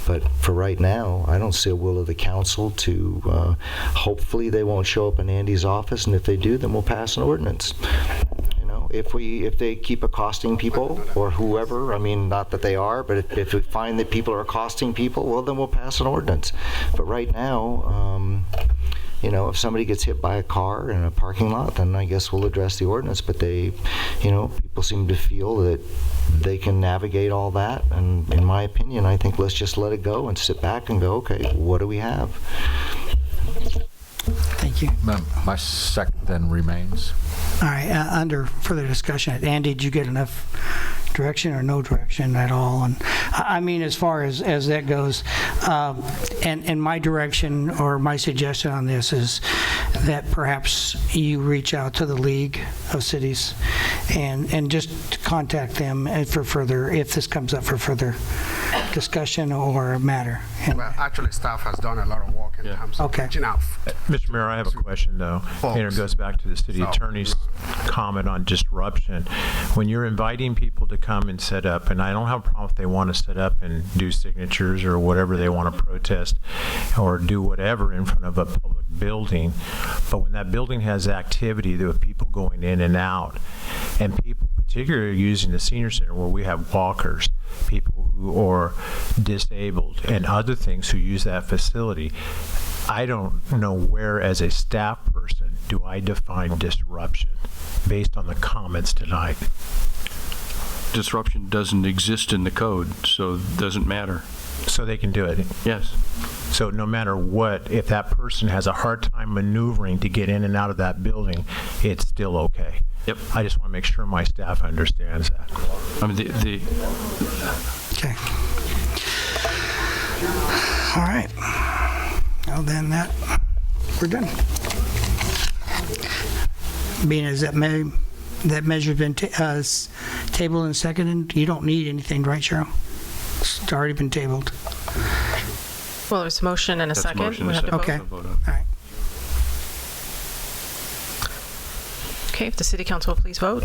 But for right now, I don't see a will of the council to, hopefully they won't show up in Andy's office, and if they do, then we'll pass an ordinance. You know, if they keep accosting people or whoever, I mean, not that they are, but if we find that people are accosting people, well, then we'll pass an ordinance. But right now, you know, if somebody gets hit by a car in a parking lot, then I guess we'll address the ordinance. But they, you know, people seem to feel that they can navigate all that. And in my opinion, I think let's just let it go and sit back and go, okay, what do we have? Thank you. My second then remains. All right, under further discussion, Andy, did you get enough direction or no direction at all? And I mean, as far as that goes, and my direction or my suggestion on this is that perhaps you reach out to the League of Cities and just contact them for further, if this comes up for further discussion or a matter. Well, actually, staff has done a lot of work in terms of reaching out. Mr. Mayor, I have a question, though, and it goes back to the city attorney's comment on disruption. When you're inviting people to come and set up, and I don't have a problem if they want to set up and do signatures or whatever they want to protest or do whatever in front of a public building, but when that building has activity, there are people going in and out, and people particularly using the senior center where we have walkers, people who are disabled, and other things who use that facility. I don't know where, as a staff person, do I define disruption based on the comments tonight. Disruption doesn't exist in the code, so it doesn't matter. So they can do it? Yes. So no matter what, if that person has a hard time maneuvering to get in and out of that building, it's still okay? Yep. I just want to make sure my staff understands that. I mean, Okay. All right. Well, then we're done. Being as that measure's been tabled and seconded, you don't need anything, right, Cheryl? It's already been tabled. Well, there's a motion and a second. We have to vote. Okay. All right. Okay, if the city council will please vote.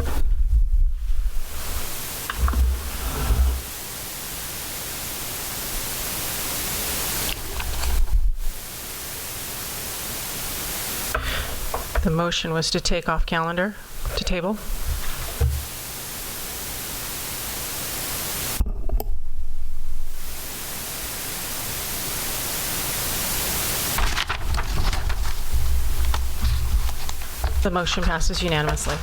The motion was to take off calendar, to table. The motion passes unanimously.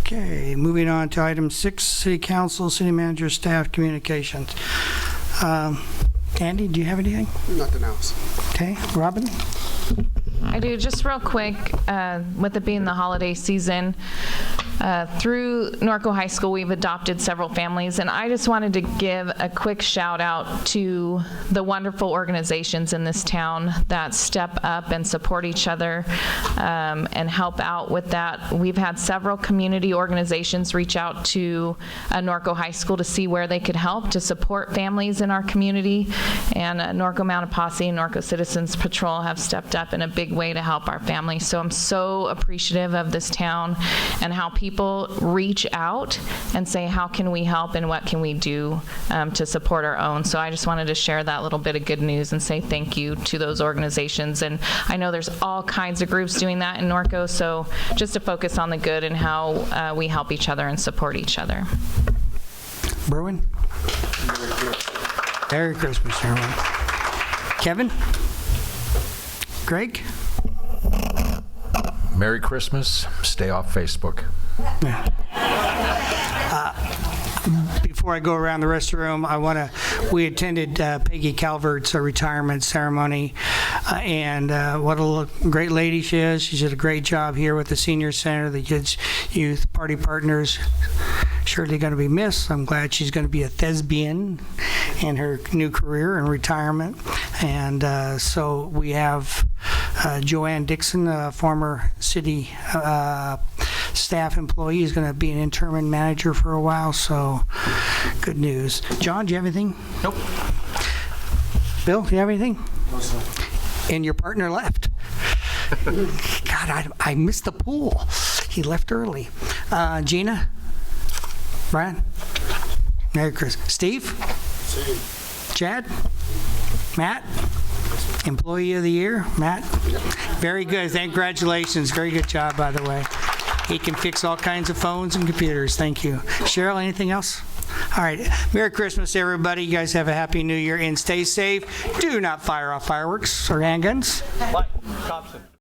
Okay, moving on to item 6, City Council, City Manager, Staff Communications. Andy, do you have anything? Nothing else. Okay, Robin? I do. Just real quick, with it being the holiday season, through Norco High School, we've adopted several families, and I just wanted to give a quick shout out to the wonderful organizations in this town that step up and support each other. and help out with that. We've had several community organizations reach out to Norco High School to see where they could help to support families in our community, and Norco Mounted Posse and Norco Citizens Patrol have stepped up in a big way to help our families. So I'm so appreciative of this town and how people reach out and say, how can we help and what can we do to support our own. So I just wanted to share that little bit of good news and say thank you to those organizations. And I know there's all kinds of groups doing that in Norco, so just to focus on the good and how we help each other and support each other. Berwin? Merry Christmas, everyone. Kevin? Greg? Merry Christmas. Stay off Facebook. Before I go around the rest of the room, we attended Peggy Calvert's retirement ceremony, and what a great lady she is. She did a great job here with the senior center, the kids' youth party partners. Surely going to be missed. I'm glad she's going to be a thespian in her new career and retirement. And so we have Joanne Dixon, a former city staff employee, is going to be an interim manager for a while, so good news. John, do you have anything? Nope. Bill, do you have anything? No, sir. And your partner left. God, I missed the pool. He left early. Gina? Brian? Merry Christmas. Steve? Same. Chad? Matt? Employee of the Year? Matt? Very good. Congratulations. Very good job, by the way. He can fix all kinds of phones and computers. Thank you. Cheryl, anything else? All right. Merry Christmas, everybody. You guys have a happy New Year and stay safe. Do not fire off fireworks or handguns. Mike Thompson.